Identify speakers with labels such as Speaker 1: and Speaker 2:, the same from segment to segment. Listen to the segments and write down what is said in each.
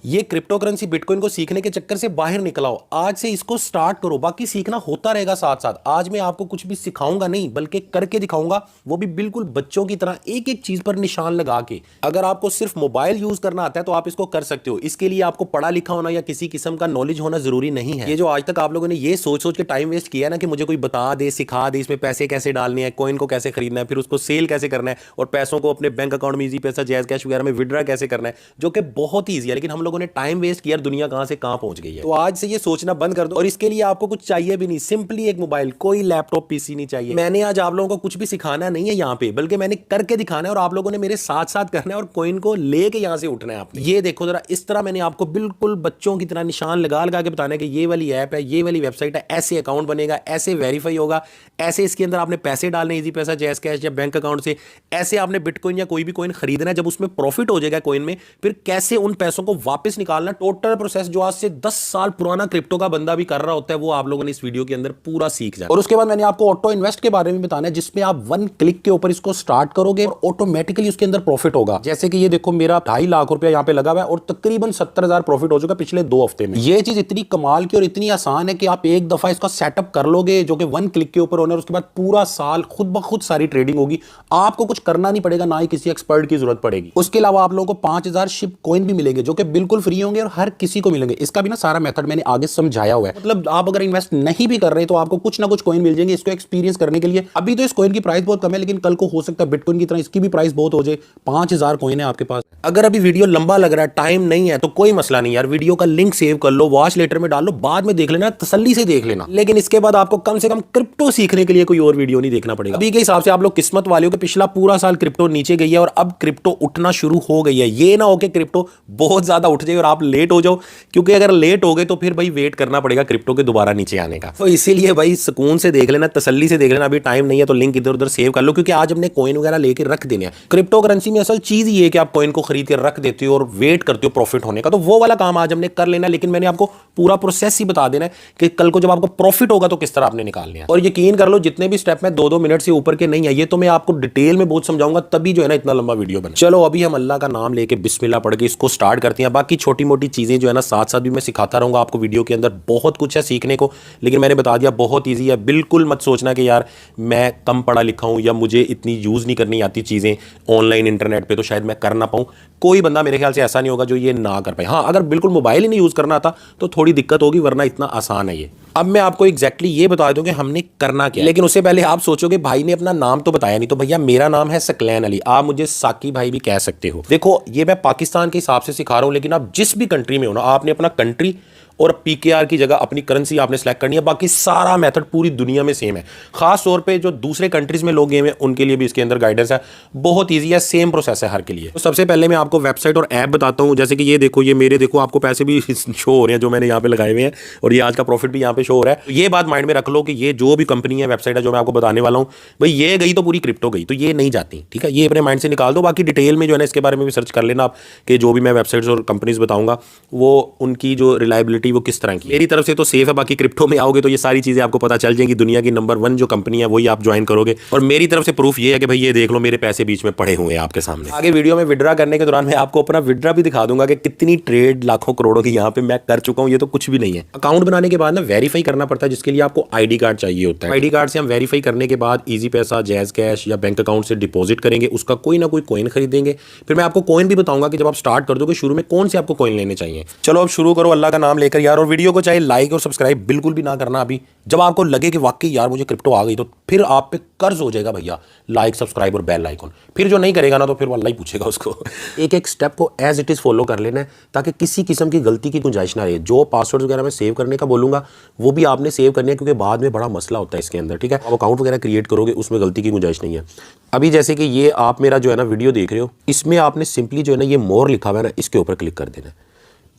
Speaker 1: ये crypto currency bitcoin को सीखने के चक्कर से बाहर निकल आओ। आज से इसको स्टार्ट करो, बाकी सीखना होता रहेगा साथ साथ। आज मैं आपको कुछ भी सिखाऊंगा नहीं बल्कि करके दिखाऊंगा, वो भी बिल्कुल बच्चों की तरह एक एक चीज पर निशान लगा के। अगर आपको सिर्फ मोबाइल यूज करना आता है तो आप इसको कर सकते हो। इसके लिए आपको पढ़ा लिखा होना या किसी किस्म का नॉलेज होना जरूरी नहीं है। ये जो आज तक आप लोगों ने ये सोच सोच के टाइम वेस्ट किया ना कि मुझे कोई बता दे, सिखा दे, इसमें पैसे कैसे डालने हैं, कॉइन को कैसे खरीदना है, फिर उसको सेल कैसे करना है और पैसों को अपने बैंक अकाउंट में इजी पैसा, जैज कैश वगैरह में विड्रा कैसे करना है, जो कि बहुत ईजी है, लेकिन हम लोगों ने टाइम वेस्ट किया, दुनिया कहां से कहां पहुंच गई है। तो आज से ये सोचना बंद कर दो। और इसके लिए आपको कुछ चाहिए भी नहीं, सिंपली एक मोबाइल, कोई लैपटॉप पीसी नहीं चाहिए। मैंने आज आप लोगों को कुछ भी सिखाना नहीं है यहाँ पे, बल्कि मैंने करके दिखाना है और आप लोगों ने मेरे साथ साथ करना है और कॉइन को लेके यहां से उठना है आपने। ये देखो जरा, इस तरह मैंने आपको बिल्कुल बच्चों की तरह निशान लगा लगा के बताना है कि ये वाली ऐप है, ये वाली वेबसाइट है, ऐसे अकाउंट बनेगा, ऐसे वेरीफाई होगा, ऐसे इसके अंदर आपने पैसे डालने, इजी पैसा, जैस कैश या बैंक अकाउंट से, ऐसे आपने बिटकॉइन या कोई भी कॉइन खरीदना है। जब उसमें प्रॉफिट हो जाएगा कॉइन में, फिर कैसे उन पैसों को वापस निकालना, टोटल प्रोसेस जो आज से 10 साल पुराना क्रिप्टो का बंदा भी कर रहा होता है, वो आप लोगों ने इस वीडियो के अंदर पूरा सीख जाए। और उसके बाद मैंने आपको ऑटो इन्वेस्ट के बारे में बताना है, जिसमें आप 1 क्लिक के ऊपर इसको स्टार्ट करोगे और ऑटोमेटिकली उसके अंदर प्रॉफिट होगा। जैसे कि ये देखो, मेरा 2.5 लाख रुपया यहाँ पे लगा हुआ है और तकरीबन 70,000 प्रॉफिट हो चुका पिछले 2 हफ्ते में। ये चीज इतनी कमाल की और इतनी आसान है कि आप एक दफा इसका सेटअप कर लोगे, जो कि 1 क्लिक के ऊपर होना है। उसके बाद पूरा साल खुद ब खुद सारी ट्रेडिंग होगी, आपको कुछ करना नहीं पड़ेगा, ना ही किसी एक्सपर्ट की जरूरत पड़ेगी। उसके अलावा आप लोगों को 5,000 शिप कॉइन भी मिलेंगे, जो कि बिल्कुल फ्री होंगे और हर किसी को मिलेंगे। इसका भी ना सारा मेथड मैंने आगे समझाया हुआ है। मतलब आप अगर इन्वेस्ट नहीं भी कर रहे तो आपको कुछ ना कुछ कॉइन मिल जाएंगे इसको एक्सपीरियंस करने के लिए। अभी तो इस कॉइन की प्राइस बहुत कम है, लेकिन कल को हो सकता है बिटकॉइन की तरह इसकी भी प्राइस बहुत हो जाए। 5,000 कॉइन है आपके पास। अगर अभी वीडियो लंबा लग रहा है, टाइम नहीं है, तो कोई मसला नहीं यार, वीडियो का लिंक सेव कर लो, वॉच लेटर में डाल लो, बाद में देख लेना, तसल्ली से देख लेना। लेकिन इसके बाद आपको कम से कम क्रिप्टो सीखने के लिए कोई और वीडियो नहीं देखना पड़ेगा। अभी के हिसाब से आप लोग किस्मत वाले हो कि पिछला पूरा साल क्रिप्टो नीचे गई है और अब क्रिप्टो उठना शुरू हो गई है। ये ना हो कि क्रिप्टो बहुत ज्यादा उठ जाए और आप लेट हो जाओ, क्योंकि अगर लेट हो गए तो फिर भाई वेट करना पड़ेगा क्रिप्टो के दोबारा नीचे आने का। तो इसीलिए भाई सुकून से देख लेना, तसल्ली से देख लेना। अभी टाइम नहीं है तो लिंक इधर उधर सेव कर लो, क्योंकि आज हमने कॉइन वगैरह लेके रख देने हैं। क्रिप्टो करेंसी में असल चीज ये है कि आप कॉइन को खरीद के रख देते हो और वेट करते हो प्रॉफिट होने का, तो वो वाला काम आज हमने कर लेना। लेकिन मैंने आपको पूरा प्रोसेस ही बता देना है कि कल को जब आपको प्रॉफिट होगा तो किस तरह आपने निकालने हैं। और यकीन कर लो, जितने भी स्टेप में 2-2 मिनट से ऊपर के नहीं है, ये तो मैं आपको डिटेल में बहुत समझाऊंगा, तभी जो है ना इतना लंबा वीडियो बना। चलो अभी हम अल्लाह का नाम लेके बिस्मिल्लाह पढ़ के इसको स्टार्ट करते हैं। बाकी छोटी मोटी चीजें जो है ना साथ साथ भी मैं सिखाता रहूंगा आपको। वीडियो के अंदर बहुत कुछ है सीखने को, लेकिन मैंने बता दिया बहुत ईजी है। बिल्कुल मत सोचना कि यार मैं कम पढ़ा लिखा हूं या मुझे इतनी यूज नहीं करनी आती चीजें ऑनलाइन इंटरनेट पे, तो शायद मैं कर ना पाऊं। कोई बंदा मेरे ख्याल से ऐसा नहीं होगा जो ये ना कर पाए। हाँ, अगर बिल्कुल मोबाइल ही नहीं यूज करना आता तो थोड़ी दिक्कत होगी, वरना इतना आसान है ये। अब मैं आपको एग्जैक्टली ये बता दूं कि हमने करना क्या है, लेकिन उससे पहले आप सोचोगे भाई ने अपना नाम तो बताया नहीं। तो भैया मेरा नाम है सकलैन अली, आप मुझे साकी भाई भी कह सकते हो। देखो ये मैं पाकिस्तान के हिसाब से सिखा रहा हूं, लेकिन आप जिस भी कंट्री में हो ना, आपने अपना कंट्री और पीकेआर की जगह अपनी करेंसी आपने सेलेक्ट करनी है। बाकी सारा मेथड पूरी दुनिया में सेम है। खास तौर पे जो दूसरे कंट्रीज में लोग गए हैं उनके लिए भी इसके अंदर गाइडेंस है, बहुत इजी है, सेम प्रोसेस है हर के लिए। तो सबसे पहले मैं आपको वेबसाइट और ऐप बताता हूं। जैसे कि ये देखो, ये मेरे देखो आपको पैसे भी शो हो रहे हैं जो मैंने यहाँ पे लगाए हुए हैं, और ये आज का प्रॉफिट भी यहाँ पे शो हो रहा है। ये बात माइंड में रख लो कि ये जो भी कंपनी है, वेबसाइट है जो मैं आपको बताने वाला हूँ, भाई ये गई तो पूरी क्रिप्टो गई, तो ये नहीं जाती, ठीक है। ये अपने माइंड से निकाल दो। बाकी डिटेल में जो है ना इसके बारे में भी सर्च कर लेना आप, कि जो भी मैं वेबसाइट्स और कंपनीज बताऊंगा वो उनकी जो रिलायबिलिटी वो किस तरह की। मेरी तरफ से तो सेफ है, बाकी क्रिप्टो में आओगे तो ये सारी चीजें आपको पता चल जाएंगी। दुनिया की नंबर 1 जो कंपनी है वही आप ज्वाइन करोगे, और मेरी तरफ से प्रूफ ये है कि भाई ये देख लो, मेरे पैसे बीच में पड़े हुए हैं आपके सामने। आगे वीडियो में विड्रा करने के दौरान मैं आपको अपना विड्रा भी दिखा दूंगा कि कितनी ट्रेड लाखों करोड़ों की यहाँ पे मैं कर चुका हूँ। ये तो कुछ भी नहीं है। अकाउंट बनाने के बाद ना वेरीफाई करना पड़ता है, जिसके लिए आपको आईडी कार्ड चाहिए होता है। आईडी कार्ड से हम वेरीफाई करने के बाद इजी पैसा, जैज कैश या बैंक अकाउंट से डिपॉजिट करेंगे, उसका कोई ना कोई कॉइन खरीदेंगे। फिर मैं आपको कॉइन भी बताऊंगा कि जब आप स्टार्ट कर दोगे शुरू में कौन से आपको कॉइन लेने चाहिए। चलो अब शुरू करो अल्लाह का नाम लेकर यार। और वीडियो को चाहे लाइक और सब्सक्राइब बिल्कुल भी ना करना अभी। जब आपको लगे कि वाकई यार मुझे क्रिप्टो आ गई, तो फिर आप पे कर्ज हो जाएगा भैया, लाइक सब्सक्राइब और बेल आइकन। फिर जो नहीं करेगा ना तो फिर वो अल्लाह ही पूछेगा उसको। एक एक स्टेप को एज इट इज फॉलो कर लेना है, ताकि किसी किस्म की गलती की गुंजाइश ना रहे। जो पासवर्ड वगैरह मैं सेव करने का बोलूंगा वो भी आपने सेव करनी है, क्योंकि बाद में बड़ा मसला होता है इसके अंदर, ठीक है। आप अकाउंट वगैरह क्रिएट करोगे उसमें गलती की गुंजाइश नहीं है। अभी जैसे कि ये आप मेरा जो है ना वीडियो देख रहे हो, इसमें आपने सिंपली जो है ना ये मोर लिखा हुआ है ना, इसके ऊपर क्लिक कर देना है।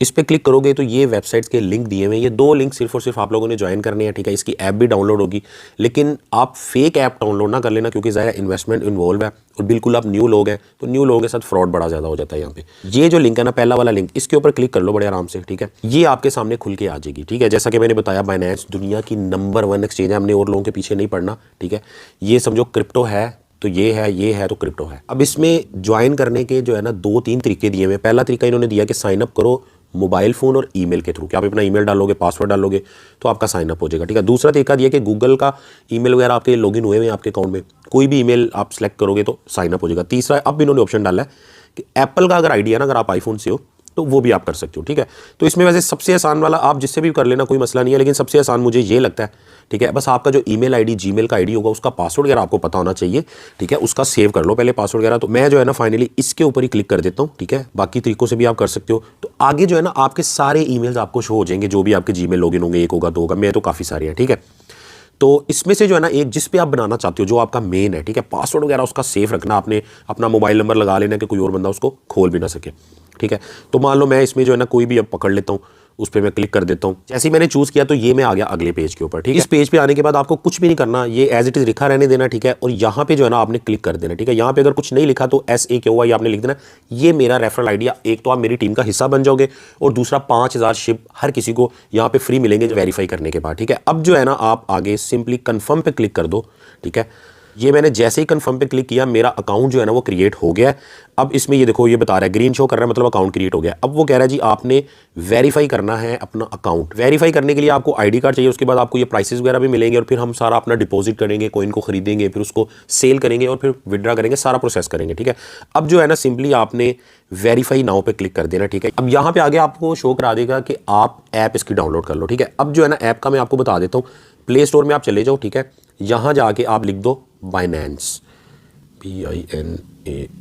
Speaker 1: इस पर क्लिक करोगे तो ये वेबसाइट्स के लिंक दिए हुए हैं। ये 2 लिंक सिर्फ और सिर्फ आप लोगों ने ज्वाइन करने हैं, ठीक है। इसकी ऐप भी डाउनलोड होगी, लेकिन आप फेक ऐप डाउनलोड ना कर लेना, क्योंकि ज़्यादा इन्वेस्टमेंट इन्वॉल्व है और बिल्कुल आप न्यू लोग हैं, तो न्यू लोगों के साथ फ्रॉड बड़ा ज़्यादा हो जाता है यहाँ पे। ये जो लिंक है ना, पहला वाला लिंक, इसके ऊपर क्लिक कर लो बड़े आराम से, ठीक है। ये आपके सामने खुल के आ जाएगी, ठीक है। जैसा कि मैंने बताया, बाइनेंस दुनिया की नंबर 1 एक्सचेंज है, हमने और लोगों के पीछे नहीं पड़ना, ठीक है। ये समझो क्रिप्टो है तो ये है तो क्रिप्टो है। अब इसमें ज्वाइन करने के जो है ना 2-3 तरीके दिए हुए। पहला तरीका इन्होंने दिया कि साइन अप करो मोबाइल फ़ोन और ईमेल के थ्रू, कि आप अपना ईमेल डालोगे, पासवर्ड डालोगे तो आपका साइन अप हो जाएगा। ठीक है, दूसरा तरीका ये कि गूगल का ईमेल वगैरह आपके लॉगिन हुए हुए हैं आपके अकाउंट में, कोई भी ईमेल आप सेलेक्ट करोगे तो साइन अप हो जाएगा। तीसरा अब इन्होंने ऑप्शन डाला है कि एप्पल का अगर आईडी है ना, अगर आप आईफोन से हो तो वो भी आप कर सकते हो। ठीक है, तो इसमें वैसे सबसे आसान वाला आप जिससे भी कर लेना, कोई मसला नहीं है, लेकिन सबसे आसान मुझे ये लगता है। ठीक है, बस आपका जो ईमेल आईडी जीमेल का आईडी होगा उसका पासवर्ड वगैरह आपको पता होना चाहिए। ठीक है, उसका सेव कर लो पहले पासवर्ड वगैरह। तो मैं जो है ना फाइनली इसके ऊपर ही क्लिक कर देता हूँ। ठीक है, बाकी तरीकों से भी आप कर सकते हो। तो आगे जो है ना आपके सारे ईमेल्स आपको शो हो जाएंगे, जो भी आपके जीमेल लॉगिन होंगे, एक होगा, दो होगा, मेरे तो काफ़ी सारे हैं। ठीक है, तो इसमें से जो है ना एक जिस पे आप बनाना चाहते हो, जो आपका मेन है, ठीक है, पासवर्ड वगैरह उसका सेफ रखना, आपने अपना मोबाइल नंबर लगा लेना कि कोई और बंदा उसको खोल भी ना सके। ठीक है, तो मान लो मैं इसमें जो है ना कोई भी अब पकड़ लेता हूँ, उस पर मैं क्लिक कर देता हूँ। जैसे ही मैंने चूज़ किया तो ये मैं आ गया अगले पेज के ऊपर। ठीक है, इस पेज पे आने के बाद आपको कुछ भी नहीं करना, ये एज इट इज़ लिखा रहने देना। ठीक है, और यहाँ पे जो है ना आपने क्लिक कर देना। ठीक है, यहाँ पे अगर कुछ नहीं लिखा तो SAKOI आपने लिख देना, ये मेरा रेफरल आइडिया। एक तो आप मेरी टीम का हिस्सा बन जाओगे और दूसरा 5000 शिप हर किसी को यहाँ पे फ्री मिलेंगे वेरीफाई करने के बाद। ठीक है, अब जो है ना आप आगे सिंपली कन्फर्म पे क्लिक कर दो। ठीक है, ये मैंने जैसे ही कंफर्म पे क्लिक किया मेरा अकाउंट जो है ना वो क्रिएट हो गया है। अब इसमें ये देखो, ये बता रहा है, ग्रीन शो कर रहा है, मतलब अकाउंट क्रिएट हो गया। अब वो कह रहा है जी आपने वेरीफाई करना है अपना अकाउंट। वेरीफाई करने के लिए आपको आईडी कार्ड चाहिए, उसके बाद आपको ये प्राइसेस वगैरह भी मिलेंगे और फिर हम सारा अपना डिपॉजिट करेंगे, कॉइन को खरीदेंगे, फिर उसको सेल करेंगे और फिर विड्रा करेंगे, सारा प्रोसेस करेंगे। ठीक है, अब जो है ना सिंपली आपने वेरीफाई नाउ पे क्लिक कर देना। ठीक है, अब यहाँ पे आगे आपको शो करा देगा कि आप ऐप इसकी डाउनलोड कर लो। ठीक है, अब जो है ना ऐप का मैं आपको बता देता हूँ, प्ले स्टोर में आप चले जाओ। ठीक है, यहाँ जाके आप लिख दो बाइनेंस, BINANCE,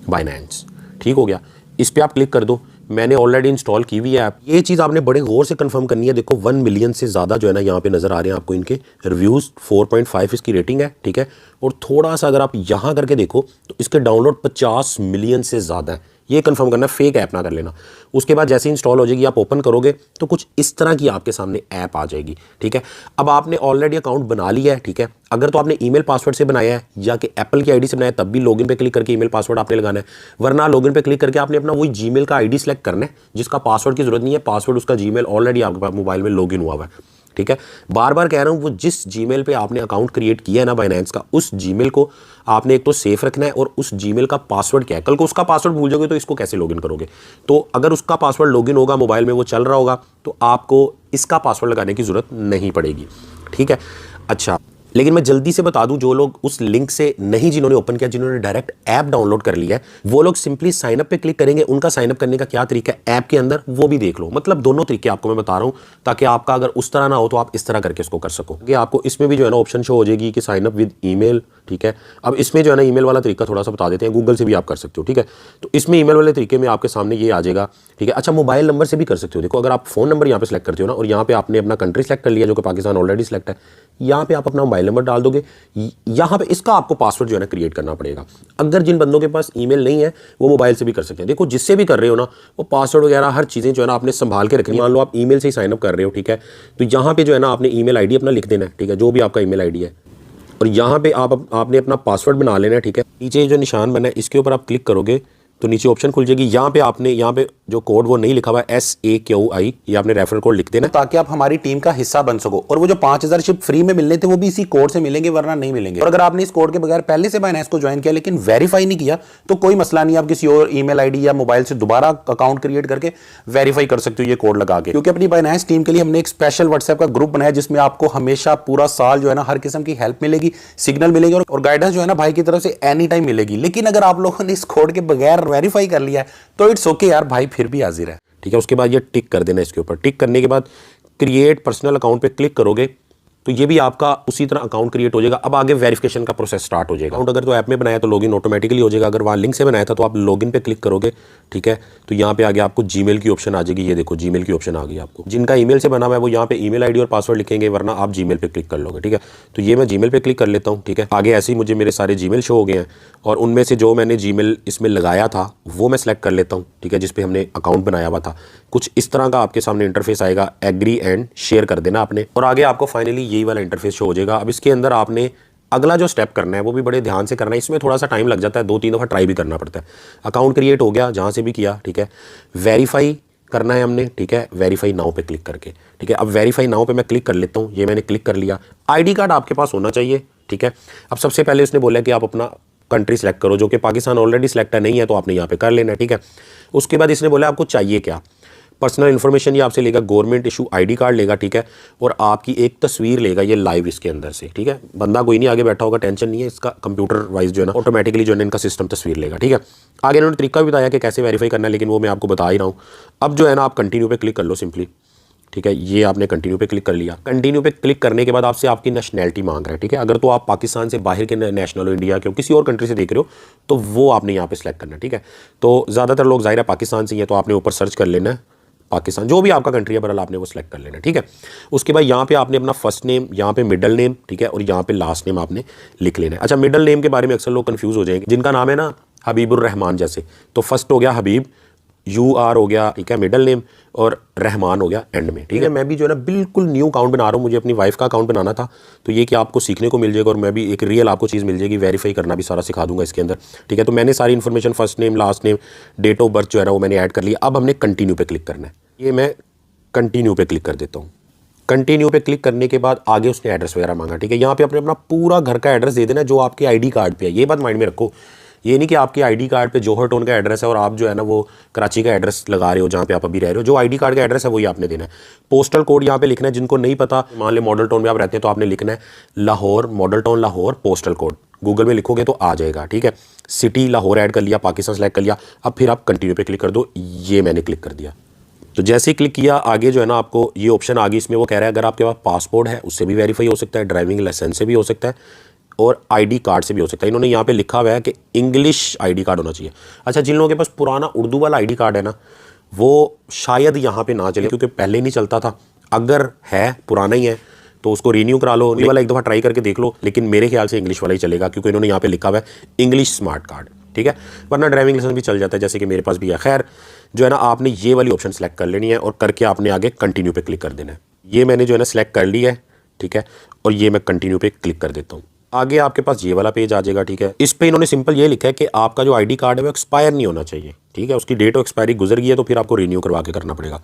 Speaker 1: बाइनेंस। ठीक हो गया, इस पर आप क्लिक कर दो। मैंने ऑलरेडी इंस्टॉल की हुई है ऐप। ये चीज़ आपने बड़े गौर से कंफर्म करनी है। देखो 1 मिलियन से ज़्यादा जो है ना यहाँ पे नज़र आ रहे हैं आपको इनके रिव्यूज़, 4.5 इसकी रेटिंग है। ठीक है, और थोड़ा सा अगर आप यहाँ करके देखो तो इसके डाउनलोड 50 मिलियन से ज़्यादा है। ये कंफर्म करना, फेक ऐप ना कर लेना। उसके बाद जैसे इंस्टॉल हो जाएगी, आप ओपन करोगे तो कुछ इस तरह की आपके सामने ऐप आ जाएगी। ठीक है, अब आपने ऑलरेडी अकाउंट बना लिया है। ठीक है, अगर तो आपने ईमेल पासवर्ड से बनाया है या कि एप्पल की आईडी से बनाया है, तब भी लॉगिन पे क्लिक करके ईमेल पासवर्ड आपने लगाना है, वरना लॉगिन पे क्लिक करके आपने अपना वही जीमेल का आईडी सेलेक्ट करना है जिसका पासवर्ड की जरूरत नहीं है, पासवर्ड उसका जीमेल ऑलरेडी आपके पास मोबाइल में लॉगिन हुआ है। ठीक है, बार बार कह रहा हूं, वो जिस जीमेल पे आपने अकाउंट क्रिएट किया है ना बाइनेंस का, उस जीमेल को आपने एक तो सेफ रखना है, और उस जीमेल का पासवर्ड क्या है, कल को उसका पासवर्ड भूल जाओगे तो इसको कैसे लॉगिन करोगे। तो अगर उसका पासवर्ड लॉगिन होगा, मोबाइल में वो चल रहा होगा, तो आपको इसका पासवर्ड लगाने की जरूरत नहीं पड़ेगी। ठीक है, अच्छा, लेकिन मैं जल्दी से बता दूं, जो लोग उस लिंक से नहीं, जिन्होंने ओपन किया, जिन्होंने डायरेक्ट ऐप डाउनलोड कर लिया है, वो लोग सिंपली साइन अप पे क्लिक करेंगे। उनका साइन अप करने का क्या तरीका है ऐप के अंदर, वो भी देख लो। मतलब दोनों तरीके आपको मैं बता रहा हूं, ताकि आपका अगर उस तरह ना हो तो आप इस तरह करके इसको कर सको। कि आपको इसमें भी जो है ना ऑप्शन शो हो जाएगी कि साइन अप विद ईमेल। ठीक है, अब इसमें जो है ना ईमेल वाला तरीका थोड़ा सा बता देते हैं, गूगल से भी आप कर सकते हो। ठीक है, तो इसमें ईमेल वाले तरीके में आपके सामने ये आ जाएगा। ठीक है, अच्छा, मोबाइल नंबर से भी कर सकते हो। देखो, अगर आप फोन नंबर यहाँ पे सेलेक्ट करते हो ना, और यहाँ पे आपने अपना कंट्री सेलेक्ट कर लिया जो कि पाकिस्तान ऑलरेडी सेलेक्ट है, यहाँ पे आप अपना मोबाइल नंबर डाल दोगे, यहाँ पे इसका आपको पासवर्ड जो है ना क्रिएट करना पड़ेगा। अगर जिन बंदों के पास ईमेल नहीं है वो मोबाइल से भी कर सकते हैं। देखो, जिससे भी कर रहे हो ना, वो पासवर्ड वगैरह हर चीज़ें जो है ना आपने संभाल के रखनी है। मान लो आप ईमेल से ही साइन अप कर रहे हो, ठीक है, तो यहाँ पे जो है ना आपने ईमेल आईडी अपना लिख देना है। ठीक है, जो भी आपका ईमेल आईडी है, और यहाँ पे आपने अपना पासवर्ड बना लेना है। ठीक है, नीचे जो निशान बना है इसके ऊपर आप क्लिक करोगे तो नीचे ऑप्शन खुल जाएगी। यहाँ पे आपने यहाँ पे जो कोड वो नहीं लिखा हुआ है SAKOI, ये आपने रेफरल कोड लिख देना ताकि आप हमारी टीम का हिस्सा बन सको। और वो जो 5000 शिप फ्री में मिलने थे वो भी इसी कोड से मिलेंगे, वरना नहीं मिलेंगे। और अगर आपने इस कोड के बगैर पहले से बाइनेंस को ज्वाइन किया लेकिन वेरीफाई नहीं किया तो कोई मसला नहीं, आप किसी और ईमेल आईडी या मोबाइल से दोबारा अकाउंट क्रिएट करके वेरीफाई कर सकते हो ये कोड लगा के। क्योंकि अपनी बाइनेंस टीम के लिए हमने एक स्पेशल व्हाट्सएप का ग्रुप बनाया जिसमें आपको हमेशा पूरा साल जो है ना हर किस्म की हेल्प मिलेगी, सिग्नल मिलेगी और गाइडेंस जो है ना भाई की तरफ से एनी टाइम मिलेगी। लेकिन अगर आप लोगों ने इस कोड के बगैर वेरीफाई कर लिया तो इट्स ओके यार, भाई फिर भी हाजिर है। ठीक है, उसके बाद ये टिक कर देना इसके ऊपर। टिक करने के बाद क्रिएट पर्सनल अकाउंट पे क्लिक करोगे तो ये भी आपका उसी तरह अकाउंट क्रिएट हो जाएगा। अब आगे वेरिफिकेशन का प्रोसेस स्टार्ट हो जाएगा। अकाउंट अगर तो ऐप में बनाया तो लॉगिन ऑटोमेटिकली हो जाएगा, अगर वहाँ लिंक से बनाया था तो आप लॉगिन पे क्लिक करोगे। ठीक है, तो यहाँ पे आगे आपको जीमेल की ऑप्शन आ जाएगी। ये देखो जीमेल की ऑप्शन आ गई आपको। जिनका ईमेल से बना हुआ है वो यहाँ पे ईमेल आईडी और पासवर्ड लिखेंगे, वरना आप जीमेल पे क्लिक कर लोगे। ठीक है, तो ये मैं जीमेल पे क्लिक कर लेता हूँ। ठीक है, आगे ऐसे ही मुझे मेरे सारे जीमेल शो हो गए हैं और उनमें से जो मैंने जीमेल इसमें लगाया था वो मैं सेलेक्ट कर लेता हूँ। ठीक है, जिसपे हमने अकाउंट बनाया हुआ था। कुछ इस तरह का आपके सामने इंटरफेस आएगा, एग्री एंड शेयर कर देना आपने, और आगे आपको फाइनली यही वाला इंटरफेस शो हो जाएगा। अब इसके अंदर आपने अगला जो स्टेप करना है वो भी बड़े ध्यान से करना है। इसमें थोड़ा सा टाइम लग जाता है, 2-3 दफ़ा ट्राई भी करना पड़ता है। अकाउंट क्रिएट हो गया जहाँ से भी किया। ठीक है, वेरीफाई करना है हमने। ठीक है, वेरीफाई नाउ पे क्लिक करके। ठीक है, अब वेरीफाई नाउ पे मैं क्लिक कर लेता हूँ। ये मैंने क्लिक कर लिया। आईडी कार्ड आपके पास होना चाहिए। ठीक है, अब सबसे पहले उसने बोला कि आप अपना कंट्री सेलेक्ट करो, जो कि पाकिस्तान ऑलरेडी सेलेक्ट है, नहीं है तो आपने यहाँ पे कर लेना है, ठीक है। उसके बाद इसने बोला आपको चाहिए क्या, पर्सनल इन्फॉर्मेशन ये आपसे लेगा, गवर्नमेंट इशू आईडी कार्ड लेगा, ठीक है, और आपकी एक तस्वीर लेगा ये लाइव इसके अंदर से, ठीक है। बंदा कोई नहीं आगे बैठा होगा, टेंशन नहीं है, इसका कंप्यूटर वाइज जो है ना ऑटोमेटिकली जो है इनका सिस्टम तस्वीर लेगा, ठीक है। आगे इन्होंने तरीका भी बताया कि कैसे वेरीफाई करना है, लेकिन वो मैं आपको बता ही रहा हूँ। अब जो है ना आप कंटिन्यू पे क्लिक कर लो सिंपली, ठीक है। ये आपने कंटिन्यू पे क्लिक कर लिया। कंटिन्यू पे क्लिक करने के बाद आपसे आपकी नेशनैलिटी मांग रहा है, ठीक है। अगर तो आप पाकिस्तान से बाहर के नेशनल हो, इंडिया के हो, किसी और कंट्री से देख रहे हो, तो वो आपने यहाँ पे सेलेक्ट करना है, ठीक है। तो ज़्यादातर लोग ज़ाहिर है पाकिस्तान से ही है, तो आपने ऊपर सर्च कर लेना है पाकिस्तान, जो भी आपका कंट्री है बहरहाल आपने वो सेलेक्ट कर लेना है, ठीक है। उसके बाद यहाँ पे आपने अपना फर्स्ट नेम, यहाँ पे मिडल नेम, ठीक है, और यहाँ पे लास्ट नेम आपने लिख लेना है। अच्छा, मिडल नेम के बारे में अक्सर लोग कंफ्यूज हो जाएंगे, जिनका नाम है ना हबीबुर रहमान जैसे, तो फर्स्ट हो गया हबीब, UR हो गया, ठीक है, मिडल नेम, और रहमान हो गया एंड में, ठीक है। मैं भी जो है ना बिल्कुल न्यू अकाउंट बना रहा हूँ, मुझे अपनी वाइफ का अकाउंट बनाना था, तो ये कि आपको सीखने को मिल जाएगा और मैं भी एक रियल आपको चीज़ मिल जाएगी, वेरीफाई करना भी सारा सिखा दूंगा इसके अंदर, ठीक है। तो मैंने सारी information, first name, last name, date of birth जो है ना वो मैंने ऐड कर लिया। अब हमने कंटिन्यू पे क्लिक करना है, ये मैं कंटिन्यू पे क्लिक कर देता हूँ। कंटिन्यू पे क्लिक करने के बाद आगे उसने एड्रेस वगैरह मांगा, ठीक है। यहाँ पे अपने अपना पूरा घर का एड्रेस दे देना जो आपके आईडी कार्ड पे है, ये बात माइंड में रखो। ये नहीं कि आपके आईडी कार्ड पे जोहर टाउन का एड्रेस है और आप जो है ना वो कराची का एड्रेस लगा रहे हो जहाँ पे आप अभी रह रहे हो। जो आईडी कार्ड का एड्रेस है वही आपने देना है। पोस्टल कोड यहाँ पे लिखना है, जिनको नहीं पता, मान ले मॉडल टाउन में आप रहते हैं तो आपने लिखना है Lahore, model town Lahore, postal code Google में लिखोगे तो आ जाएगा, ठीक है। सिटी लाहौर ऐड कर लिया, पाकिस्तान सेलेक्ट कर लिया। अब फिर आप कंटिन्यू पे क्लिक कर दो, ये मैंने क्लिक कर दिया। तो जैसे ही क्लिक किया आगे जो है ना आपको ये ऑप्शन आ गई, इसमें वो कह रहा है अगर आपके पास पासपोर्ट है उससे भी वेरीफाई हो सकता है, ड्राइविंग लाइसेंस से भी हो सकता है, और आईडी कार्ड से भी हो सकता है। इन्होंने यहाँ पे लिखा हुआ है कि इंग्लिश आईडी कार्ड होना चाहिए। अच्छा, जिन लोगों के पास पुराना उर्दू वाला आईडी कार्ड है ना, वो शायद यहाँ पे ना चले, क्योंकि पहले नहीं चलता था। अगर है पुराना ही है तो उसको रीन्यू करा लो, ये वाला एक दफ़ा ट्राई करके देख लो, लेकिन मेरे ख्याल से इंग्लिश वाला ही चलेगा, क्योंकि इन्होंने यहाँ पे लिखा हुआ है इंग्लिश स्मार्ट कार्ड, ठीक है। वरना ड्राइविंग लाइसेंस भी चल जाता है, जैसे कि मेरे पास भी है। खैर जो है ना आपने ये वाली ऑप्शन सेलेक्ट कर लेनी है और करके आपने आगे कंटिन्यू पे क्लिक कर देना है। ये मैंने जो है ना सेलेक्ट कर लिया है, ठीक है, और ये मैं कंटिन्यू पे क्लिक कर देता हूँ। आगे आपके पास ये वाला पेज आ जाएगा, ठीक है। इस पे इन्होंने सिंपल ये लिखा है कि आपका जो आईडी कार्ड है वो एक्सपायर नहीं होना चाहिए, ठीक है। उसकी डेट ऑफ एक्सपायरी गुजर गई है तो फिर आपको रिन्यू करवा के करना पड़ेगा,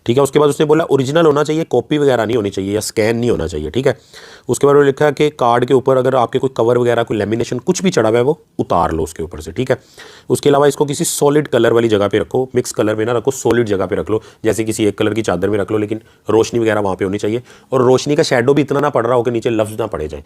Speaker 1: ठीक है। उसके बाद उसने बोला ओरिजिनल होना चाहिए, कॉपी वगैरह नहीं होनी चाहिए या स्कैन नहीं होना चाहिए, ठीक है। उसके बाद उन्होंने लिखा है कि कार्ड के ऊपर अगर आपके कोई कवर वगैरह, कोई लेमिनेशन कुछ भी चढ़ा हुआ है वो उतार लो उसके ऊपर से, ठीक है। उसके अलावा इसको किसी सॉलिड कलर वाली जगह पे रखो, मिक्स कलर में ना रखो, सॉलिड जगह पे रख लो, जैसे किसी एक कलर की चादर में रख लो, लेकिन रोशनी वगैरह वहाँ पे होनी चाहिए, और रोशनी का शेडो भी इतना ना पड़ रहा हो कि नीचे लफ्ज ना पड़े जाए,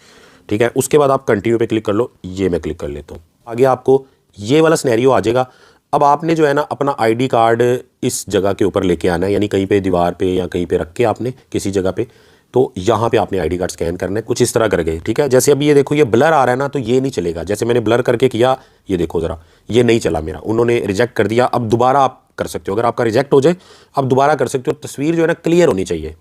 Speaker 1: ठीक है। उसके बाद आप कंटिन्यू पे क्लिक कर लो, ये मैं क्लिक कर लेता हूँ। आगे आपको ये वाला सिनेरियो आ जाएगा। अब आपने जो है ना अपना आईडी कार्ड इस जगह के ऊपर लेके आना है, यानी कहीं पे दीवार पे या कहीं पे रख के आपने किसी जगह पे, तो यहाँ पे आपने आईडी कार्ड स्कैन करना है, कुछ इस तरह करके, ठीक है। जैसे अभी ये देखो ये ब्लर आ रहा है ना, तो ये नहीं चलेगा। जैसे मैंने ब्लर करके किया, ये देखो ज़रा, ये नहीं चला मेरा, उन्होंने रिजेक्ट कर दिया। अब दोबारा आप कर सकते हो, अगर आपका रिजेक्ट हो जाए अब दोबारा कर सकते हो। तस्वीर जो है ना क्लियर होनी चाहिए।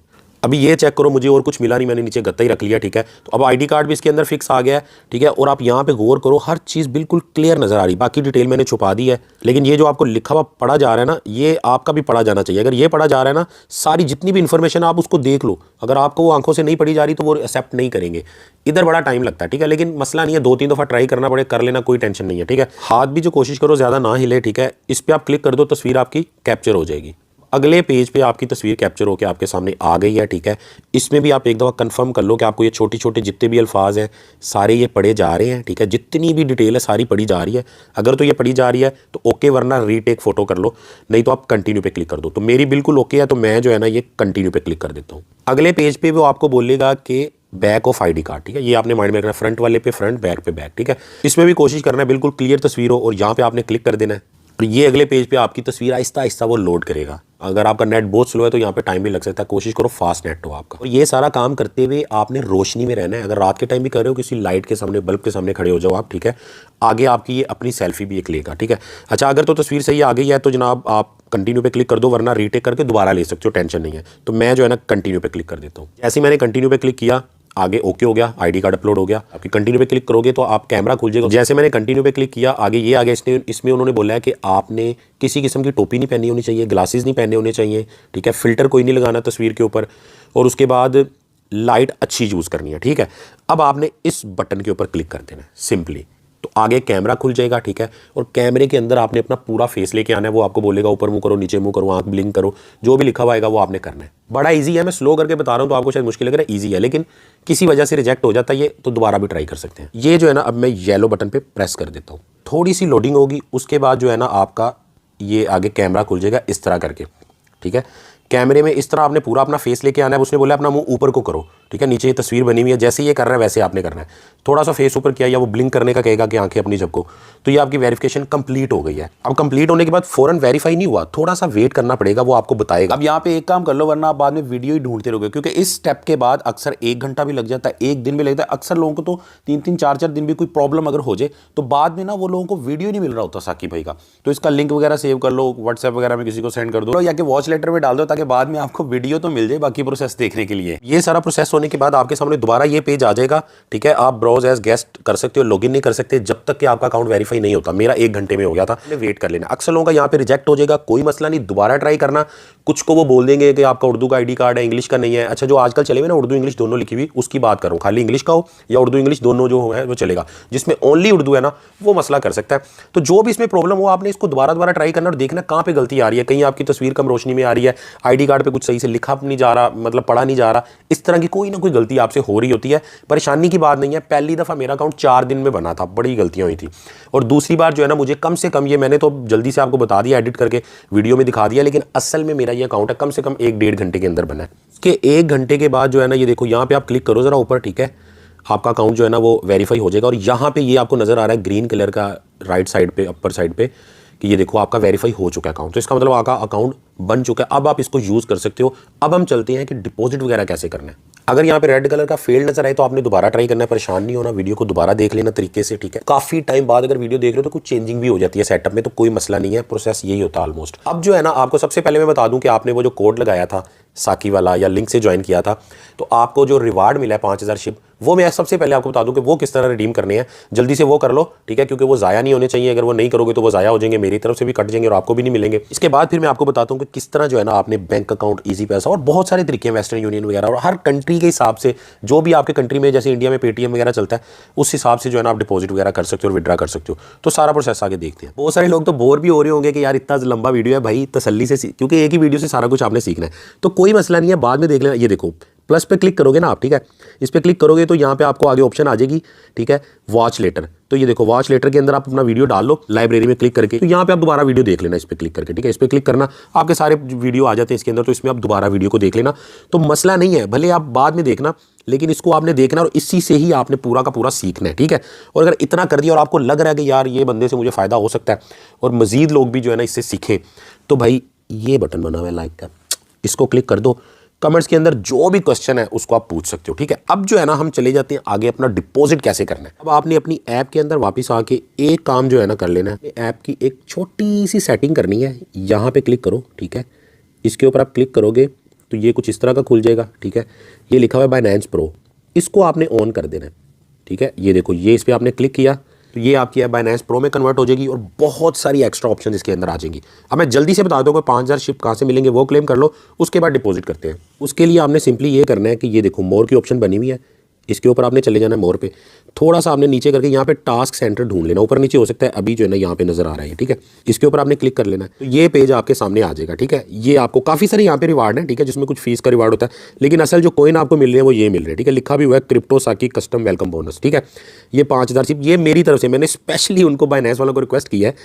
Speaker 1: अभी ये चेक करो, मुझे और कुछ मिला नहीं, मैंने नीचे गत्ता ही रख लिया, ठीक है। तो अब आईडी कार्ड भी इसके अंदर फिक्स आ गया है, ठीक है। और आप यहाँ पे गौर करो, हर चीज़ बिल्कुल क्लियर नज़र आ रही। बाकी डिटेल मैंने छुपा दी है, लेकिन ये जो आपको लिखा हुआ पढ़ा जा रहा है ना, ये आपका भी पढ़ा जाना चाहिए। अगर ये पढ़ा जा रहा है ना, सारी जितनी भी इन्फॉर्मेशन आप उसको देख लो। अगर आपको वो आंखों से नहीं पढ़ी जा रही तो वो एक्सेप्ट नहीं करेंगे। इधर बड़ा टाइम लगता है, ठीक है, लेकिन मसला नहीं है, 2-3 दफ़ा ट्राई करना पड़े, कर लेना, कोई टेंशन नहीं है, ठीक है। हाथ भी जो कोशिश करो ज़्यादा ना हिले, ठीक है। इस पर आप क्लिक कर दो, तस्वीर आपकी कैप्चर हो जाएगी। अगले पेज पे आपकी तस्वीर कैप्चर होकर आपके सामने आ गई है, ठीक है। इसमें भी आप एक दफ़ा कंफर्म कर लो कि आपको ये छोटे छोटे जितने भी अल्फाज हैं सारे ये पढ़े जा रहे हैं, ठीक है। जितनी भी डिटेल है सारी पढ़ी जा रही है। अगर तो ये पढ़ी जा रही है तो ओके, वरना रीटेक फ़ोटो कर लो, नहीं तो आप कंटिन्यू पे क्लिक कर दो। तो मेरी बिल्कुल ओके है, तो मैं जो है ना ये कंटिन्यू पे क्लिक कर देता हूँ। अगले पेज पे वो आपको बोलेगा कि बैक ऑफ आईडी कार्ड, ठीक है। ये आपने माइंड में रखना, फ्रंट वाले पे फ्रंट, बैक पे बैक, ठीक है। इसमें भी कोशिश करना है बिल्कुल क्लियर तस्वीर हो, और यहाँ पे आपने क्लिक कर देना है। और ये अगले पेज पे आपकी तस्वीर आहिस्ता आहिस्ता वो लोड करेगा। अगर आपका नेट बहुत स्लो है तो यहाँ पे टाइम भी लग सकता है, कोशिश करो फास्ट नेट हो आपका। और ये सारा काम करते हुए आपने रोशनी में रहना है। अगर रात के टाइम भी कर रहे हो, किसी लाइट के सामने, बल्ब के सामने खड़े हो जाओ आप, ठीक है। आगे आपकी ये अपनी सेल्फी भी एक लेगा, ठीक है। अच्छा, अगर तो तस्वीर सही आ गई है तो जनाब आप कंटिन्यू पे क्लिक कर दो, वरना रीटेक करके दोबारा ले सकते हो, टेंशन नहीं है। तो मैं जो है ना कंटिन्यू पे क्लिक कर देता हूँ। जैसे मैंने कंटिन्यू पे क्लिक किया, आगे ओके हो गया, आईडी कार्ड अपलोड हो गया। आपकी कंटिन्यू पे क्लिक करोगे तो आप कैमरा खुल जाएगा। जैसे मैंने कंटिन्यू पे क्लिक किया, आगे ये आ गया। इसमें उन्होंने बोला है कि आपने किसी किस्म की टोपी नहीं पहनी होनी चाहिए, ग्लासेस नहीं पहने होने चाहिए, ठीक है। फिल्टर कोई नहीं लगाना तस्वीर के ऊपर, और उसके बाद लाइट अच्छी यूज़ करनी है, ठीक है। अब आपने इस बटन के ऊपर क्लिक कर देना है सिंपली। तो आगे कैमरा खुल जाएगा, ठीक है। और कैमरे के अंदर आपने अपना पूरा फेस लेके आना है, वो आपको बोलेगा ऊपर मुंह करो, नीचे मुंह करो, आंख ब्लिंक करो, जो भी लिखा हुआ आएगा वो आपने करना है। बड़ा इजी है, मैं स्लो करके बता रहा हूँ तो आपको शायद मुश्किल लग रहा है, इजी है, लेकिन किसी वजह से रिजेक्ट हो जाता है ये, तो दोबारा भी ट्राई कर सकते हैं। ये जो है ना, अब मैं येलो बटन पे प्रेस कर देता हूँ, थोड़ी सी लोडिंग होगी, उसके बाद जो है ना आपका ये आगे कैमरा खुल जाएगा इस तरह करके, ठीक है। कैमरे में इस तरह आपने पूरा अपना फेस लेके आना है। उसने बोला अपना मुंह ऊपर को करो, ठीक है। नीचे ये तस्वीर बनी हुई है, जैसे ये कर रहा है वैसे आपने करना है। थोड़ा सा फेस ऊपर किया या वो ब्लिंक करने का कहेगा कि आंखें अपनी झपको, तो ये आपकी वेरिफिकेशन कंप्लीट हो गई है। अब कंप्लीट होने के बाद फौरन वेरीफाई नहीं हुआ, थोड़ा सा वेट करना पड़ेगा, वो आपको बताएगा। अब यहाँ पे एक काम कर लो, वरना आप बाद में वीडियो ही ढूंढते रहोगे, क्योंकि इस स्टेप के बाद अक्सर 1 घंटा भी लग जाता है, 1 दिन भी लगता है। अक्सर लोगों को तो 3-3, 4-4 दिन भी कोई प्रॉब्लम अगर हो जाए तो बाद में ना वो लोगों को वीडियो नहीं मिल रहा होता साकिब भाई का। तो इसका लिंक वगैरह सेव कर लो, व्हाट्सएप वगैरह में किसी को सेंड कर दो, या कि वॉच लेटर में डाल दो, ताकि बाद में आपको वीडियो तो मिल जाए बाकी प्रोसेस देखने के लिए। ये सारा प्रोसेस होने के बाद आपके सामने दोबारा ये पेज आ जाएगा, ठीक है। आप ब्राउज एज गेस्ट कर सकते हो, लॉगिन नहीं कर सकते जब तक कि आपका अकाउंट वेरीफाई नहीं होता। मेरा 1 घंटे में हो गया था, वेट कर लेना। अक्सर लोगों का यहाँ पे रिजेक्ट हो जाएगा, कोई मसला नहीं, दोबारा ट्राई करना। कुछ को वो बोल देंगे कि आपका उर्दू का आईडी कार्ड है, इंग्लिश का नहीं है। अच्छा, जो आजकल चले हुए ना उर्दू इंग्लिश दोनों लिखी हुई, उसकी बात करूँ, खाली इंग्लिश का हो या उर्दू इंग्लिश दोनों जो है वो चलेगा। जिसमें ओनली उर्दू है ना, वो मसला कर सकता है। तो जो भी इसमें प्रॉब्लम हो, आपने इसको दोबारा ट्राई करना और देखना कहाँ पे गलती आ रही है। कहीं आपकी तस्वीर कम रोशनी में आ रही है, आईडी कार्ड पे कुछ सही से लिखा नहीं जा रहा, मतलब पढ़ा नहीं जा रहा, इस तरह की कोई ना कोई गलती आपसे हो रही होती है। परेशानी की बात नहीं है। पहली दफ़ा मेरा अकाउंट 4 दिन में बना था, बड़ी गलतियां हुई थी। और दूसरी बार जो है ना, मुझे कम से कम, ये मैंने तो जल्दी से आपको बता दिया, एडिट करके वीडियो में दिखा दिया, लेकिन असल में मेरा ये अकाउंट है कम से कम 1-1.5 घंटे के अंदर बना है। इसके 1 घंटे के बाद जो है ना, ये देखो यहाँ पे आप क्लिक करो जरा ऊपर, ठीक है। आपका अकाउंट जो है ना वो वेरीफाई हो जाएगा। और यहाँ पे ये आपको नजर आ रहा है ग्रीन कलर का राइट साइड पे, अपर साइड पे, कि ये देखो आपका वेरीफाई हो चुका है अकाउंट। तो इसका मतलब आपका अकाउंट बन चुका है, अब आप इसको यूज कर सकते हो। अब हम चलते हैं कि डिपॉजिट वगैरह कैसे करना है। अगर यहाँ पे रेड कलर का फेल्ड नजर आए तो आपने दोबारा ट्राई करना है, परेशान नहीं होना, वीडियो को दोबारा देख लेना तरीके से, ठीक है। काफी टाइम बाद अगर वीडियो देख रहे हो तो कुछ चेंजिंग भी हो जाती है सेटअप में, तो कोई मसला नहीं है, प्रोसेस यही होता है ऑलमोस्ट। अब जो है ना, आपको सबसे पहले मैं बता दूं कि आपने वो जो कोड लगाया था साकी वाला या लिंक से ज्वाइन किया था, तो आपको जो रिवार्ड मिला है 5000 शिप, वो मैं सबसे पहले आपको बता दूं कि वो किस तरह रिडीम करने हैं। जल्दी से वो कर लो, ठीक है, क्योंकि वो ज़ाया नहीं होने चाहिए। अगर वो नहीं करोगे तो वो ज़ाया हो जाएंगे, मेरी तरफ से भी कट जाएंगे और आपको भी नहीं मिलेंगे। इसके बाद फिर मैं आपको बताता हूँ कि किस तरह जो है ना आपने बैंक अकाउंट, ईजी पैसा और बहुत सारे तरीके हैं, वेस्टर्न यूनियन वगैरह, और हर कंट्री के हिसाब से जो भी आपके कंट्री में, जैसे इंडिया में पेटीएम वगैरह चलता है, उस हिसाब से जो है ना आप डिपॉजिट वगैरह कर सकते हो और विड्रा कर सकते हो। तो सारा प्रोसेस आगे देखते हैं। बहुत सारे लोग तो बोर भी हो रहे होंगे कि यार इतना लंबा वीडियो है, भाई तसल्ली से, क्योंकि एक ही वीडियो से सारा कुछ आपने सीखना है, तो कोई मसला नहीं है, बाद में देख लेना। ये देखो प्लस पे क्लिक करोगे ना आप, ठीक है, इस पे क्लिक करोगे तो यहाँ पे आपको आगे ऑप्शन आ जाएगी, ठीक है, वॉच लेटर। तो ये देखो वॉच लेटर के अंदर आप अपना वीडियो डाल लो, लाइब्रेरी में क्लिक करके, तो यहाँ पे आप दोबारा वीडियो देख लेना इस पे क्लिक करके, ठीक है। इस पे क्लिक करना, आपके सारे वीडियो आ जाते हैं इसके अंदर, तो इसमें आप दोबारा वीडियो को देख लेना, तो मसला नहीं है, भले आप बाद में देखना, लेकिन इसको आपने देखना और इसी से ही आपने पूरा का पूरा सीखना है, ठीक है। और अगर इतना कर दिया और आपको लग रहा है कि यार ये बंदे से मुझे फ़ायदा हो सकता है और मज़ीद लोग भी जो है ना इससे सीखें, तो भाई ये बटन बना हुआ है लाइक का, इसको क्लिक कर दो। कमेंट्स के अंदर जो भी क्वेश्चन है उसको आप पूछ सकते हो, ठीक है। अब जो है ना हम चले जाते हैं आगे, अपना डिपॉजिट कैसे करना है। अब आपने अपनी ऐप के अंदर वापस आके एक काम जो है ना कर लेना है, ऐप की एक छोटी सी सेटिंग करनी है। यहाँ पे क्लिक करो, ठीक है, इसके ऊपर आप क्लिक करोगे तो ये कुछ इस तरह का खुल जाएगा, ठीक है। ये लिखा हुआ है बाइनेंस प्रो, इसको आपने ऑन कर देना है, ठीक है। ये देखो, ये इस पर आपने क्लिक किया तो ये आपकी ऐप बाइनेंस प्रो में कन्वर्ट हो जाएगी और बहुत सारी एक्स्ट्रा ऑप्शन इसके अंदर आ जाएंगी। अब मैं जल्दी से बता दूं कि 5000 शिप कहाँ से मिलेंगे, वो क्लेम कर लो, उसके बाद डिपॉजिट करते हैं। उसके लिए आपने सिंपली ये करना है कि ये देखो मोर की ऑप्शन बनी हुई है, इसके ऊपर आपने चले जाना है मोर पे, थोड़ा सा आपने नीचे करके यहाँ पे टास्क सेंटर ढूंढ लेना, ऊपर नीचे हो सकता है, अभी जो है ना यहाँ पे नजर आ रहा है, ठीक है। इसके ऊपर आपने क्लिक कर लेना है, तो ये पेज आपके सामने आ जाएगा, ठीक है। ये आपको काफ़ी सारे यहाँ पे रिवार्ड है, ठीक है, जिसमें कुछ फीस का रिवार्ड होता है, लेकिन असल जो कोइन आपको मिल रहे हैं वो ये मिल रहे हैं, ठीक है। लिखा भी हुआ है क्रिप्टो साकी कस्टम वेलकम बोनस, ठीक है। ये 5000 शिप, ये मेरी तरफ से, मैंने स्पेशली उनको बाइनेंस वालों को रिक्वेस्ट किया है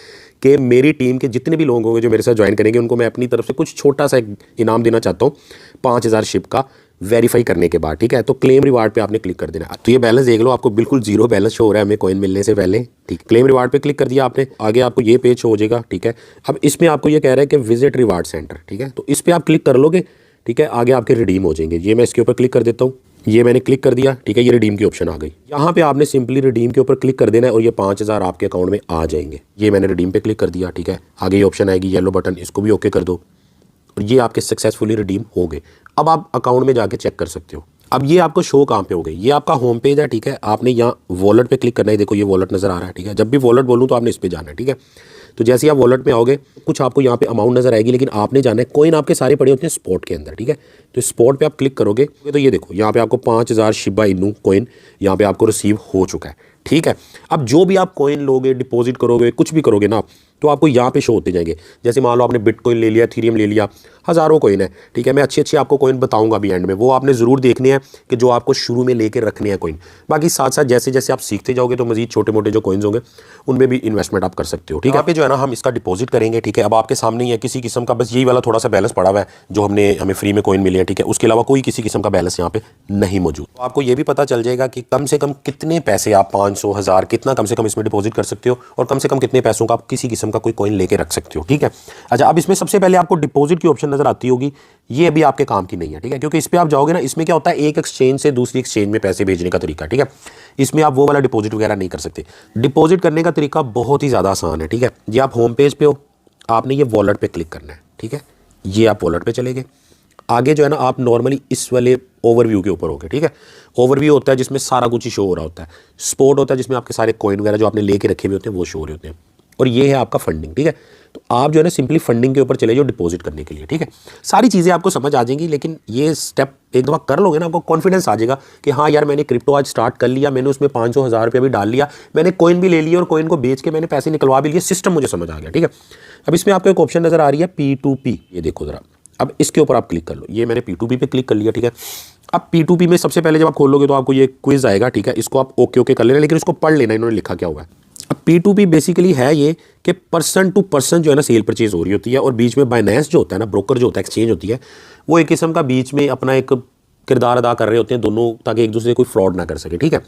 Speaker 1: कि मेरी टीम के जितने भी लोग होंगे जो मेरे साथ ज्वाइन करेंगे, उनको मैं अपनी तरफ से कुछ छोटा सा इनाम देना चाहता हूँ 5000 शिप का वेरीफाई करने के बाद, ठीक है। तो क्लेम रिवार्ड पे आपने क्लिक कर देना। तो ये बैलेंस देख लो, आपको बिल्कुल जीरो बैलेंस शो हो रहा है हमें कॉइन मिलने से पहले, ठीक। क्लेम रिवार्ड पे क्लिक कर दिया आपने, आगे आपको ये पेज शो हो जाएगा, ठीक है। अब इसमें आपको ये कह रहा है कि विजिट रिवार्ड सेंटर, ठीक है, तो इस पर आप क्लिक कर लोगे, ठीक है, आगे आपके रिडीम हो जाएंगे। ये मैं इसके ऊपर क्लिक कर देता हूँ, ये मैंने क्लिक कर दिया, ठीक है, ये रिडीम की ऑप्शन आ गई। यहाँ पे आपने सिंपली रिडीम के ऊपर क्लिक कर देना है और ये 5000 आपके अकाउंट में आ जाएंगे। ये मैंने रिडीम पे क्लिक कर दिया, ठीक है। आगे ये ऑप्शन आएगी येलो बटन, इसको भी ओके कर दो और ये आपके सक्सेसफुली रिडीम हो गए। अब आप अकाउंट में जाके चेक कर सकते हो। अब ये आपको शो कहाँ पे हो गई, ये आपका होम पेज है, ठीक है। आपने यहाँ वॉलेट पे क्लिक करना है, देखो ये वॉलेट नजर आ रहा है, ठीक है। जब भी वॉलेट बोलूँ तो आपने इस पे जाना है, ठीक है। तो जैसे ही आप वॉलेट में आओगे कुछ आपको यहाँ पे अमाउंट नजर आएगी, लेकिन आपने जाना है कॉइन आपके सारे पड़े होते हैं स्पॉट के अंदर, ठीक है। तो स्पॉट पे आप क्लिक करोगे तो ये देखो यहाँ पे आपको 5000 शिबा इनू कॉइन यहाँ पे आपको रिसीव हो चुका है, ठीक है। अब जो भी आप कॉइन लोगे, डिपॉजिट करोगे, कुछ भी करोगे ना, तो आपको यहाँ पे शो होते जाएंगे। जैसे मान लो आपने बिटकॉइन ले लिया, इथेरियम ले लिया, हज़ारों कॉइन है, ठीक है। मैं अच्छे आपको कॉइन बताऊंगा भी एंड में, वो आपने ज़रूर देखने हैं कि जो आपको शुरू में लेकर रखने हैं कॉइन। बाकी साथ साथ जैसे जैसे आप सीखते जाओगे तो मजीद छोटे मोटे जो कॉइन्स होंगे उनमें भी इन्वेस्टमेंट आप कर सकते हो, ठीक है। यहाँ पे जो है ना हम इसका डिपॉजिट करेंगे, ठीक है। अब आपके सामने ही है किसी किस्म का, बस यही वाला थोड़ा सा बैलेंस पड़ा हुआ है जो हमें फ्री में कॉइन मिले हैं, ठीक है। उसके अलावा कोई किसी किस्म का बैलेंस यहाँ पे नहीं मौजूद। तो आपको ये भी पता चल जाएगा कि कम से कम कितने पैसे आप 500 1000 कितना कम से कम इसमें डिपॉजिट कर सकते हो और कम से कम कितने पैसों का आप किसी किस्म का कोई कॉइन लेके रख सकते हो, ठीक है। अच्छा, अब इसमें सबसे पहले आपको डिपॉजिट की ऑप्शन नजर आती होगी, ये अभी आपके काम की नहीं है, ठीक है। क्योंकि इस पे आप जाओगे ना, इसमें क्या होता है एक एक्सचेंज से दूसरी एक्सचेंज में पैसे भेजने का तरीका, ठीक है। इसमें आप वो वाला डिपॉजिट वगैरह नहीं कर सकते। डिपॉजिट करने का तरीका बहुत ही ज़्यादा आसान है, ठीक है। ये आप होम पेज पे हो, आपने ये वॉलेट पे क्लिक करना है, ठीक है। ये आप वॉलेट पे चले गए, आगे जो है ना आप नॉर्मली इस वाले ओवरव्यू के ऊपर होगे, ठीक है। ओवरव्यू होता है जिसमें सारा कुछ ही शो हो रहा होता है। स्पॉट होता है जिसमें आपके सारे कॉइन वगैरह जो आपने लेके रखे हुए होते हैं वो शो हो रहे होते हैं। और ये है आपका फंडिंग, ठीक है। तो आप जो है ना सिंपली फंडिंग के ऊपर चले जाओ डिपॉजिट करने के लिए, ठीक है। सारी चीज़ें आपको समझ आ जाएंगी, लेकिन ये स्टेप एक दफ़ा कर लोगे ना, आपको कॉन्फिडेंस आ जाएगा कि हाँ यार मैंने क्रिप्टो आज स्टार्ट कर लिया, मैंने उसमें 500 1000 रुपया भी डाल लिया, मैंने कॉइन भी ले लिया और कॉइन को बेच के मैंने पैसे निकलवा भी लिए, सिस्टम मुझे समझ आ गया, ठीक है। अब इसमें आपको एक ऑप्शन नजर आ रही है P2P, ये देखो जरा, अब इसके ऊपर आप क्लिक कर लो। ये मैंने P2P पे क्लिक कर लिया, ठीक है। अब P2P में सबसे पहले जब आप खोलोगे तो आपको ये क्विज आएगा, ठीक है। इसको आप ओके कर लेना, लेकिन इसको पढ़ लेना इन्होंने लिखा क्या हुआ है। अब P2P बेसिकली है ये कि पर्सन टू पर्सन जो है ना सेल परचेज हो रही होती है, और बीच में बाइनेंस जो होता है ना, ब्रोकर जो होता है, एक्सचेंज होती है, वो एक किस्म का बीच में अपना एक किरदार अदा कर रहे होते हैं दोनों, ताकि एक दूसरे से कोई फ्रॉड ना कर सके, ठीक है।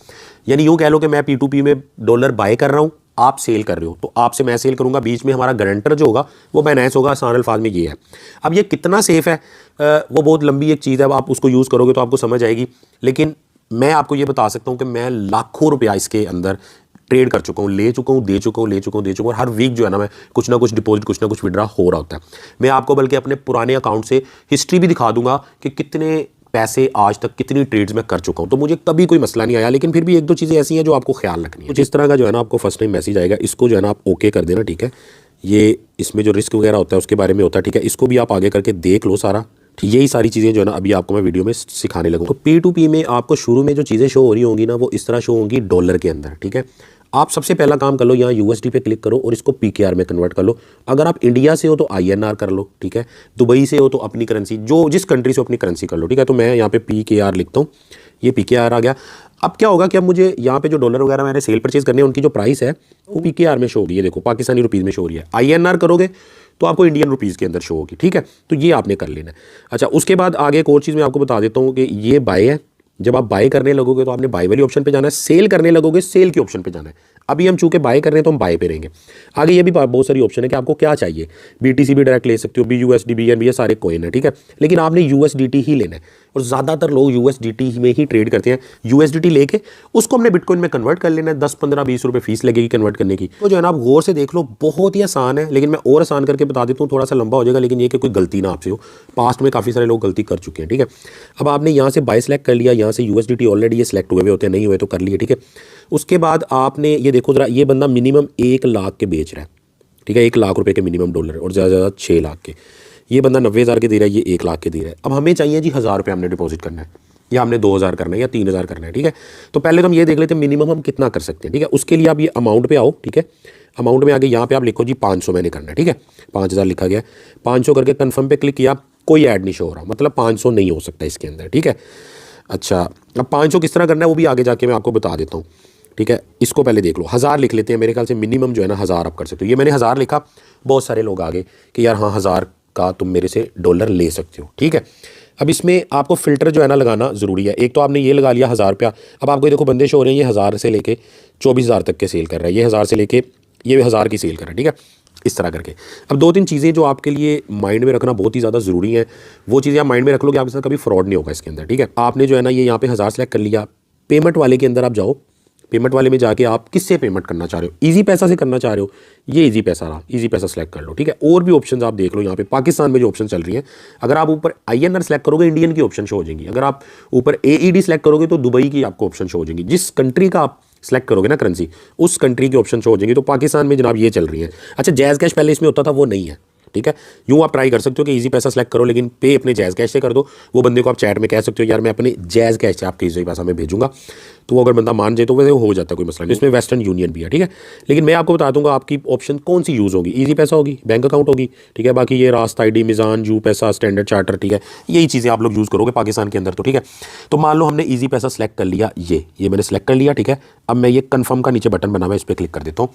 Speaker 1: यानी यूँ कह लो कि मैं P2P में डॉलर बाय कर रहा हूँ, आप सेल कर रहे हो, तो आपसे मैं सेल करूंगा, बीच में हमारा गारंटर जो होगा वो बाइनेंस होगा। आसान अल्फाज में ये है। अब ये कितना सेफ है वो बहुत लंबी एक चीज़ है, अब आप उसको यूज़ करोगे तो आपको समझ आएगी, लेकिन मैं आपको ये बता सकता हूँ कि मैं लाखों रुपया इसके अंदर ट्रेड कर चुका हूँ, ले चुका हूँ, दे चुका हूँ, ले चुका हूँ, दे चुका हूँ। हर वीक जो है ना मैं कुछ ना कुछ डिपॉजिट, कुछ ना कुछ विड्रा हो रहा होता है। मैं आपको बल्कि अपने पुराने अकाउंट से हिस्ट्री भी दिखा दूंगा कि कितने पैसे आज तक कितनी ट्रेड्स में कर चुका हूं, तो मुझे कभी कोई मसला नहीं आया। लेकिन फिर भी एक दो चीज़ें ऐसी हैं जो आपको ख्याल रखनी है। कुछ इस तरह का जो है ना आपको फर्स्ट टाइम मैसेज आएगा, इसको जो है ना आप ओके कर देना, ठीक है। ये इसमें जो रिस्क वगैरह होता है उसके बारे में होता है, ठीक है। इसको भी आप आगे करके देख लो सारा, ठीक। यही सारी चीज़ें जो है ना अभी आपको मैं वीडियो में सिखाने लगूँ। तो P2P में आपको शुरू में जो चीज़ें शो हो रही होंगी ना, वो इस तरह शो होंगी डॉलर के अंदर, ठीक है। आप सबसे पहला काम कर लो, यहाँ USD पे क्लिक करो और इसको PKR में कन्वर्ट कर लो। अगर आप इंडिया से हो तो INR कर लो, ठीक है। दुबई से हो तो अपनी करेंसी, जो जिस कंट्री से अपनी करेंसी कर लो, ठीक है। तो मैं यहाँ पे PKR लिखता हूँ, ये PKR आ गया। अब क्या होगा कि अब मुझे यहाँ पे जो डॉलर वगैरह मैंने सेल परचेज करने हैं उनकी जो प्राइस है वो PKR में शो होगी, ये देखो पाकिस्तानी रुपीज़ में शो हो रही है। INR करोगे तो आपको इंडियन रुपीज़ के अंदर शो होगी, ठीक है। तो ये आपने कर लेना है। अच्छा, उसके बाद आगे एक और चीज़ मैं आपको बता देता हूँ कि ये बाय है। जब आप बाय करने लगोगे तो आपने बाय वाली ऑप्शन पे जाना है, सेल करने लगोगे सेल की ऑप्शन पे जाना है। अभी हम चूंकि बाय कर रहे हैं तो हम बाय पे रहेंगे। आगे ये भी बहुत सारी ऑप्शन है कि आपको क्या चाहिए। BTC भी डायरेक्ट ले सकते हो, BUSD, BNB, ये सारे कॉइन है, ठीक है। लेकिन आपने USDT ही लेना है, और ज़्यादातर लोग USDT में ही ट्रेड करते हैं। USDT लेके उसको हमने बिटकॉइन में कन्वर्ट कर लेना है। 10 15 20 रुपये फीस लगेगी कन्वर्ट करने की। तो जो है ना आप गौर से देख लो, बहुत ही आसान है। लेकिन मैं और आसान करके बता देता हूँ, थोड़ा सा लंबा हो जाएगा, लेकिन ये कि कोई गलती ना आपसे हो। पास्ट में काफ़ी सारे लोग गलती कर चुके हैं, ठीक है। अब आपने यहाँ से बाय सेलेक्ट कर लिया, यहाँ से USDT ऑलरेडी ये सिलेक्ट हुए होते हैं, नहीं हुए तो कर लिए, ठीक है। उसके बाद आपने ये देखो जरा, ये बंदा मिनिमम 1 लाख के बेच रहा है, ठीक है। 1 लाख रुपए के मिनिमम डॉलर, और ज़्यादा से ज़्यादा 6 लाख के। ये बंदा 90,000 के दे रहा है, ये 1 लाख के दे रहा है। अब हमें चाहिए जी 1000 रुपये हमने डिपॉजिट करना है, या हमने 2000 करना है, या 3000 करना है, ठीक है। तो पहले तो हम ये देख लेते हैं मिनिमम हम कितना कर सकते हैं, ठीक है। उसके लिए आप ये अमाउंट पे आओ, ठीक है। अमाउंट में आगे यहाँ पे आप लिखो जी 500 मैंने करना है, ठीक है। 5000 लिखा गया, 500 करके कन्फर्म पे क्लिक किया, कोई ऐड नहीं शो हो रहा, मतलब 500 नहीं हो सकता इसके अंदर, ठीक है। अच्छा, अब 500 किस तरह करना है वो भी आगे जाके मैं आपको बता देता हूँ, ठीक है। इसको पहले देख लो, 1000 लिख लेते हैं। मेरे ख्याल से मिनिमम जो है ना 1000 आप कर सकते हो। ये मैंने 1000 लिखा, बहुत सारे लोग आगे कि यार हाँ 1000 का तुम मेरे से डॉलर ले सकते हो, ठीक है। अब इसमें आपको फ़िल्टर जो है ना लगाना ज़रूरी है। एक तो आपने ये लगा लिया 1000 रुपया। अब आपको देखो बंदे शो हो रहे हैं, ये 1000 से लेके 24,000 तक के सेल कर रहा है, ये 1000 से लेके ये 1000 की सेल कर रहा है, ठीक है। इस तरह करके अब 2-3 चीज़ें जो आपके लिए माइंड में रखना बहुत ही ज़्यादा ज़रूरी है, वो चीज़ें आप माइंड में रख लोगे, आपके साथ कभी फ्रॉड नहीं होगा इसके अंदर, ठीक है। आपने जो है ना ये यहाँ पे 1000 सेलेक्ट कर लिया, पेमेंट वाले के अंदर आप जाओ। पेमेंट वाले में जाके आप किससे पेमेंट करना चाह रहे हो, ईजी पैसा से करना चाह रहे हो, ये ईजी पैसा रहा, ईजी पैसा सेलेक्ट कर लो, ठीक है। और भी ऑप्शंस आप देख लो यहाँ पे पाकिस्तान में जो ऑप्शन चल रही है, अगर आप ऊपर INR सेलेक्ट करोगे इंडियन की ऑप्शन शो हो जाएंगी, अगर आप ऊपर AED सेलेक्ट करोगे तो दुबई की आपको ऑप्शन शो हो जाएंगी, जिस कंट्री का आप सेलेक्ट करोगे ना करेंसी, उस कंट्री की ऑप्शन शो हो जाएंगी। तो पाकिस्तान में जनाब ये चल रही है। अच्छा, जैज़ कैश पहले इसमें होता था, वो नहीं है, ठीक है। यूँ आप ट्राई कर सकते हो कि इजी पैसा सेलेक्ट करो, लेकिन पे अपने जैज़ कैश से कर दो। वो बंदे को आप चैट में कह सकते हो यार मैं अपने जैज़ कैश से आपके इजी पैसा में भेजूंगा, तो वो अगर बंदा मान जाए तो वैसे हो जाता है, कोई मसला नहीं। इसमें वेस्टर्न यूनियन भी है, ठीक है। लेकिन मैं आपको बता दूंगा आपकी ऑप्शन कौन सी यूज़ होगी, ईजी पैसा होगी, बैंक अकाउंट होगी, ठीक है। बाकी ये रास्त ID, मिज़ान, यू पैसा, स्टैंडर्ड चार्टर, ठीक है, यही चीज़ें आप लोग यूज़ करोगे पाकिस्तान के अंदर, तो ठीक है। तो मान लो हमने ईजी पैसा सेलेक्ट कर लिया, ये मैंने सेलेक्ट कर लिया, ठीक है। अब मैं ये कन्फर्म का नीचे बटन बना हुआ है, इस पर क्लिक कर देता हूँ।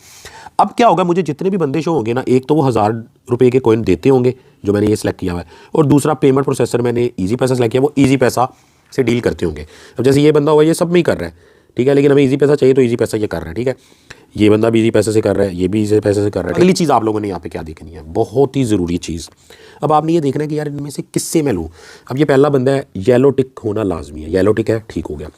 Speaker 1: अब क्या होगा, मुझे जितने भी बंदे शो होंगे ना, एक तो वो 1000 रुपये के कॉइन देते होंगे जो मैंने ये सेलेक्ट किया हुआ है, और दूसरा पेमेंट प्रोसेसर मैंने ईजी पैसा सेलेक्ट किया, वो ईजी पैसा से डील करते होंगे। अब जैसे ये बंदा हुआ, ये सब में ही कर रहा है, ठीक है, लेकिन हमें ईजी पैसा चाहिए तो ईजी पैसा ये कर रहा है, ठीक है। ये बंदा भी ईजी पैसे से कर रहा है, ये भी ईजी पैसे से कर रहा है। अगली चीज़ आप लोगों ने यहाँ पे क्या देखनी है, बहुत ही ज़रूरी चीज़, अब आपने ये देखना है कि यार इनमें से किससे मैं लूँ। अब ये पहला बंदा है, येलो टिक होना लाजमी है, येलो टिक है, ठीक हो गया।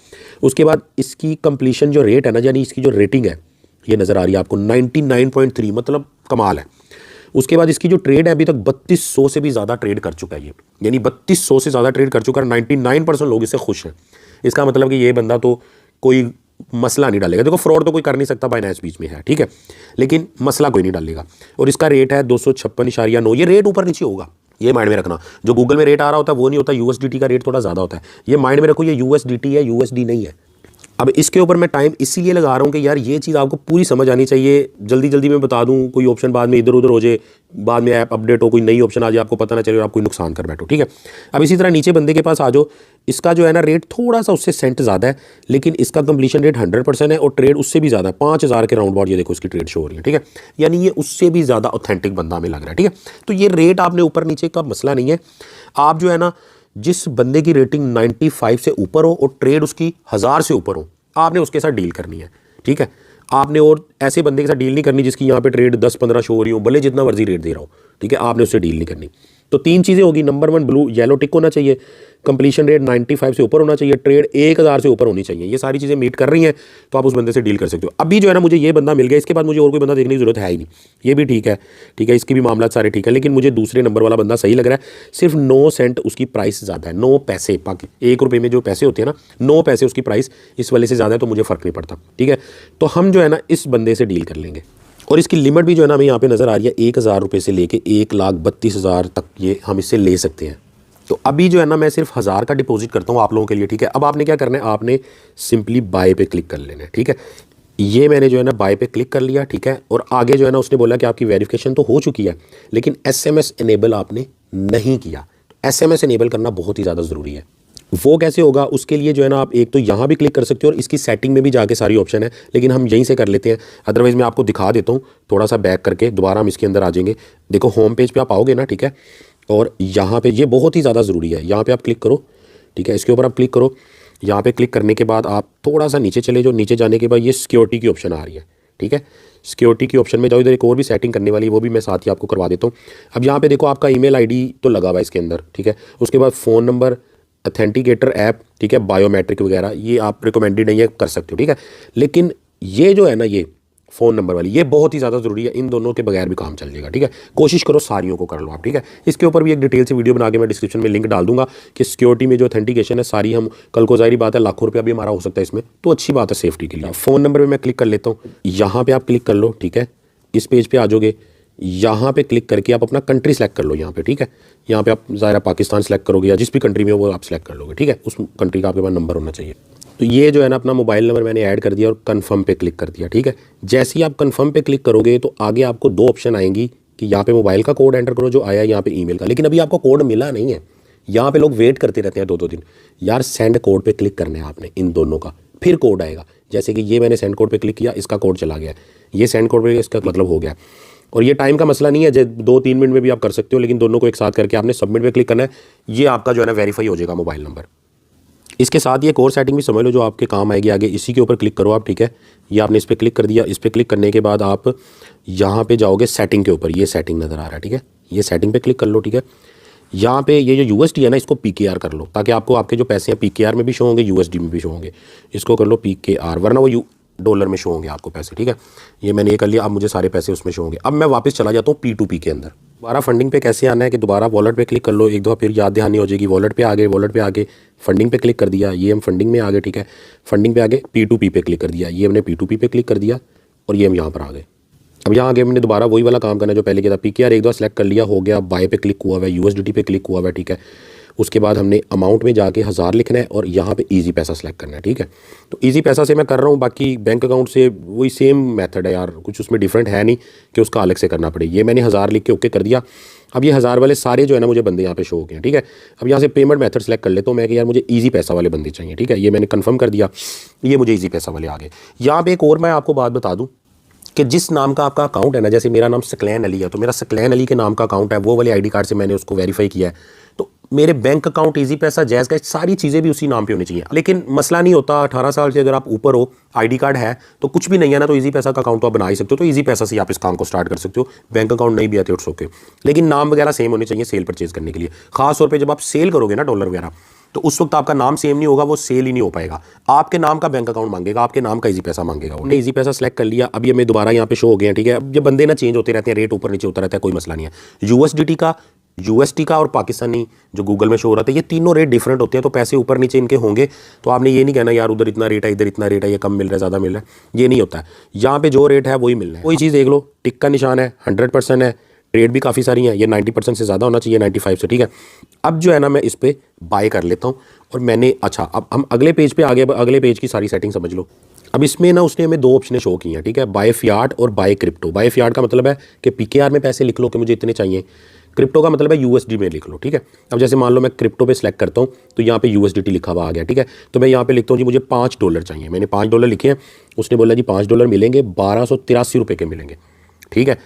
Speaker 1: उसके बाद इसकी कंप्लीशन जो रेट है ना, यानी इसकी जो रेटिंग है, ये नज़र आ रही है आपको 99.3, मतलब कमाल है। उसके बाद इसकी जो ट्रेड है, अभी तक 3200 से भी ज़्यादा ट्रेड कर चुका है ये, यानी 3200 से ज़्यादा ट्रेड कर चुका है। 99% लोग इससे खुश हैं। इसका मतलब कि ये बंदा तो कोई मसला नहीं डालेगा। देखो फ्रॉड तो कोई कर नहीं सकता, बाइनेंस बीच में है, ठीक है, लेकिन मसला कोई नहीं डालेगा। और इसका रेट है 256.9, ये रेट ऊपर नीचे होगा, ये माइंड में रखना। जो गूगल में रेट आ रहा होता है वो नहीं होता, USDT का रेट थोड़ा ज़्यादा होता है, ये माइंड में रखो, ये USDT है, USD नहीं है। अब इसके ऊपर मैं टाइम इसीलिए लगा रहा हूँ कि यार ये चीज़ आपको पूरी समझ आनी चाहिए। जल्दी जल्दी मैं बता दूँ, कोई ऑप्शन बाद में इधर उधर हो जाए, बाद में ऐप अपडेट हो, कोई नई ऑप्शन आ जाए, आपको पता ना चले और आप कोई नुकसान कर बैठो, ठीक है। अब इसी तरह नीचे बंदे के पास आ जाओ, इसका जो है ना रेट थोड़ा सा उससे सेंट ज़्यादा है, लेकिन इसका कंप्लीशन रेट 100% है और ट्रेड उससे भी ज़्यादा है, 5000 के राउंड अबाउट ये देखो इसकी ट्रेड शो हो रही है, ठीक है। यानी ये उससे भी ज़्यादा ऑथेंटिक बंदा हमें लग रहा है, ठीक है। तो ये रेट आपने ऊपर नीचे का मसला नहीं है। आप जो है ना, जिस बंदे की रेटिंग 95 से ऊपर हो और ट्रेड उसकी 1000 से ऊपर हो, आपने उसके साथ डील करनी है, ठीक है। आपने और ऐसे बंदे के साथ डील नहीं करनी जिसकी यहाँ पे ट्रेड 10-15 शो हो रही हो, भले जितना मर्जी रेट दे रहा हो, ठीक है, आपने उससे डील नहीं करनी। तो 3 चीज़ें होगी, नंबर 1 ब्लू येलो टिक होना चाहिए, कंप्लीशन रेट 95 से ऊपर होना चाहिए, ट्रेड 1000 से ऊपर होनी चाहिए। ये सारी चीज़ें मीट कर रही हैं तो आप उस बंदे से डील कर सकते हो। अभी जो है ना, मुझे ये बंदा मिल गया, इसके बाद मुझे और कोई बंदा देखने की जरूरत है ही नहीं, ये भी ठीक है, ठीक है, इसकी भी मामला सारे ठीक है, लेकिन मुझे दूसरे नंबर वाला बंदा सही लग रहा है। सिर्फ 9 सेंट उसकी प्राइस ज़्यादा है, 9 पैसे, बाकी 1 रुपये में जो पैसे होते हैं ना, 9 पैसे उसकी प्राइस इस वाले से ज़्यादा है, तो मुझे फ़र्क नहीं पड़ता, ठीक है। तो हम जो है ना इस बंदे से डील कर लेंगे। और इसकी लिमिट भी जो है ना हमें यहाँ पे नज़र आ रही है, 1000 रुपये से लेके 1,32,000 तक ये हम इससे ले सकते हैं। तो अभी जो है ना मैं सिर्फ 1000 का डिपॉजिट करता हूँ आप लोगों के लिए, ठीक है। अब आपने क्या करना है, आपने सिंपली बाय पे क्लिक कर लेना है, ठीक है। ये मैंने जो है ना बाय पे क्लिक कर लिया, ठीक है। और आगे जो है ना उसने बोला कि आपकी वेरिफिकेशन तो हो चुकी है, लेकिन SMS इनेबल आपने नहीं किया। SMS इनेबल करना बहुत ही ज़्यादा ज़रूरी है। वो कैसे होगा, उसके लिए जो है ना आप एक तो यहाँ भी क्लिक कर सकते हो और इसकी सेटिंग में भी जाके सारी ऑप्शन है, लेकिन हम यहीं से कर लेते हैं। अदरवाइज़ मैं आपको दिखा देता हूँ, थोड़ा सा बैक करके दोबारा हम इसके अंदर आ जाएंगे। देखो होम पेज पे आप आओगे ना, ठीक है, और यहाँ पे ये बहुत ही ज़्यादा ज़रूरी है, यहाँ पे आप क्लिक करो, ठीक है, इसके ऊपर आप क्लिक करो। यहाँ पे क्लिक करने के बाद आप थोड़ा सा नीचे चले जाओ, नीचे जाने के बाद ये सिक्योरिटी की ऑप्शन आ रही है, ठीक है। सिक्योरिटी की ऑप्शन में जाओ, इधर एक और भी सेटिंग करने वाली है, वो भी मैं साथ ही आपको करवा देता हूँ। अब यहाँ पे देखो आपका ईमेल ID तो लगा हुआ है इसके अंदर, ठीक है। उसके बाद फ़ोन नंबर, ऑथेंटिकेटर ऐप, ठीक है, बायोमेट्रिक वगैरह ये आप रिकमेंडेड नहीं है, कर सकते हो, ठीक है। लेकिन ये जो है ना, ये फ़ोन नंबर वाली, ये बहुत ही ज़्यादा ज़रूरी है, इन दोनों के बगैर भी काम चल जाएगा, ठीक है। कोशिश करो सारियों को कर लो आप, ठीक है। इसके ऊपर भी एक डिटेल से वीडियो बना के मैं डिस्क्रिप्शन में लिंक डाल दूंगा कि सिक्योरिटी में जो ऑथेंटिकेशन है सारी हम कल को, ज़ाहिर बात है लाखों रुपया भी हमारा हो सकता है इसमें, तो अच्छी बात है सेफ्टी के लिए। फ़ोन नंबर पर मैं क्लिक कर लेता हूँ, यहाँ पर आप क्लिक कर लो, ठीक है। इस पेज पर आ जाओगे, यहाँ पे क्लिक करके आप अपना कंट्री सेलेक्ट कर लो यहाँ पे, ठीक है। यहाँ पे आप ज़ाहिर पाकिस्तान सेलेक्ट करोगे या जिस भी कंट्री में हो वो आप सेलेक्ट कर लोगे, ठीक है। उस कंट्री का आपके पास नंबर होना चाहिए। तो ये जो है ना अपना मोबाइल नंबर मैंने ऐड कर दिया और कन्फर्म पे क्लिक कर दिया, ठीक है। जैसे ही आप कन्फर्म पे क्लिक करोगे तो आगे आपको 2 ऑप्शन आएंगी कि यहाँ पे मोबाइल का कोड एंटर करो जो आया, यहाँ पे ईमेल का, लेकिन अभी आपको कोड मिला नहीं है। यहाँ पे लोग वेट करते रहते हैं 2-2 दिन। यार सेंड कोड पे क्लिक करना है आपने इन दोनों का, फिर कोड आएगा। जैसे कि ये मैंने सेंड कोड पे क्लिक किया, इसका कोड चला गया, ये सेंड कोड पे, इसका मतलब हो गया। और ये टाइम का मसला नहीं है, 2-3 मिनट में भी आप कर सकते हो, लेकिन दोनों को एक साथ करके आपने सबमिट पे क्लिक करना है। ये आपका जो है ना वेरीफाई हो जाएगा मोबाइल नंबर। इसके साथ ये एक और सेटिंग भी समझ लो जो आपके काम आएगी आगे, इसी के ऊपर क्लिक करो आप, ठीक है। ये आपने इस पर क्लिक कर दिया, इस पर क्लिक करने के बाद आप यहाँ पे जाओगे सेटिंग के ऊपर, ये सेटिंग नज़र आ रहा है, ठीक है। ये सेटिंग पे क्लिक कर लो, ठीक है। यहाँ पे ये जो USD है ना, इसको PKR कर लो, ताकि आपको आपके जो पैसे हैं PKR में भी शो होंगे, USD में भी शो होंगे। इसको कर लो PKR, वरना वो डॉलर में शो होंगे आपको पैसे, ठीक है। ये मैंने ये कर लिया, अब मुझे सारे पैसे उसमें शो होंगे। अब मैं वापस चला जाता हूँ P2P के अंदर। दोबारा फंडिंग पे कैसे आना है कि दोबारा वॉलेट पे क्लिक कर लो, एक दफ़ा फिर याद दहानी हो जाएगी। वॉलेट पे आ गए, वॉलेट पे आके फंडिंग पे क्लिक कर दिया, ये हम फंडिंग में आ गए, ठीक है। फंडिंग पे आगे P2P पे क्लिक कर दिया, ये हमने P2P पे क्लिक कर दिया और ये हम यहाँ पर आ गए। अब यहाँ आगे हमने दोबारा वही वाला काम करना है जो पहले किया था। PKR एक दो सेलेक्ट कर लिया, हो गया। बाय पे क्लिक हुआ हुआ है, USDT पे क्लिक हुआ हुआ है, ठीक है। उसके बाद हमने अमाउंट में जाके 1000 लिखना है और यहाँ पे इजी पैसा सेलेक्ट करना है, ठीक है। तो इजी पैसा से मैं कर रहा हूँ, बाकी बैंक अकाउंट से वही सेम मेथड है यार, कुछ उसमें डिफरेंट है नहीं कि उसका अलग से करना पड़े। ये मैंने 1000 लिख के ओके कर दिया। अब ये 1000 वाले सारे जो है ना मुझे बंदे यहाँ पे शो हो गए हैं, ठीक है। अब यहाँ से पेमेंट मेथड सेलेक्ट कर लेता हूँ मैं कि यार मुझे ईजी पैसा वाले बंदे चाहिए, ठीक है। ये मैंने कन्फर्म कर दिया, ये मुझे ईजी पैसा वाले आ गए। यहाँ पे एक और मैं आपको बात बता दूँ कि जिस नाम का आपका अकाउंट है ना, जैसे मेरा नाम सकलैन अली है, तो मेरा सकलैन अली के नाम का अकाउंट है, वो वाले आईडी कार्ड से मैंने उसको वेरीफाई किया है। तो मेरे बैंक अकाउंट, इजी पैसा, जैज़ कैश, सारी चीज़ें भी उसी नाम पे होनी चाहिए। लेकिन मसला नहीं होता, 18 साल से अगर आप ऊपर हो, आईडी कार्ड है, तो कुछ भी नहीं है ना, तो इजी पैसा का अकाउंट तो आप बना ही सकते हो। तो इजी पैसा से आप इस काम को स्टार्ट कर सकते हो। बैंक अकाउंट नहीं भी आते, उट्स ओके, लेकिन नाम वगैरह सेम होने चाहिए सेल परचेज करने के लिए। खास तौर पर जब आप सेल करोगे ना डॉलर वगैरह, तो उस वक्त आपका नाम सेम नहीं होगा, वो सेल ही नहीं हो पाएगा। आपके नाम का बैंक अकाउंट मांगेगा, आपके नाम का इजी पैसा मांगेगा। उन्हें इजी पैसा सेलेक्ट कर लिया। अब ये मैं दोबारा यहाँ पे शो हो गया, ठीक है। अब ये बंदे ना चेंज होते रहते हैं, रेट ऊपर नीचे होता रहता है, कोई मसला नहीं है। USDT का, USD का और पाकिस्तानी जो गूगल में शो हो रहा था, ये तीनों रेट डिफरेंट होते हैं, तो पैसे ऊपर नीचे इनके होंगे। तो आपने ये नहीं कहना यार उधर इतना रेट है, इधर इतना रेट है, ये कम मिल रहा है, ज़्यादा मिल रहा है, ये नहीं होता है। यहाँ पे जो रेट है वही मिलना है। कोई चीज़ देख लो, टिक का निशान है, 100% है, रेट भी काफ़ी सारी हैं, ये 90% से ज़्यादा होना चाहिए, 95 से, ठीक है। अब जो है ना मैं इस पर बाय कर लेता हूँ और मैंने, अच्छा अब हम अगले पेज पे आ गए। अगले पेज की सारी सेटिंग समझ लो। अब इसमें ना उसने हमें 2 ऑप्शन शो की हैं, ठीक है। बाय फियाट और बाय क्रिप्टो। बाय फियाट का मतलब है कि PKR में पैसे लिख लो कि मुझे इतने चाहिए। क्रिप्टो का मतलब है USD में लिख लो, ठीक है। अब जैसे मान लो मैं क्रिप्टो पे सिलेक्ट करता हूँ, तो यहाँ पे USDT लिखा हुआ आ गया, ठीक है। तो मैं यहाँ पे लिखता हूँ जी मुझे $5 चाहिए। मैंने $5 लिखे हैं, उसने बोला जी $5 मिलेंगे, 1283 रुपये के मिलेंगे, ठीक है।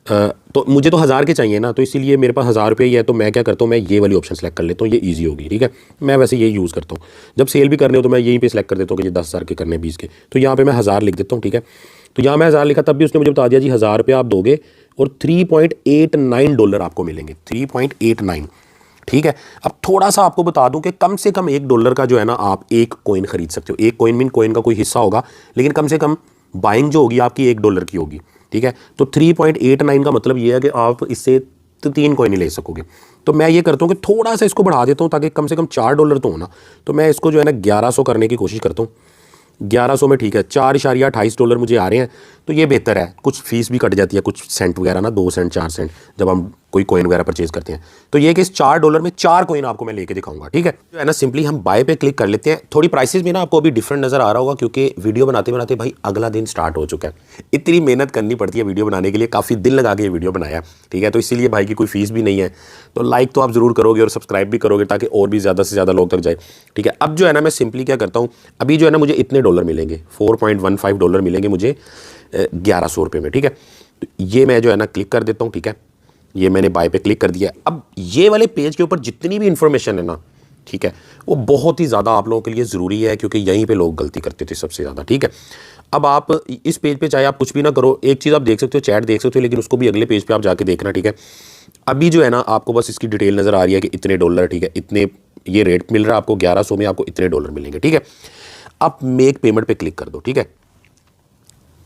Speaker 1: तो मुझे तो 1000 के चाहिए ना, तो इसीलिए मेरे पास 1000 रुपये ही है। तो मैं क्या करता हूँ, मैं ये वाली ऑप्शन सेलेक्ट कर लेता हूँ, ये इजी होगी, ठीक है। मैं वैसे यही यूज़ करता हूँ। जब सेल भी करने हो तो मैं यहीं पे सेलेक्ट कर देता हूँ कि ये 10,000 के करने 20 के, तो यहाँ पे मैं 1000 लिख देता हूँ, ठीक है। तो यहाँ मैं 1000 लिखा, तब भी उसने मुझे बता दिया जी 1000 रुपये आप दोगे और $3.89 आपको मिलेंगे, 3.89, ठीक है। अब थोड़ा सा आपको बता दूं कि कम से कम $1 का जो है ना आप एक कॉइन खरीद सकते हो। एक कॉइन मीन कॉइन का कोई हिस्सा होगा, लेकिन कम से कम बाइंग जो होगी आपकी $1 की होगी, ठीक है। तो 3.89 का मतलब ये है कि आप इससे 3 कॉइन ले सकोगे। तो मैं ये करता हूँ कि थोड़ा सा इसको बढ़ा देता हूँ ताकि कम से कम $4 तो हो ना। तो मैं इसको जो है ना 1100 करने की कोशिश करता हूँ। 1100 में ठीक है, $4.28 मुझे आ रहे हैं, तो ये बेहतर है। कुछ फीस भी कट जाती है, कुछ सेंट वगैरह ना, 2 सेंट 4 सेंट जब हम कोई कॉइन वगैरह परचेज करते हैं। तो ये कि इस $4 में 4 कॉइन आपको मैं लेके दिखाऊंगा, ठीक है। जो है ना सिंपली हम बाय पे क्लिक कर लेते हैं। थोड़ी प्राइसेस में ना आपको अभी डिफरेंट नजर आ रहा होगा, क्योंकि वीडियो बनाते बनाते भाई अगला दिन स्टार्ट हो चुका है। इतनी मेहनत करनी पड़ती है वीडियो बनाने के लिए, काफ़ी दिल लगा के ये वीडियो बनाया, ठीक है। तो इसीलिए भाई की कोई फीस भी नहीं है। तो लाइक तो आप ज़रूर करोगे और सब्सक्राइब भी करोगे ताकि और भी ज़्यादा से ज़्यादा लोग तक जाए, ठीक है। अब जो है ना मैं सिंपली क्या करता हूँ, अभी जो है ना मुझे इतने डॉलर मिलेंगे, $4.15 मिलेंगे मुझे 1100 रुपये में, ठीक है। तो ये मैं जो है ना क्लिक कर देता हूँ, ठीक है। ये मैंने बाय पे क्लिक कर दिया। अब ये वाले पेज के ऊपर जितनी भी इंफॉर्मेशन है ना, ठीक है, वो बहुत ही ज़्यादा आप लोगों के लिए ज़रूरी है, क्योंकि यहीं पे लोग गलती करते थे सबसे ज़्यादा, ठीक है। अब आप इस पेज पे चाहे आप कुछ भी ना करो, एक चीज़ आप देख सकते हो, चैट देख सकते हो, लेकिन उसको भी अगले पेज पे आप जाके देखना, ठीक है। अभी जो है ना आपको बस इसकी डिटेल नज़र आ रही है कि इतने डॉलर, ठीक है, इतने ये रेट मिल रहा है आपको, 1100 में आपको इतने डॉलर मिलेंगे, ठीक है। आप मेक पेमेंट पे क्लिक कर दो, ठीक है।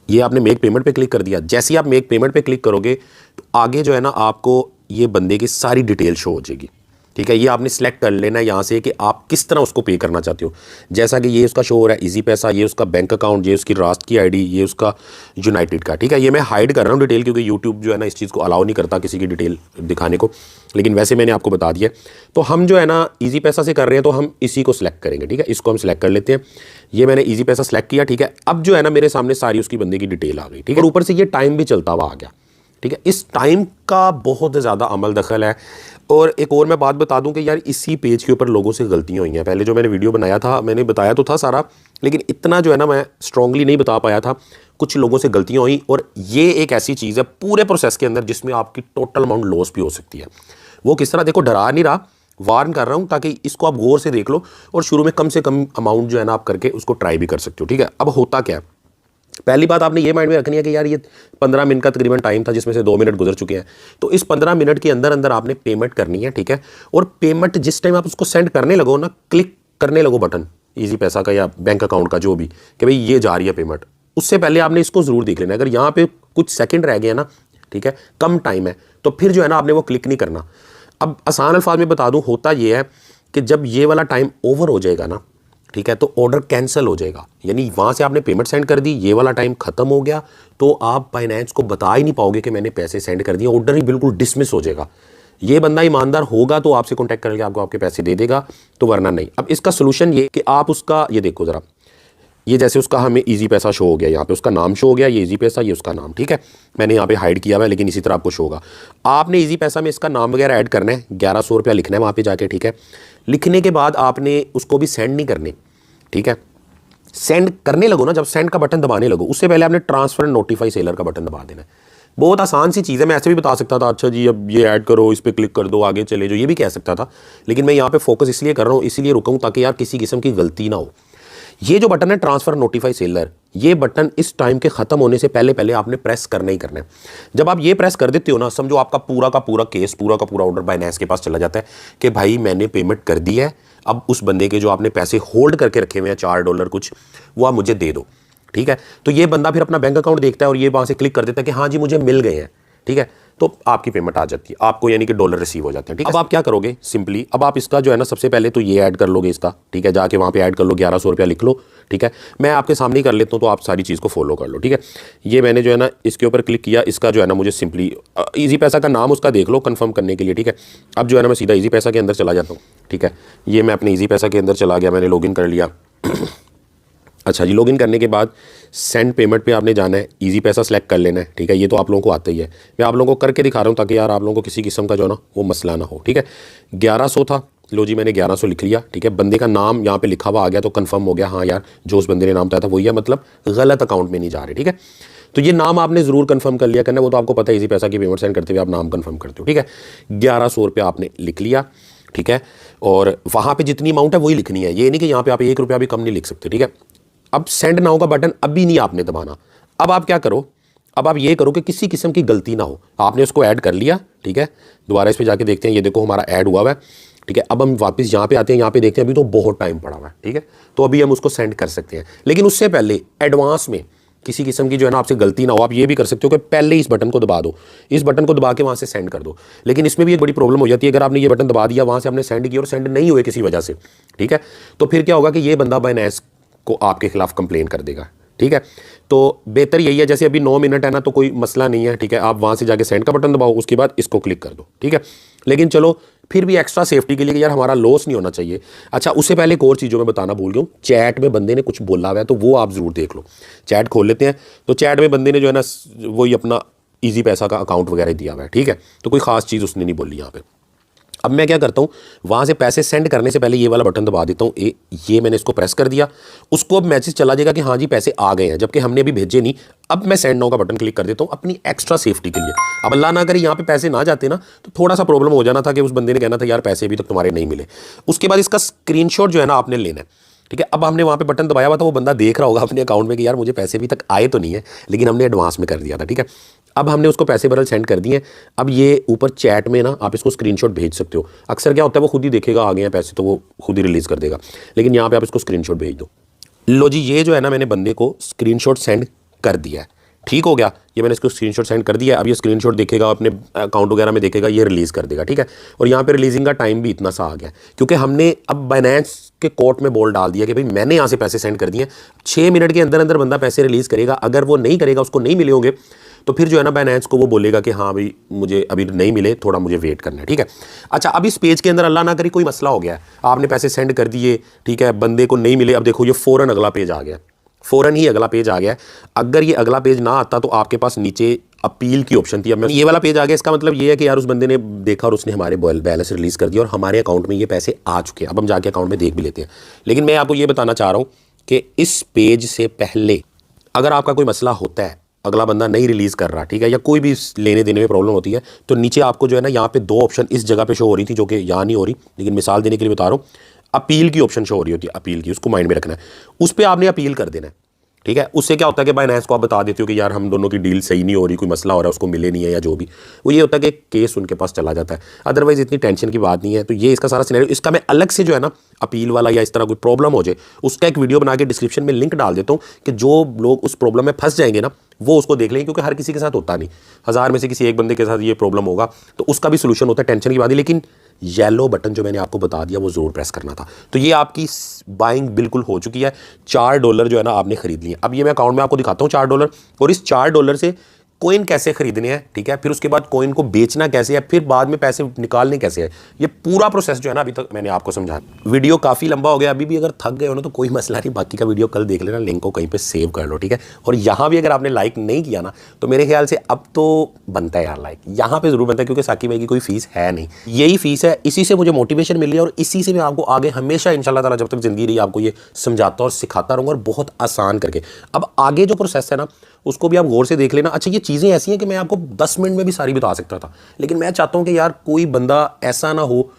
Speaker 1: ये आपने मेक पेमेंट पे क्लिक कर दिया। जैसे ही आप मेक पेमेंट पे क्लिक करोगे तो आगे जो है ना आपको ये बंदे की सारी डिटेल शो हो जाएगी, ठीक है। ये आपने सेलेक्ट कर लेना है यहाँ से कि आप किस तरह उसको पे करना चाहते हो। जैसा कि ये उसका शो हो रहा है इजी पैसा, ये उसका बैंक अकाउंट, ये उसकी राष्ट्र की आईडी, ये उसका यूनाइटेड का, ठीक है। ये मैं हाइड कर रहा हूँ डिटेल, क्योंकि यूट्यूब जो है ना इस चीज़ को अलाउ नहीं करता किसी की डिटेल दिखाने को, लेकिन वैसे मैंने आपको बता दिया। तो हम जो है ना ईजी पैसा से कर रहे हैं, तो हम इसी को सिलेक्ट करेंगे, ठीक है। इसको हम सिलेक्ट कर लेते हैं। ये मैंने ईजी पैसा सेलेक्ट किया, ठीक है। अब जो है ना मेरे सामने सारी उसकी बंदे की डिटेल आ गई, ठीक है। और ऊपर से ये टाइम भी चलता हुआ आ गया, ठीक है। इस टाइम का बहुत ज़्यादा अमल दखल है। और एक और मैं बात बता दूं कि यार इसी पेज के ऊपर लोगों से गलतियां हुई हैं। पहले जो मैंने वीडियो बनाया था, मैंने बताया तो था सारा, लेकिन इतना जो है ना मैं स्ट्रांगली नहीं बता पाया था। कुछ लोगों से गलतियां हुई, और ये एक ऐसी चीज़ है पूरे प्रोसेस के अंदर जिसमें आपकी टोटल अमाउंट लॉस भी हो सकती है। वो किस तरह, देखो डरा नहीं रहा, वार्न कर रहा हूँ ताकि इसको आप गौर से देख लो, और शुरू में कम से कम अमाउंट जो है ना आप करके उसको ट्राई भी कर सकते हो, ठीक है। अब होता क्या है, पहली बात आपने ये माइंड में रखनी है कि यार ये 15 मिनट का तकरीबन टाइम था, जिसमें से 2 मिनट गुजर चुके हैं। तो इस 15 मिनट के अंदर अंदर आपने पेमेंट करनी है, ठीक है। और पेमेंट जिस टाइम आप उसको सेंड करने लगो ना, क्लिक करने लगो बटन ईजी पैसा का या बैंक अकाउंट का जो भी, कि भाई ये जा रही है पेमेंट, उससे पहले आपने इसको ज़रूर देख लेना। अगर यहाँ पे कुछ सेकंड रह गए ना, ठीक है, कम टाइम है, तो फिर जो है ना आपने वो क्लिक नहीं करना। अब आसान अल्फाज में बता दूं, होता ये है कि जब ये वाला टाइम ओवर हो जाएगा ना, ठीक है, तो ऑर्डर कैंसिल हो जाएगा। यानी वहाँ से आपने पेमेंट सेंड कर दी, ये वाला टाइम खत्म हो गया, तो आप बाइनेंस को बता ही नहीं पाओगे कि मैंने पैसे सेंड कर दिए, ऑर्डर ही बिल्कुल डिसमिस हो जाएगा। ये बंदा ईमानदार होगा तो आपसे कॉन्टैक्ट करके आपको आपके पैसे दे देगा, तो वरना नहीं। अब इसका सोल्यूशन ये कि आप उसका ये देखो ज़रा, ये जैसे उसका हमें इजी पैसा शो हो गया, यहाँ पे उसका नाम शो हो गया, ये इजी पैसा, ये उसका नाम, ठीक है, मैंने यहाँ पे हाइड किया हुआ है, लेकिन इसी तरह आपको शो होगा। आपने इजी पैसा में इसका नाम वगैरह ऐड करना है, 1100 रुपया लिखना है वहाँ पे जाके, ठीक है। लिखने के बाद आपने उसको भी सेंड नहीं करने, ठीक है। सेंड करने लगो ना, जब सेंड का बटन दबाने लगो, उससे पहले आपने ट्रांसफर एंड नोटिफाई सेलर का बटन दबा देना है। बहुत आसान सी चीज़ है, मैं ऐसे भी बता सकता था, अच्छा जी अब ये ऐड करो, इस पर क्लिक कर दो, आगे चले जाओ, ये भी कह सकता था, लेकिन मैं यहाँ पे फोकस इसलिए कर रहा हूँ, इसीलिए रुका हूँ ताकि यार किसी किस्म की गलती ना हो। ये जो बटन है ट्रांसफर नोटिफाई सेलर, ये बटन इस टाइम के खत्म होने से पहले पहले आपने प्रेस करना ही करना है। जब आप ये प्रेस कर देते हो ना, समझो आपका पूरा का पूरा केस, पूरा का पूरा ऑर्डर बाइनेंस के पास चला जाता है कि भाई मैंने पेमेंट कर दी है, अब उस बंदे के जो आपने पैसे होल्ड करके रखे हुए हैं $4 कुछ, वो आप मुझे दे दो, ठीक है। तो ये बंदा फिर अपना बैंक अकाउंट देखता है और ये वहाँ से क्लिक कर देता है कि हाँ जी मुझे मिल गए हैं, ठीक है, तो आपकी पेमेंट आ जाती है आपको, यानी कि डॉलर रिसीव हो जाते हैं, ठीक है। अब आप क्या करोगे, सिंपली अब आप इसका जो है ना सबसे पहले तो ये ऐड कर लोगे इसका, ठीक है, जाके वहाँ पे ऐड कर लो, 1100 रुपया लिख लो, ठीक है। मैं आपके सामने ही कर लेता हूँ, तो आप सारी चीज़ को फॉलो कर लो, ठीक है। ये मैंने जो है ना इसके ऊपर क्लिक किया, इसका जो है ना मुझे सिंपली ईजी पैसा का नाम उसका देख लो कन्फर्म करने के लिए, ठीक है। अब जो है ना मैं सीधा ईजी पैसा के अंदर चला जाता हूँ, ठीक है। ये मैं अपने ईजी पैसा के अंदर चला गया, मैंने लॉगिन कर लिया। अच्छा जी, लॉगिन करने के बाद सेंड पेमेंट पे आपने जाना है, इजी पैसा सेलेक्ट कर लेना है, ठीक है। ये तो आप लोगों को आता ही है, मैं आप लोगों को करके दिखा रहा हूँ ताकि यार आप लोगों को किसी किस्म का जो है ना वो मसला ना हो, ठीक है। 1100 था, लो जी मैंने 1100 लिख लिया, ठीक है। बंदे का नाम यहाँ पे लिखा हुआ आ गया तो कंफर्म हो गया, हाँ यार जो उस बंदे ने नाम बताया था वही है, मतलब गलत अकाउंट में नहीं जा रहे, ठीक है। तो ये नाम आपने ज़रूर कंफर्म कर लिया करना, वो तो आपको पता है, इजी पैसा की पेमेंट सेंड करते हुए आप नाम कंफर्म करते हो, ठीक है। 1100 रुपया आपने लिख लिया, ठीक है, और वहाँ पे जितनी अमाउंट है वही लिखनी है, ये नहीं कि यहाँ पे आप 1 रुपया भी कम नहीं लिख सकते, ठीक है। अब सेंड नाउ का बटन अभी नहीं आपने दबाना। अब आप क्या करो, अब आप ये करो कि किसी किस्म की गलती ना हो, आपने उसको ऐड कर लिया, ठीक है। दोबारा इस पे जाके देखते हैं, ये देखो हमारा ऐड हुआ है, ठीक है। अब हम वापस यहाँ पे आते हैं, यहाँ पे देखते हैं, अभी तो बहुत टाइम पड़ा हुआ है, ठीक है। तो अभी हम उसको सेंड कर सकते हैं, लेकिन उससे पहले एडवांस में किसी किस्म की जो है ना आपसे गलती ना हो, आप ये भी कर सकते हो कि पहले इस बटन को दबा दो, इस बटन को दबा के वहाँ से सेंड कर दो। लेकिन इसमें भी एक बड़ी प्रॉब्लम हो जाती है, अगर आपने ये बटन दबा दिया, वहाँ से आपने सेंड किया और सेंड नहीं हुए किसी वजह से, ठीक है, तो फिर क्या होगा कि ये बंदा बाइनेंस को आपके खिलाफ कंप्लेन कर देगा, ठीक है। तो बेहतर यही है, जैसे अभी 9 मिनट है ना, तो कोई मसला नहीं है, ठीक है। आप वहाँ से जाके सेंड का बटन दबाओ, उसके बाद इसको क्लिक कर दो, ठीक है। लेकिन चलो फिर भी एक्स्ट्रा सेफ्टी के लिए कि यार हमारा लॉस नहीं होना चाहिए। अच्छा, उससे पहले एक और चीज़ों में बताना भूल गया हूँ, चैट में बंदे ने कुछ बोला हुआ है, तो वो आप ज़रूर देख लो। चैट खोल लेते हैं, तो चैट में बंदे ने जो है ना वही अपना ईजी पैसा का अकाउंट वगैरह दिया हुआ है, ठीक है। तो कोई ख़ास चीज़ उसने नहीं बोली यहाँ पर। अब मैं क्या करता हूँ, वहाँ से पैसे सेंड करने से पहले ये वाला बटन दबा देता हूँ, ये मैंने इसको प्रेस कर दिया, उसको अब मैसेज चला जाएगा कि हाँ जी पैसे आ गए हैं, जबकि हमने अभी भेजे नहीं। अब मैं सेंड नाउ का बटन क्लिक कर देता हूँ अपनी एक्स्ट्रा सेफ्टी के लिए। अब अल्लाह ना करे यहाँ पे पैसे ना जाते ना, तो थोड़ा सा प्रॉब्लम हो जाना था कि उस बंदे ने कहना था यार पैसे अभी तक तुम्हारे नहीं मिले। उसके बाद इसका स्क्रीनशॉट जो है ना आपने लेना है, ठीक है। अब हमने वहाँ पे बटन दबाया हुआ था, वो बंदा देख रहा होगा अपने अकाउंट में कि यार मुझे पैसे अभी तक आए तो नहीं है, लेकिन हमने एडवांस में कर दिया था, ठीक है। अब हमने उसको पैसे बदल सेंड कर दिए। अब ये ऊपर चैट में ना आप इसको स्क्रीनशॉट भेज सकते हो। अक्सर क्या होता है, वो खुद ही देखेगा आ गए हैं पैसे, तो वो खुद ही रिलीज़ कर देगा, लेकिन यहाँ पे आप इसको स्क्रीनशॉट भेज दो। लो जी, ये जो है ना मैंने बंदे को स्क्रीनशॉट सेंड कर दिया है, ठीक हो गया। ये मैंने इसको स्क्रीनशॉट सेंड कर दिया है। अब ये स्क्रीनशॉट देखेगा, अपने अकाउंट वगैरह में देखेगा, ये रिलीज़ कर देगा, ठीक है। और यहाँ पे रिलीजिंग का टाइम भी इतना सा आ गया क्योंकि हमने अब बाइनेंस के कोर्ट में बोल डाल दिया कि भाई मैंने यहाँ से पैसे सेंड कर दिए, 6 मिनट के अंदर अंदर बंदा पैसे रिलीज़ करेगा। अगर वो नहीं करेगा, उसको नहीं मिले होंगे, तो फिर जो है ना बाइनेंस को वो बोलेगा कि हाँ भाई मुझे अभी नहीं मिले, थोड़ा मुझे वेट करना है, ठीक है। अच्छा, अब इस पेज के अंदर अल्लाह ना करे कोई मसला हो गया है, आपने पैसे सेंड कर दिए, ठीक है, बंदे को नहीं मिले। अब देखो ये फ़ौरन अगला पेज आ गया, फ़ौरन ही अगला पेज आ गया। अगर ये अगला पेज ना आता तो आपके पास नीचे अपील की ऑप्शन थी। अब मैं ये वाला पेज आ गया, इसका मतलब ये है कि यार उस बंदे ने देखा और उसने हमारे बैलेंस रिलीज़ कर दिया और हमारे अकाउंट में ये पैसे आ चुके हैं। अब हम जाके अकाउंट में देख भी लेते हैं। लेकिन मैं आपको ये बताना चाह रहा हूँ कि इस पेज से पहले अगर आपका कोई मसला होता है, अगला बंदा नहीं रिलीज़ कर रहा, ठीक है, या कोई भी लेने देने में प्रॉब्लम होती है, तो नीचे आपको जो है ना यहाँ पे 2 ऑप्शन इस जगह पे शो हो रही थी, जो कि यहाँ नहीं हो रही, लेकिन मिसाल देने के लिए बता रहा हूँ, अपील की ऑप्शन शो हो रही होती है, अपील की, उसको माइंड में रखना है। उस पर आपने अपील कर देना है, ठीक है। उससे क्या होता है कि बाइनेंस को आप बता देते हो कि यार हम दोनों की डील सही नहीं हो रही, कोई मसला हो रहा है, उसको मिले नहीं है या जो भी, वो ये होता है कि केस उनके पास चला जाता है। अदरवाइज इतनी टेंशन की बात नहीं है। तो ये इसका सारा सिनेरियो, इसका मैं अलग से जो है ना अपील वाला या इस तरह कोई प्रॉब्लम हो जाए उसका एक वीडियो बना के डिस्क्रिप्शन में लिंक डाल देता हूँ कि जो लोग उस प्रॉब्लम में फंस जाएंगे ना वो उसको देख लेंगे, क्योंकि हर किसी के साथ होता नहीं, 1000 में से किसी एक बंदे के साथ ये प्रॉब्लम होगा, तो उसका भी सोल्यूशन होता है, टेंशन की बात नहीं। लेकिन येलो बटन जो मैंने आपको बता दिया वो ज़रूर प्रेस करना था। तो ये आपकी बाइंग बिल्कुल हो चुकी है। $4 जो है ना आपने खरीद लिए। अब ये मैं अकाउंट में आपको दिखाता हूँ $4, और इस $4 से कोइन कैसे खरीदने हैं, ठीक है, फिर उसके बाद कोइन को बेचना कैसे है, फिर बाद में पैसे निकालने कैसे है, ये पूरा प्रोसेस जो है ना अभी तक मैंने आपको समझाया। वीडियो काफ़ी लंबा हो गया, अभी भी अगर थक गए हो ना तो कोई मसला नहीं, बाकी का वीडियो कल देख लेना, लिंक को कहीं पे सेव कर लो, ठीक है। और यहाँ भी अगर आपने लाइक नहीं किया ना तो मेरे ख्याल से अब तो बनता है यार लाइक, यहाँ पे जरूर बनता है, क्योंकि साकिब भाई की कोई फीस है नहीं, यही फीस है, इसी से मुझे मोटिवेशन मिल रही है और इसी से मैं आपको आगे हमेशा इंशाल्लाह ताला जब तक जिंदगी रही आपको ये समझाता और सिखाता रहूँगा, और बहुत आसान करके। अब आगे जो प्रोसेस है ना उसको भी आप गौर से देख लेना। अच्छा, ये चीज़ें ऐसी हैं कि मैं आपको 10 मिनट में भी सारी बता सकता था, लेकिन मैं चाहता हूं कि यार कोई बंदा ऐसा ना हो।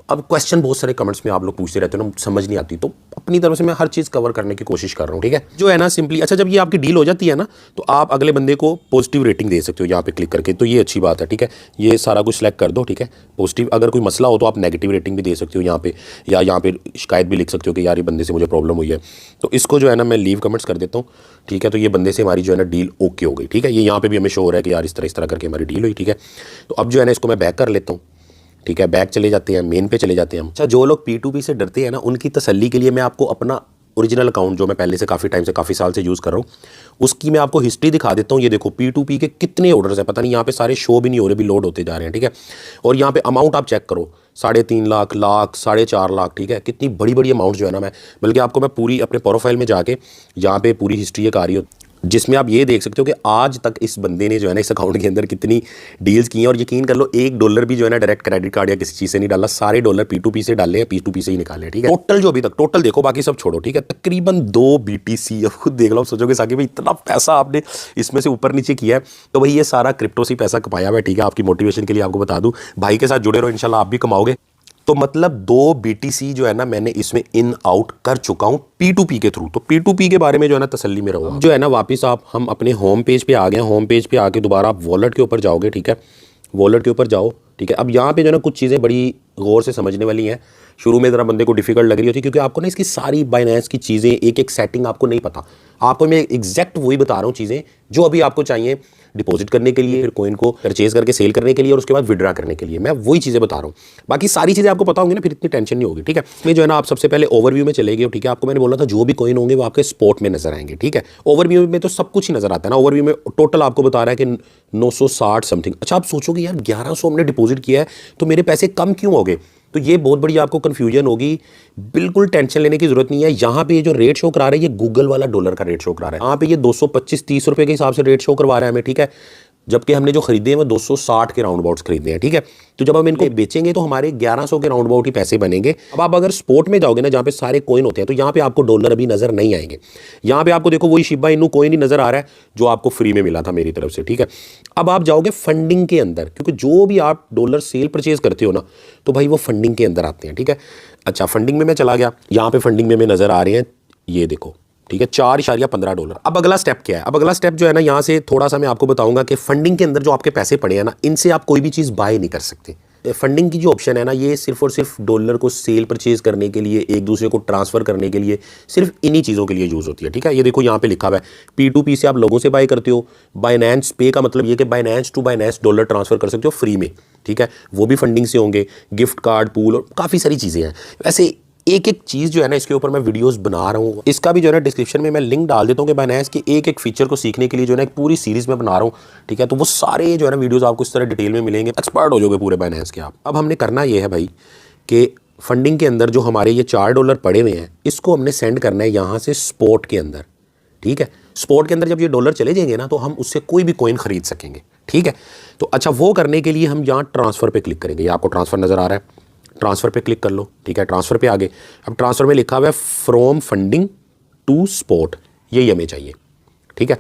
Speaker 1: अब क्वेश्चन बहुत सारे कमेंट्स में आप लोग पूछते रहते हो ना, समझ नहीं आती, तो अपनी तरफ से मैं हर चीज़ कवर करने की कोशिश कर रहा हूँ, ठीक है। जो है ना सिंपली, अच्छा जब ये आपकी डील हो जाती है ना तो आप अगले बंदे को पॉजिटिव रेटिंग दे सकते हो यहाँ पे क्लिक करके, तो ये अच्छी बात है, ठीक है। ये सारा कुछ सिलेक्ट कर दो, ठीक है। पॉजिटिव, अगर कोई मसला हो तो आप नेगेटिव रेटिंग भी दे सकते हो यहाँ पे, या यहाँ पे शिकायत भी लिख सकते हो कि यार ये बंदे से मुझे प्रॉब्लम हुई है। तो इसको जो है ना मैं लीव कमेंट्स कर देता हूँ, ठीक है। तो ये बंदे से हमारी जो है ना डील ओके हो गई, ठीक है। ये यहाँ पे भी हमें शो हो रहा है कि यार इस तरह करके हमारी डील हुई, ठीक है। तो अब जो है ना इसको मैं बैक कर लेता हूँ, ठीक है। बैक चले जाते हैं, मेन पे चले जाते हैं हम। अच्छा, जो लोग P2P से डरते हैं ना उनकी तसल्ली के लिए मैं आपको अपना ओरिजिनल अकाउंट जो मैं पहले से काफ़ी टाइम से, काफ़ी साल से यूज़ कर रहा हूँ, उसकी मैं आपको हिस्ट्री दिखा देता हूँ। ये देखो P2P के कितने ऑर्डर्स हैं, पता नहीं यहाँ पे सारे शो भी नहीं हो रहे, भी लोड होते जा रहे हैं, ठीक है। और यहाँ पे अमाउंट आप चेक करो, 3.5 लाख, 4.5 लाख, ठीक है। कितनी बड़ी बड़ी अमाउंट जो है ना, मैं बल्कि आपको मैं पूरी अपने प्रोफाइल में जाके यहाँ पे पूरी हिस्ट्री एक आ रही हो जिसमें आप ये देख सकते हो कि आज तक इस बंदे ने जो है ना इस अकाउंट के अंदर कितनी डील्स की हैं। और यकीन कर लो $1 भी जो है ना डायरेक्ट क्रेडिट कार्ड या किसी चीज़ से नहीं डाला, सारे डॉलर P2P से डाले हैं, P2P से ही निकाले हैं, ठीक है। टोटल जो अभी तक टोटल देखो, बाकी सब छोड़ो, ठीक है, तकरीबन 2 BTC। अब खुद देख लो, आप सोचोगे साकिब भाई इतना पैसा आपने इसमें से ऊपर नीचे किया है, तो भाई ये सारा क्रिप्टो से पैसा कमाया हुआ है, ठीक है। आपकी मोटिवेशन के लिए आपको बता दूं, भाई के साथ जुड़े रहो, इंशाल्लाह आप भी कमाओगे। तो मतलब 2 BTC जो है ना मैंने इसमें इन आउट कर चुका हूं P2P के थ्रू। तो P2P के बारे में जो है ना तसल्ली में रहो। जो है ना वापस आप हम अपने होम पेज पे आ गए। होम पेज पे आके दोबारा आप वॉलेट के ऊपर जाओगे, ठीक है। वॉलेट के ऊपर जाओ, ठीक है। अब यहाँ पे जो है ना कुछ चीज़ें बड़ी गौर से समझने वाली हैं। शुरू में ज़रा बंदे को डिफिकल्ट लग रही होती है, क्योंकि आपको ना इसकी सारी बाइनेंस की चीज़ें, एक एक सेटिंग आपको नहीं पता। आपको मैं एग्जैक्ट वही बता रहा हूँ चीज़ें जो अभी आपको चाहिए डिपॉजिट करने के लिए, फिर कोइन को परचेज करके सेल करने के लिए, और उसके बाद विड्रा करने के लिए। मैं वही चीज़ें बता रहा हूँ, बाकी सारी चीज़ें आपको पता होंगी ना, फिर इतनी टेंशन नहीं होगी, ठीक है। इसमें जो है ना आप सबसे पहले ओवरव्यू में चले गए, ठीक है। आपको मैंने बोला था जो भी कोइन होंगे वो आपके स्पॉट में नजर आएंगे, ठीक है। ओवरव्यू में तो सब कुछ ही नजर आता है ना। ओवरव्यू में टोटल आपको बता रहा है कि 960 समथिंग। अच्छा, आप सोचोगे यार 1100 हमने डिपॉजिट किया है तो मेरे पैसे कम क्यों हो गए, तो ये बहुत बड़ी आपको कंफ्यूजन होगी। बिल्कुल टेंशन लेने की जरूरत नहीं है। यहाँ पे ये जो रेट शो करा रहा है ये गूगल वाला डॉलर का रेट शो करा रहा है। यहाँ पे ये 225-30 रुपए के हिसाब से रेट शो करवा रहा है हमें, ठीक है। जबकि हमने जो खरीदे हैं वो 260 के राउंड अबाउट्स खरीदे हैं, ठीक है। तो जब हम इनको बेचेंगे तो हमारे 1100 के राउंड अबाउट ही पैसे बनेंगे। अब आप अगर स्पोर्ट में जाओगे ना जहाँ पे सारे कोइन होते हैं, तो यहाँ पे आपको डॉलर अभी नजर नहीं आएंगे। यहाँ पे आपको देखो वही शिबा इनू कोइन ही नजर आ रहा है जो आपको फ्री में मिला था मेरी तरफ से, ठीक है। अब आप जाओगे फंडिंग के अंदर, क्योंकि जो भी आप डॉलर सेल परचेज करते हो ना तो भाई वो फंडिंग के अंदर आते हैं, ठीक है। अच्छा, फंडिंग में मैं चला गया, यहाँ पे फंडिंग में नजर आ रहे हैं, ये देखो, ठीक है, $4.15। अब अगला स्टेप क्या है? अब अगला स्टेप जो है ना, यहाँ से थोड़ा सा मैं आपको बताऊंगा कि फंडिंग के अंदर जो आपके पैसे पड़े हैं ना, इनसे आप कोई भी चीज़ बाय नहीं कर सकते। फंडिंग की जो ऑप्शन है ना, ये सिर्फ और सिर्फ डॉलर को सेल परचेज करने के लिए, एक दूसरे को ट्रांसफर करने के लिए, सिर्फ इन्हीं चीज़ों के लिए यूज़ होती है, ठीक है। ये देखो यहाँ पे लिखा हुआ है P2P से आप लोगों से बाय करते हो। बाइनेंस पे का मतलब ये कि Binance to Binance dollar transfer कर सकते हो फ्री में, ठीक है। वो भी फंडिंग से होंगे, गिफ्ट कार्ड, पूल और काफ़ी सारी चीज़ें हैं। वैसे एक एक चीज़ जो है ना इसके ऊपर मैं वीडियोस बना रहा हूँ, इसका भी जो है ना डिस्क्रिप्शन में मैं लिंक डाल देता हूँ कि बाइनेंस के एक एक फीचर को सीखने के लिए जो है ना एक पूरी सीरीज़ में बना रहा हूँ, ठीक है। तो वो सारे जो है ना वीडियोस आपको इस तरह डिटेल में मिलेंगे, एक्सपर्ट हो जाओगे पूरे बाइनेंस के आप। अब हमने करना ये है भाई कि फंडिंग के अंदर जो हमारे ये $4 पड़े हुए हैं, इसको हमने सेंड करना है यहाँ से स्पॉट के अंदर, ठीक है। स्पॉट के अंदर जब ये डॉलर चले जाएंगे ना तो हम उससे कोई भी कॉइन खरीद सकेंगे, ठीक है। तो अच्छा, वो करने के लिए हम यहाँ ट्रांसफ़र पे क्लिक करेंगे। ये आपको ट्रांसफ़र नज़र आ रहा है, ट्रांसफ़र पे क्लिक कर लो, ठीक है। ट्रांसफ़र पे आगे अब ट्रांसफ़र में लिखा हुआ है फ्रॉम फंडिंग टू स्पॉट, यही हमें चाहिए, ठीक है।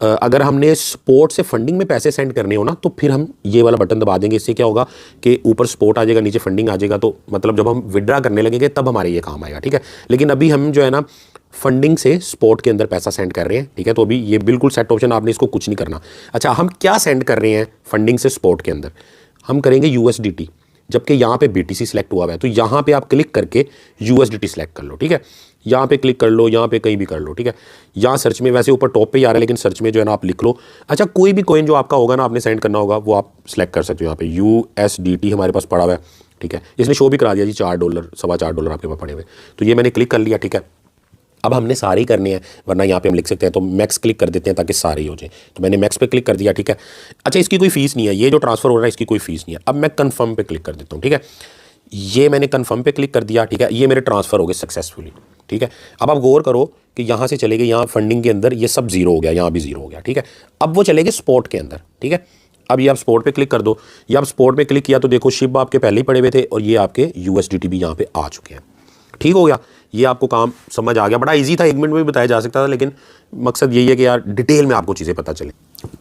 Speaker 1: अगर हमने स्पॉट से फंडिंग में पैसे सेंड करने हो ना तो फिर हम ये वाला बटन दबा देंगे। इससे क्या होगा कि ऊपर स्पॉट आ जाएगा, नीचे फंडिंग आ जाएगा। तो मतलब जब हम विड्रा करने लगेंगे तब हमारे ये काम आएगा, ठीक है। लेकिन अभी हम जो है ना फंडिंग से स्पॉट के अंदर पैसा सेंड कर रहे हैं, ठीक है। तो अभी ये बिल्कुल सेट ऑप्शन, आपने इसको कुछ नहीं करना। अच्छा, हम क्या सेंड कर रहे हैं फंडिंग से स्पॉट के अंदर? हम करेंगे यूएसडीटी, जबकि यहाँ पे बीटीसी सिलेक्ट हुआ है। तो यहाँ पे आप क्लिक करके यूएसडीटी सिलेक्ट कर लो, ठीक है। यहाँ पे क्लिक कर लो, यहाँ पे कहीं भी कर लो, ठीक है। यहाँ सर्च में, वैसे ऊपर टॉप पे ही आ रहा है, लेकिन सर्च में जो है ना आप लिख लो। अच्छा, कोई भी कॉइन जो आपका होगा ना, आपने सेंड करना होगा, वो आप सिलेक्ट कर सकते हो। यहाँ पे यूएसडीटी हमारे पास पड़ा हुआ है, ठीक है। इसने शो भी करा दिया जी, $4, $4.25 आपके पास पड़े हुए। तो ये मैंने क्लिक कर लिया, ठीक है। अब हमने सारे ही करने हैं, वरना यहाँ पे हम लिख सकते हैं, तो मैक्स क्लिक कर देते हैं ताकि सारे ही हो जाए। तो मैंने मैक्स पे क्लिक कर दिया, ठीक है। अच्छा, इसकी कोई फीस नहीं है, ये जो ट्रांसफर हो रहा है इसकी कोई फीस नहीं है। अब मैं कन्फर्म पे क्लिक कर देता हूँ, ठीक है। ये मैंने कन्फर्म पे क्लिक कर दिया, ठीक है। ये मेरे ट्रांसफर हो गए सक्सेसफुली, ठीक है। अब आप गौर करो कि यहाँ से चले गए, यहाँ फंडिंग के अंदर ये सब जीरो हो गया, यहाँ भी जीरो हो गया, ठीक है। अब वो चले गए स्पॉट के अंदर, ठीक है। अब ये आप स्पॉट पे क्लिक कर दो। ये आप स्पॉट पे क्लिक किया तो देखो शिप आपके पहले ही पड़े हुए थे, और ये आपके यूएसडीटी भी यहाँ पे आ चुके हैं, ठीक हो गया। ये आपको काम समझ आ गया। बड़ा इजी था, 1 मिनट में भी बताया जा सकता था, लेकिन मकसद यही है कि यार डिटेल में आपको चीज़ें पता चले,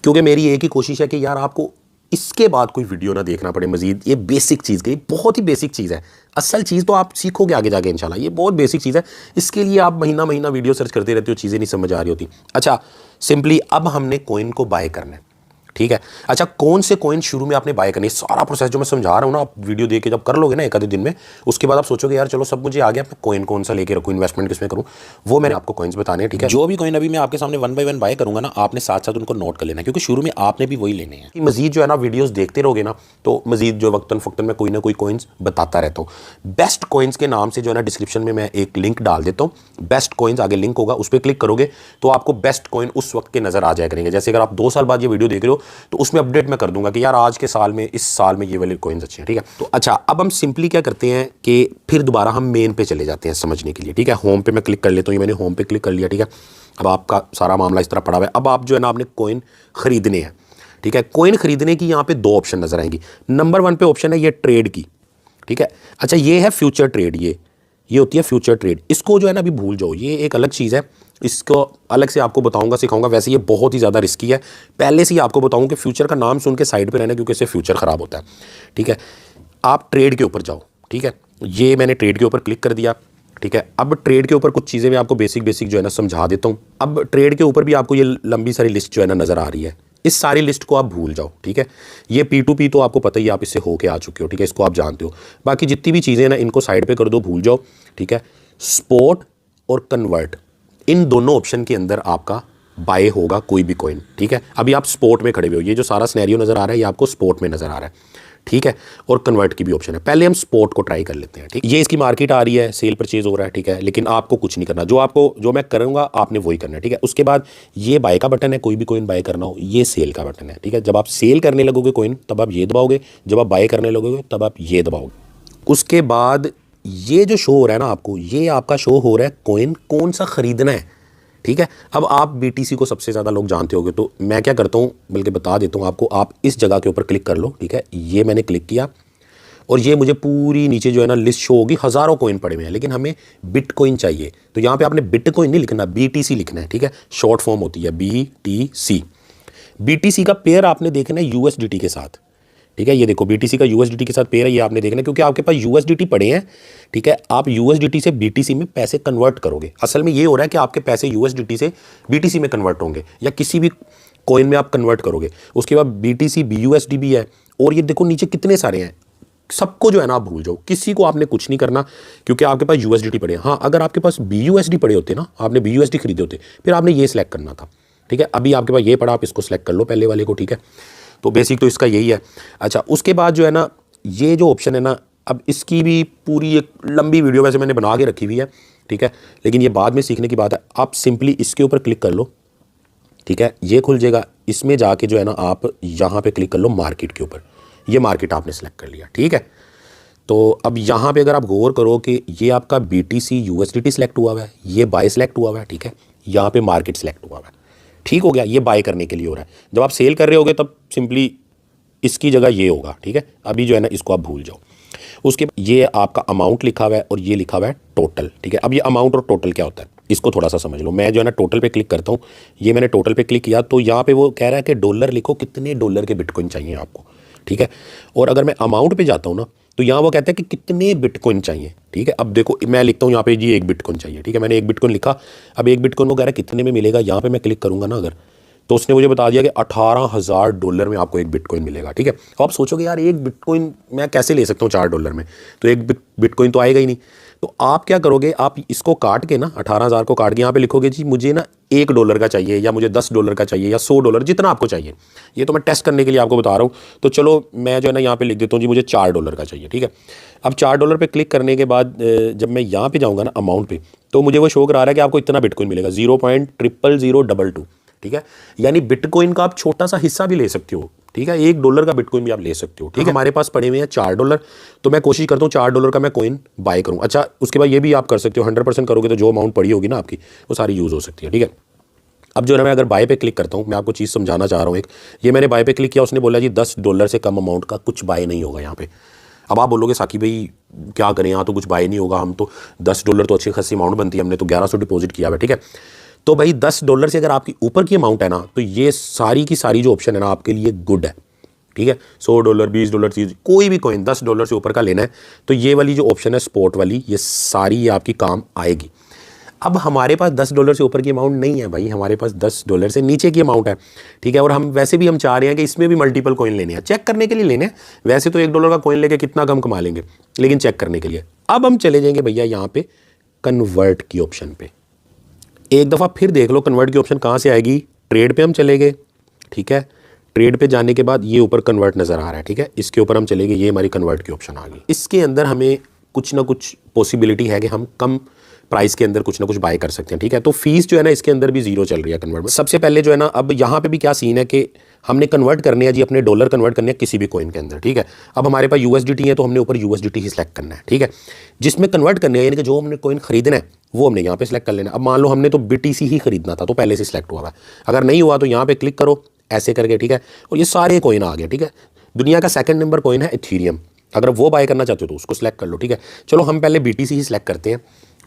Speaker 1: क्योंकि मेरी एक ही कोशिश है कि यार आपको इसके बाद कोई वीडियो ना देखना पड़े मजीद। ये बेसिक चीज़ की, बहुत ही बेसिक चीज़ है। असल चीज़ तो आप सीखोगे आगे जाके इंशाल्लाह। ये बहुत बेसिक चीज़ है, इसके लिए आप महीना महीना वीडियो सर्च करते रहते हो, चीज़ें नहीं समझ आ रही होती। अच्छा, सिंपली अब हमने कॉइन को बाय करना है, ठीक है। अच्छा, कौन से कॉइन शुरू में आपने बाय करनी है, सारा प्रोसेस जो मैं समझा रहा हूँ ना, आप वीडियो देख के जब कर लोगे ना एक आधे दिन में, उसके बाद आप सोचोगे यार चलो सब मुझे आ गया, मैं कॉइन कौन सा लेके रखूँ, इन्वेस्टमेंट किसमें करूँ, वो मैंने आपको कॉइन्स बताने हैं, ठीक है। जो भी कॉइन अभी मैं आपके सामने 1 बाय 1 बाय करूँगा ना, आपने साथ साथ उनको नोट कर लेना, क्योंकि शुरू में आपने भी वही लेने हैं। मजीद जो है ना वीडियोज़ देखते रहोगे ना, तो मजीद जो वक्तन फ़क्तन में कोई ना कोई कॉइन्स बताता रहता हूँ। बेस्ट कॉइन्स के नाम से जो है ना डिस्क्रिप्शन में मैं एक लिंक डाल देता हूँ। बेस्ट कॉइन्स आगे लिंक होगा, उस पर क्लिक करोगे तो आपको बेस्ट कॉइन उस वक्त के नजर आ जाया करेंगे। जैसे अगर आप 2 साल बाद ये वीडियो देख रहे हो तो उसमें अपडेट मैं कर दूंगा कि यार आज के साल में, इस साल में ये वाले कॉइन्स अच्छे हैं, ठीक है। तो अच्छा, अब हम सिंपली क्या करते हैं कि फिर दोबारा हम मेन पे चले जाते हैं समझने के लिए, ठीक है। होम पे मैं क्लिक कर लेता हूँ, ये मैंने होम पे क्लिक कर लिया, ठीक है। अब आपका सारा मामला इस तरह पड़ा हुआ है। अब आप जो है ना आपने कॉइन खरीदने हैं, ठीक है। कॉइन खरीदने की यहाँ पे 2 ऑप्शन नजर आएंगी। नंबर 1 पे ऑप्शन है ये ट्रेड की, ठीक है। अच्छा, ये है फ्यूचर ट्रेड, ये होती है फ्यूचर ट्रेड। इसको जो है ना अभी भूल जाओ, ये एक अलग चीज़ है, इसको अलग से आपको बताऊंगा, सिखाऊंगा। वैसे ये बहुत ही ज़्यादा रिस्की है, पहले से ही आपको बताऊं कि फ्यूचर का नाम सुन के साइड पे रहना, क्योंकि इससे फ्यूचर ख़राब होता है, ठीक है। आप ट्रेड के ऊपर जाओ, ठीक है। ये मैंने ट्रेड के ऊपर क्लिक कर दिया, ठीक है। अब ट्रेड के ऊपर कुछ चीज़ें मैं आपको बेसिक जो है ना समझा देता हूँ। अब ट्रेड के ऊपर भी आपको ये लंबी सारी लिस्ट जो है ना नज़र आ रही है, इस सारी लिस्ट को आप भूल जाओ, ठीक है। ये P2P तो आपको पता ही, आप इससे होके आ चुके हो, ठीक है, इसको आप जानते हो। बाकी जितनी भी चीज़ें ना इनको साइड पे कर दो, भूल जाओ, ठीक है। स्पॉट और कन्वर्ट, इन दोनों ऑप्शन के अंदर आपका बाय होगा कोई भी कॉइन, ठीक है। अभी आप स्पॉट में खड़े हुए हो, ये जो सारा सिनेरियो नज़र आ रहा है ये आपको स्पॉट में नज़र आ रहा है, ठीक है। और कन्वर्ट की भी ऑप्शन है। पहले हम स्पॉट को ट्राई कर लेते हैं, ठीक। ये इसकी मार्केट आ रही है, सेल परचेज हो रहा है, ठीक है। लेकिन आपको कुछ नहीं करना, जो मैं करूँगा आपने वही करना है, ठीक है। उसके बाद ये बाय का बटन है, कोई भी कॉइन बाय करना हो, ये सेल का बटन है, ठीक है। जब आप सेल करने लगोगे कॉइन तब आप ये दबाओगे, जब आप बाय करने लगोगे तब आप ये दबाओगे। उसके बाद ये जो शो हो रहा है ना आपको, ये आपका शो हो रहा है कॉइन कौन सा खरीदना है, ठीक है। अब आप बीटीसी को सबसे ज़्यादा लोग जानते होंगे, तो मैं क्या करता हूँ बल्कि बता देता हूँ आपको। आप इस जगह के ऊपर क्लिक कर लो, ठीक है। ये मैंने क्लिक किया और ये मुझे पूरी नीचे जो है ना लिस्ट शो होगी, हज़ारों कॉइन पड़े हुए हैं, लेकिन हमें बिटकॉइन चाहिए। तो यहाँ पे आपने बिटकॉइन नहीं लिखना, बीटीसी लिखना है, ठीक है। शॉर्ट फॉर्म होती है BTC। BTC का पेयर आपने देखना है यूएसडीटी के साथ, ठीक है। ये देखो BTC का यूएसडीटी के साथ पेयर है, ये आपने देखना है, क्योंकि आपके पास यूएसडीटी पड़े हैं, ठीक है। आप यूएसडीटी से BTC में पैसे कन्वर्ट करोगे। असल में ये हो रहा है कि आपके पैसे यूएसडीटी से BTC में कन्वर्ट होंगे, या किसी भी कॉइन में आप कन्वर्ट करोगे। उसके बाद BTC BUSD भी है, और ये देखो नीचे कितने सारे हैं। सबको जो है ना आप भूल जाओ, किसी को आपने कुछ नहीं करना, क्योंकि आपके पास यूएसडीटी पड़े हैं। हाँ, अगर आपके पास BUSD पड़े होते ना, आपने BUSD खरीदे होते, फिर आपने ये सिलेक्ट करना था, ठीक है। अभी आपके पास ये पड़ा, आप इसको सिलेक्ट कर लो पहले वाले को, ठीक है। तो बेसिक तो इसका यही है। अच्छा, उसके बाद जो है ना ये जो ऑप्शन है ना, अब इसकी भी पूरी एक लंबी वीडियो वैसे मैंने बना के रखी हुई है, ठीक है। लेकिन ये बाद में सीखने की बात है। आप सिंपली इसके ऊपर क्लिक कर लो, ठीक है। ये खुल जाएगा, इसमें जाके जो है ना आप यहाँ पे क्लिक कर लो मार्केट के ऊपर। ये मार्केट आपने सेलेक्ट कर लिया, ठीक है। तो अब यहाँ पे अगर आप गौर करो कि ये आपका BTC USDT सेलेक्ट हुआ है, ये बाय सेलेक्ट हुआ है, ठीक है। यहाँ पे मार्केट सेलेक्ट हुआ है, ठीक हो गया। ये बाय करने के लिए हो रहा है। जब आप सेल कर रहे होगे तब सिंपली इसकी जगह ये होगा, ठीक है। अभी जो है ना इसको आप भूल जाओ। उसके ये आपका अमाउंट लिखा हुआ है और ये लिखा हुआ है टोटल, ठीक है। अब ये अमाउंट और टोटल क्या होता है इसको थोड़ा सा समझ लो। मैं जो है ना टोटल पे क्लिक करता हूँ, ये मैंने टोटल पे क्लिक किया तो यहाँ पे वो कह रहा है कि डॉलर लिखो, कितने डॉलर के बिटकॉइन चाहिए आपको, ठीक है। और अगर मैं अमाउंट पे जाता हूँ ना, तो यहाँ वो कहते हैं कि कितने बिटकॉइन चाहिए, ठीक है। अब देखो मैं लिखता हूँ यहाँ पे जी 1 बिटकॉइन चाहिए, ठीक है। मैंने 1 बिटकॉइन लिखा। अब 1 बिटकॉइन वो कह रहा है कितने में मिलेगा, यहाँ पे मैं क्लिक करूँगा ना अगर, तो उसने मुझे बता दिया कि $18,000 में आपको 1 बिटकॉइन मिलेगा, ठीक है। तो आप सोचोगे यार 1 बिटकॉइन मैं कैसे ले सकता हूँ $4 में, तो 1 बिटकॉइन तो आएगा ही नहीं। तो आप क्या करोगे, आप इसको काट के ना 18,000 को काट के यहाँ पे लिखोगे जी मुझे ना $1 का चाहिए, या मुझे $10 का चाहिए, या $100, जितना आपको चाहिए। ये तो मैं टेस्ट करने के लिए आपको बता रहा हूँ। तो चलो मैं जो है ना यहाँ पे लिख देता हूँ जी मुझे $4 का चाहिए, ठीक है। अब $4 पे क्लिक करने के बाद जब मैं यहाँ पे जाऊँगा ना अमाउंट पे, तो मुझे वो शो करा रहा है कि आपको इतना बिटकॉइन मिलेगा 0.00022, ठीक है। यानी बिटकॉइन का आप छोटा सा हिस्सा भी ले सकते हो, ठीक है। $1 का बिटकॉइन भी आप ले सकते हो, ठीक है। हमारे पास पड़े हुए हैं $4, तो मैं कोशिश करता हूँ $4 का मैं कॉइन बाय करूँ। अच्छा उसके बाद ये भी आप कर सकते हो, 100% करोगे तो जो अमाउंट पड़ी होगी ना आपकी वो सारी यूज़ हो सकती है, ठीक है। अब जो है मैं अगर बाय पे क्लिक करता हूँ, मैं आपको चीज़ समझाना चाह रहा हूँ एक, ये मैंने बाय पे क्लिक किया, उसने बोला जी $10 से कम अमाउंट का कुछ बाय नहीं होगा यहाँ पे। अब आप बोलोगे साकी भाई क्या करें, यहाँ तो कुछ बाय नहीं होगा, हम तो $10 तो अच्छी खासी अमाउंट बनती है, हमने तो 1100 डिपॉजिट किया हुआ है, ठीक है। तो भाई $10 से अगर आपकी ऊपर की अमाउंट है ना, तो ये सारी की सारी जो ऑप्शन है ना आपके लिए गुड है, ठीक है। $100 $20 चीज़ कोई भी कॉइन $10 से ऊपर का लेना है तो ये वाली जो ऑप्शन है स्पॉट वाली, ये सारी ये आपकी काम आएगी। अब हमारे पास $10 से ऊपर की अमाउंट नहीं है भाई, हमारे पास $10 से नीचे की अमाउंट है, ठीक है। और हम वैसे भी हम चाह रहे हैं कि इसमें भी मल्टीपल कॉइन लेने हैं, चेक करने के लिए लेने हैं। वैसे तो $1 का कॉइन लेके कितना कम कमा लेंगे, लेकिन चेक करने के लिए। अब हम चले जाएंगे भैया यहाँ पे कन्वर्ट की ऑप्शन पे, एक दफ़ा फिर देख लो कन्वर्ट की ऑप्शन कहाँ से आएगी। ट्रेड पे हम चले गए, ठीक है। ट्रेड पे जाने के बाद ये ऊपर कन्वर्ट नज़र आ रहा है, ठीक है। इसके ऊपर हम चले गए, ये हमारी कन्वर्ट की ऑप्शन आ गई। इसके अंदर हमें कुछ ना कुछ पॉसिबिलिटी है कि हम कम प्राइस के अंदर कुछ ना कुछ बाय कर सकते हैं, ठीक है। तो फीस जो है ना इसके अंदर भी 0 चल रही है कन्वर्ट में। सबसे पहले जो है ना अब यहाँ पे भी क्या सीन है कि हमने कन्वर्ट करने हैं जी, अपने डॉलर कन्वर्ट करने हैं किसी भी कॉइन के अंदर, ठीक है। अब हमारे पास USDT है तो हमने ऊपर USDT ही सिलेक्ट करना है, ठीक है। जिसमें कन्वर्ट करने है यानी कि जो हमने कॉइन खरीदना है वो हमने यहाँ पे सिलेक्ट कर लेना। अब मान लो हमने तो BTC ही खरीदना था तो पहले से सिलेक्ट हुआ है, अगर नहीं हुआ तो यहाँ पे क्लिक करो ऐसे करके, ठीक है। और ये सारे कॉइन आ गए, ठीक है। दुनिया का 2nd नंबर कॉइन है इथीरियम, अगर वो बाय करना चाहते हो तो उसको सिलेक्ट कर लो, ठीक है। चलो हम पहले BTC ही सिलेक्ट करते हैं,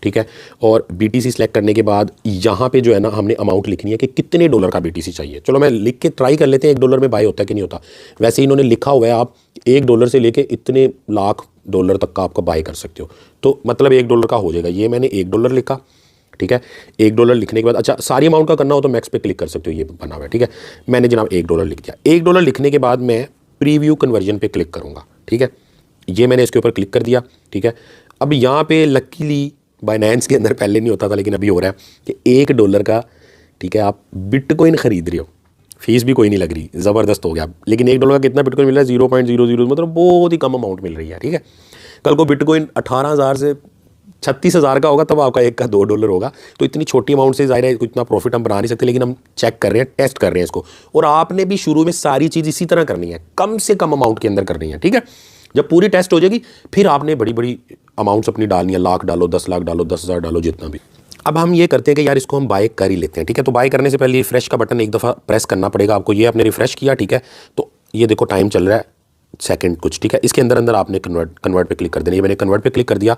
Speaker 1: ठीक है। और BTC सिलेक्ट करने के बाद यहाँ पे जो है ना हमने अमाउंट लिखनी है कि कितने डॉलर का BTC चाहिए। चलो मैं लिख के ट्राई कर लेते हैं $1 में बाय होता है कि नहीं होता। वैसे इन्होंने लिखा हुआ है आप $1 से लेके इतने लाख डॉलर तक का आपका बाय कर सकते हो, तो मतलब $1 का हो जाएगा। ये मैंने $1 लिखा, ठीक है। $1 लिखने के बाद अच्छा सारी अमाउंट का करना हो तो मैक्स पे क्लिक कर सकते हो, ये बना हुआ है, ठीक है। मैंने जनाब $1 लिख दिया। $1 लिखने के बाद मैं प्रीव्यू कन्वर्जन पे क्लिक करूँगा, ठीक है। ये मैंने इसके ऊपर क्लिक कर दिया, ठीक है। अब यहाँ पे लकीली बाइनेंस के अंदर पहले नहीं होता था लेकिन अभी हो रहा है कि $1 का, ठीक है, आप बिटकॉइन खरीद रहे हो, फीस भी कोई नहीं लग रही, ज़बरदस्त हो गया। लेकिन $1 का कितना बिटकॉइन मिल रहा है 0.00, मतलब बहुत ही कम अमाउंट मिल रही है, ठीक है। कल को बिटकॉइन 18,000 से 36,000 का होगा तब आपका एक का $2 होगा। तो इतनी छोटी अमाउंट से ज़ाहिर है इतना प्रॉफिट हम बना नहीं सकते, लेकिन हम चेक कर रहे हैं, टेस्ट कर रहे हैं इसको। और आपने भी शुरू में सारी चीज़ इसी तरह करनी है, कम से कम अमाउंट के अंदर करनी है, ठीक है। जब पूरी टेस्ट हो जाएगी फिर आपने बड़ी बड़ी अमाउंट्स अपनी डालनी है, लाख डालो, 10 लाख डालो, 10,000 डालो, जितना भी। अब हम ये करते हैं कि यार इसको हम बाय कर ही लेते हैं, ठीक है। तो बाय करने से पहले रिफ्रेश का बटन एक दफ़ा प्रेस करना पड़ेगा आपको। ये आपने रिफ्रेश किया, ठीक है। तो ये देखो टाइम चल रहा है सेकंड कुछ, ठीक है। इसके अंदर आपने कन्वर्ट पे क्लिक कर देना। ये मैंने कन्वर्ट पे क्लिक कर दिया,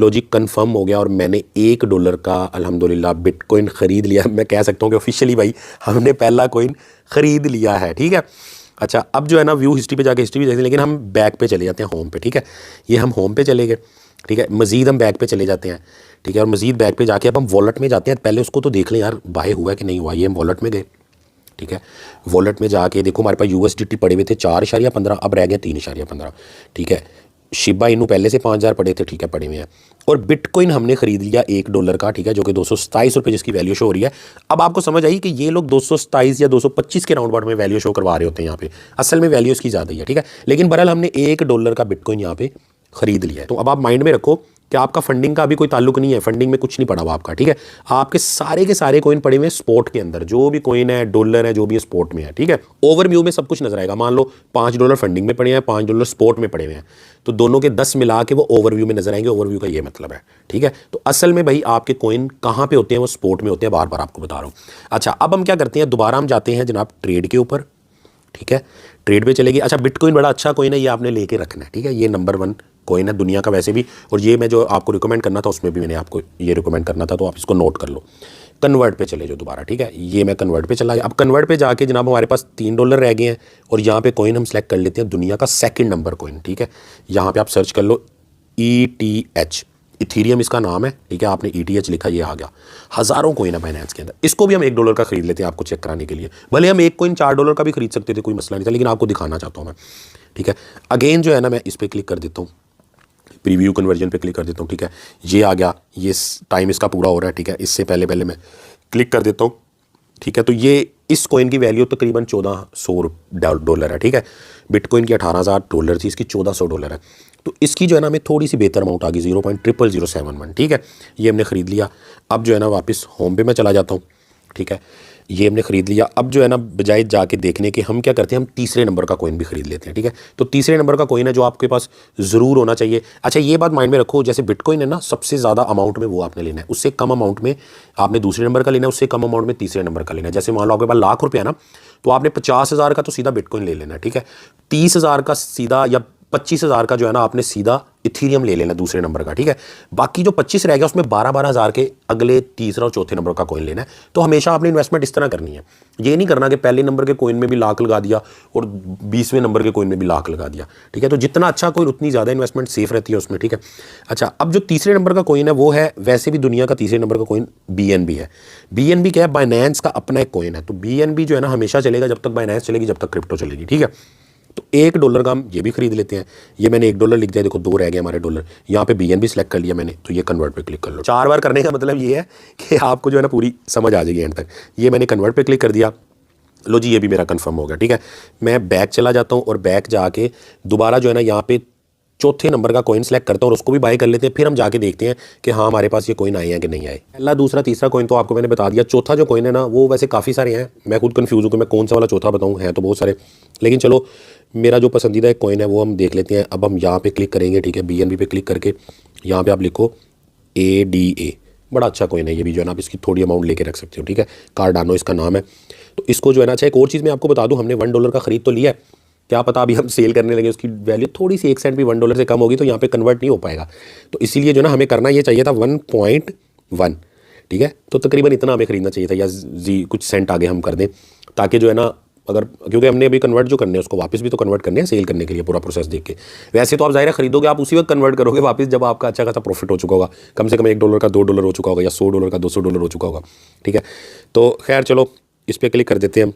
Speaker 1: लॉजिक कंफर्म हो गया और मैंने $1 का अल्हम्दुलिल्लाह बिटकॉइन ख़रीद लिया। मैं कह सकता हूँ कि ऑफिशियली भाई हमने पहला कॉइन ख़रीद लिया है, ठीक है। अच्छा अब जो है ना व्यू हिस्ट्री पे जाके हिस्ट्री भी देखते हैं, लेकिन हम बैक पे चले जाते हैं, होम पे, ठीक है। ये हम होम पे चले गए, ठीक है। मज़ीद हम बैक पे चले जाते हैं, ठीक है। और मज़ीद बैक पे जाके अब हम वॉलेट में जाते हैं। पहले उसको तो देख लें यार बाय हुआ कि नहीं हुआ। ये हम वॉलेट में गए, ठीक है। वॉलेट में जाके देखो हमारे पास USDT पड़े हुए थे 4.15, अब रह गए 3.15, ठीक है। शिबा इनू पहले से 5,000 पड़े थे, ठीक है, पड़े हुए हैं। और बिटकॉइन हमने खरीद लिया $1 का, ठीक है, जो कि ₹227 जिसकी वैल्यू शो हो रही है। अब आपको समझ आई कि ये लोग 227 या 225 के राउंड अबाउट में वैल्यू शो करवा रहे होते हैं यहाँ पे, असल में वैल्यू इसकी ज़्यादा ही है, ठीक है। लेकिन बहरहाल हमने $1 का बिटकॉइन यहाँ पे खरीद लिया है। तो अब आप माइंड में रखो कि आपका फंडिंग का अभी कोई ताल्लुक नहीं है, फंडिंग में कुछ नहीं पड़ा हुआ आपका, ठीक है। आपके सारे के सारे कॉइन पड़े हुए हैं स्पॉट के अंदर, जो भी कॉइन है, डॉलर है, जो भी है स्पॉट में है, ठीक है। ओवरव्यू में सब कुछ नजर आएगा। मान लो $5 फंडिंग में पड़े हैं, $5 स्पॉट में पड़े हुए हैं, तो दोनों के 10 मिला के वो ओवरव्यू में नजर आएंगे। ओवरव्यू का ये मतलब है, ठीक है। तो असल में भाई आपके कॉइन कहाँ पे होते हैं, वो स्पॉट में होते हैं, बार बार आपको बता रहा हूँ। अच्छा अब हम क्या करते हैं, दोबारा हम जाते हैं जनाब ट्रेड के ऊपर, ठीक है। ट्रेड पे चलेगी। अच्छा बिटकॉइन बड़ा अच्छा कॉइन है, ये आपने लेके रखना है, ठीक है। ये नंबर 1 कॉइन है दुनिया का वैसे भी, और ये मैं जो आपको रिकमेंड करना था उसमें भी मैंने आपको ये रिकमेंड करना था, तो आप इसको नोट कर लो। कन्वर्ट पे चले जाओ दोबारा, ठीक है। ये मैं कन्वर्ट पे चला गया। अब कन्वर्ट पे जाके जनाब हमारे पास $3 रह गए हैं और यहाँ पे कॉइन हम सेलेक्ट कर लेते हैं दुनिया का सेकंड नंबर कॉइन, ठीक है। यहाँ पे आप सर्च कर लो ETH, इथीरियम इसका नाम है, ठीक है। आपने ETH लिखा, ये आ गया। हज़ारों कॉइन है बाइनेंस के अंदर। इसको भी हम $1 का खरीद लेते हैं आपको चेक कराने के लिए। भले हम एक कॉइन $4 का भी खरीद सकते थे, कोई मसला नहीं था, लेकिन आपको दिखाना चाहता हूँ मैं, ठीक है। अगेन जो है ना मैं इस पर क्लिक कर देता हूँ, प्रीव्यू कन्वर्जन पे क्लिक कर देता हूँ, ठीक है। ये आ गया, ये टाइम इसका पूरा हो रहा है, ठीक है। इससे पहले मैं क्लिक कर देता हूँ, ठीक है। तो ये इस कॉइन की वैल्यू तकरीबन $1400 है, ठीक है। बिटकॉइन की $18,000 थी, इसकी $1400 है। तो इसकी जो है ना हमें थोड़ी सी बेहतर अमाउंट आ गई, 0.00071, ठीक है। ये हमने ख़रीद लिया। अब जो है ना वापस होम पे मैं चला जाता हूँ, ठीक है। ये हमने ख़रीद लिया। अब जो है ना बजाय जाके देखने के हम क्या करते हैं, हम तीसरे नंबर का कॉइन भी ख़रीद लेते हैं, ठीक है। तो तीसरे नंबर का कॉइन है जो आपके पास ज़रूर होना चाहिए। अच्छा ये बात माइंड में रखो, जैसे बिटकॉइन है ना सबसे ज़्यादा अमाउंट में वो आपने लेना है, उससे कम अमाउंट में आपने दूसरे नंबर का लेना है, उससे कम अमाउंट में तीसरे नंबर का लेना है। जैसे मान लो आपके पास ₹1,00,000 ना, तो आपने 50,000 का तो सीधा बिटकॉइन ले लेना है, ठीक है। 30,000 का सीधा या 25,000 का जो है ना आपने सीधा इथीरियम ले लेना दूसरे नंबर का, ठीक है। बाकी जो 25 रह गया उसमें 12,000 के अगले तीसरा और चौथे नंबर का कॉइन लेना है। तो हमेशा आपने इन्वेस्टमेंट इस तरह करनी है। ये नहीं करना कि पहले नंबर के कॉइन में भी लाख लगा दिया और 20वें नंबर के कॉइन में भी लाख लगा दिया, ठीक है। तो जितना अच्छा कॉइन उतनी ज़्यादा इन्वेस्टमेंट सेफ रहती है उसमें, ठीक है। अच्छा अब जो तीसरे नंबर का कॉइन है वो है, वैसे भी दुनिया का तीसरे नंबर का कॉइन BNB है। BNB क्या है, बाइनेंस का अपना एक कॉइन है। तो BNB जो है ना हमेशा चलेगा जब तक बाइनेंस चलेगी, जब तक क्रिप्टो चलेगी, ठीक है। तो $1 का हम ये भी खरीद लेते हैं। ये मैंने $1 लिख दिया, देखो 2 रह गए हमारे डॉलर। यहाँ पे BNB सेलेक्ट कर लिया मैंने, तो ये कन्वर्ट पे क्लिक कर लो। 4 बार करने का मतलब ये है कि आपको जो है ना पूरी समझ आ जाएगी एंड तक। ये मैंने कन्वर्ट पे क्लिक कर दिया, लो जी ये भी मेरा कंफर्म हो गया, ठीक है। मैं बैक चला जाता हूँ और बैक जाके दोबारा जो है ना यहाँ पे चौथे नंबर का कॉइन सेलेक्ट करता हूँ और उसको भी बाय कर लेते हैं। फिर हम जाके देखते हैं कि हाँ हमारे पास ये कॉइन आए हैं कि नहीं आए। पहला दूसरा तीसरा कॉइन तो आपको मैंने बता दिया। चौथा जो कॉइन है ना वो वैसे काफ़ी सारे हैं, मैं खुद कंफ्यूज हूँ कि मैं कौन सा वाला चौथा बताऊँ, हैं तो बहुत सारे, लेकिन चलो मेरा जो पसंदीदा एक कॉइन है वो हम देख लेते हैं। अब हम यहाँ पे क्लिक करेंगे, ठीक है। BNB पे क्लिक करके यहाँ पे आप लिखो ADA, बड़ा अच्छा कॉइन है ये भी जो है ना, आप इसकी थोड़ी अमाउंट लेके रख सकते हो, ठीक है। कार्डानो इसका नाम है। तो इसको जो है ना, अच्छा एक और चीज़ मैं आपको बता दूँ, हमने $1 का खरीद तो लिया है, क्या पता अभी हम सेल करने लगे उसकी वैल्यू थोड़ी सी 1 सेंट भी $1 से कम होगी तो यहाँ पे कन्वर्ट नहीं हो पाएगा। तो इसीलिए जो ना हमें करना ये चाहिए था 1.1, ठीक है। तो तकरीबन इतना हमें खरीदना चाहिए था, या कुछ सेंट आगे हम कर दें, ताकि जो है ना अगर, क्योंकि हमने अभी कन्वर्ट जो करने हैं उसको वापस भी तो कन्वर्ट करने हैं सेल करने के लिए, पूरा प्रोसेस देख के। वैसे तो आप ज़ाहिर खरीदोगे आप उसी वक्त कन्वर्ट करोगे वापस जब आपका अच्छा खासा प्रॉफिट हो चुका होगा, कम से कम $1 का $2 हो चुका होगा, या $100 का $200 हो चुका होगा, ठीक है। तो खैर चलो इस पर क्लिक कर देते हैं हम।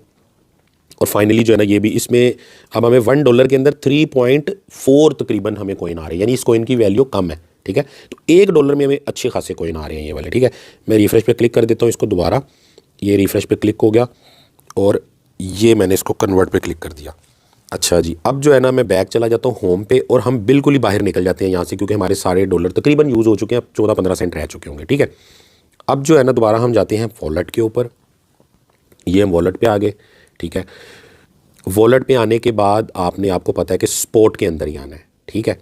Speaker 1: और फाइनली जो है ना ये भी इसमें अब हमें $1 के अंदर 3.4 तकरीबन हमें कॉइन आ रहे हैं, यानी इस कॉइन की वैल्यू कम है, ठीक है। तो $1 में हमें अच्छे खासे कॉइन आ रहे हैं ये वाले, ठीक है। मैं रिफ्रेश पे क्लिक कर देता हूँ इसको दोबारा, ये रिफ्रेश पे क्लिक हो गया और ये मैंने इसको कन्वर्ट पे क्लिक कर दिया। अच्छा जी, अब जो है ना मैं बैक चला जाता हूँ होम पे और हम बिल्कुल ही बाहर निकल जाते हैं यहाँ से, क्योंकि हमारे सारे डॉलर तकरीबन यूज़ हो चुके हैं, अब 14-15 सेंट रह चुके होंगे, ठीक है। अब जो है ना दोबारा हम जाते हैं वॉलेट के ऊपर, ये हम वॉलेट पे आ गए, ठीक है। वॉलेट पे आने के बाद आपको पता है कि स्पोर्ट के अंदर ही आना है, ठीक है।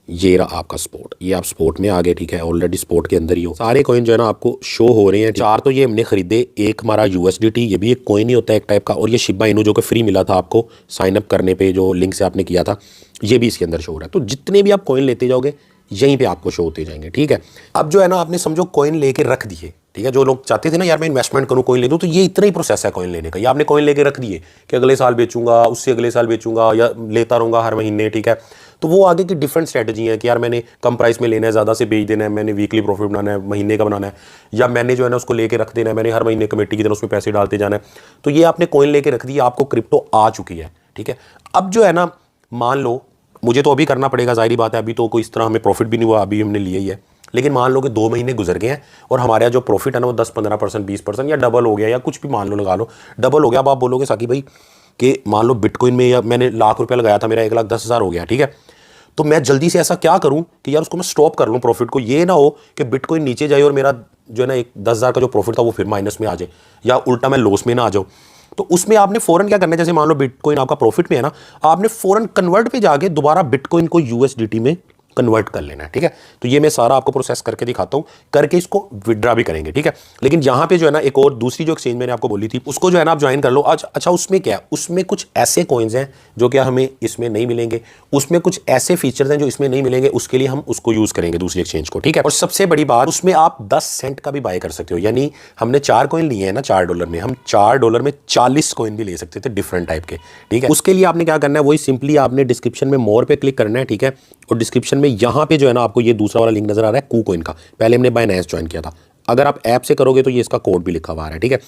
Speaker 1: ये रहा आपका स्पोर्ट, ये आप स्पोर्ट में आ गए, ठीक है। ऑलरेडी स्पोर्ट के अंदर ही हो, सारे कॉइन जो है ना आपको शो हो रहे हैं। 4 तो ये हमने खरीदे, एक हमारा USDT, ये भी एक कॉइन ही होता है एक टाइप का, और ये शिबा इनू जो कि फ्री मिला था आपको साइन अप करने पे, जो लिंक से आपने किया था, ये भी इसके अंदर शो हो रहा है। तो जितने भी आप कॉइन लेते जाओगे यहीं पे आपको शो होते जाएंगे, ठीक है। अब जो है ना आपने समझो कॉइन लेके रख दिए, ठीक है। जो लोग चाहते थे ना यार मैं इन्वेस्टमेंट करूँ कॉइन ले दूँ, तो ये इतना ही प्रोसेस है कॉइन लेने का। ये आपने कॉइन लेके रख दिए कि अगले साल बेचूंगा, उससे अगले साल बेचूंगा, या लेता रहूँगा हर महीने, ठीक है। तो वो आगे की डिफरेंट स्ट्रैटेजी है कि यार मैंने कम प्राइस में लेना है, ज़्यादा से बेच देना है, मैंने वीकली प्रॉफिट बनाना है, महीने का बनाना है, या मैंने जो है ना उसको लेके रख देना है, मैंने हर महीने कमेटी की तरह उसमें पैसे डालते जाना है। तो ये आपने कॉइन लेके रख दिया, आपको क्रिप्टो आ चुकी है, ठीक है। अब जो है ना मान लो मुझे तो अभी करना पड़ेगा, जाहिर बात है, अभी तो कोई इस तरह हमें प्रॉफिट भी नहीं हुआ, अभी हमने लिया ही है। लेकिन मान लो कि 2 महीने गुजर गए हैं और हमारा जो प्रॉफिट है ना वो 10-15%, 20% या डबल हो गया, या कुछ भी मान लो, लगा लो डबल हो गया। अब आप बोलोगे साकिब भाई कि मान लो बिटकॉइन में या मैंने ₹1,00,000 लगाया था, मेरा 1,10,000 हो गया, ठीक है। तो मैं जल्दी से ऐसा क्या करूं कि यार उसको मैं स्टॉप कर लूं प्रॉफिट को, ये ना हो कि बिटकॉइन नीचे जाए और मेरा जो है ना 10,000 का जो प्रॉफिट था वो फिर माइनस में आ जाए, या उल्टा मैं लॉस में ना आ जाऊं। तो उसमें आपने फ़ौरन क्या करना है, जैसे मान लो बिटकॉइन आपका प्रॉफिट में है ना, आपने फ़ौरन कन्वर्ट पे जाके दोबारा बिटकॉइन को USDT में कन्वर्ट कर लेना है, ठीक है। तो ये मैं सारा आपको प्रोसेस करके दिखाता हूँ, करके इसको विड्रा भी करेंगे, ठीक है। लेकिन यहाँ पे जो है ना एक और दूसरी जो एक्सचेंज मैंने आपको बोली थी उसको जो है ना आप ज्वाइन कर लो आज। अच्छा, उसमें क्या है, उसमें कुछ ऐसे कॉइन्स हैं जो क्या हमें इसमें नहीं मिलेंगे, उसमें कुछ ऐसे फीचर्स हैं जो इसमें नहीं मिलेंगे, उसके लिए हम उसको यूज करेंगे दूसरी एक्सचेंज को, ठीक है। और सबसे बड़ी बात, उसमें आप 10 सेंट का भी बाय कर सकते हो, यानी हमने 4 कॉइन लिए हैं ना $4 में, हम $4 में 40 कॉइन भी ले सकते थे डिफरेंट टाइप के, ठीक है। उसके लिए आपने क्या करना है, वही सिंपली आपने डिस्क्रिप्शन में मोर पे क्लिक करना है, ठीक है। और डिस्क्रिप्शन में यहाँ पे जो है ना आपको ये दूसरा वाला लिंक नजर आ रहा है KuCoin का, पहले हमने बाइनेंस ज्वाइन किया था। अगर आप ऐप से करोगे तो ये इसका कोड भी लिखा हुआ है, ठीक है।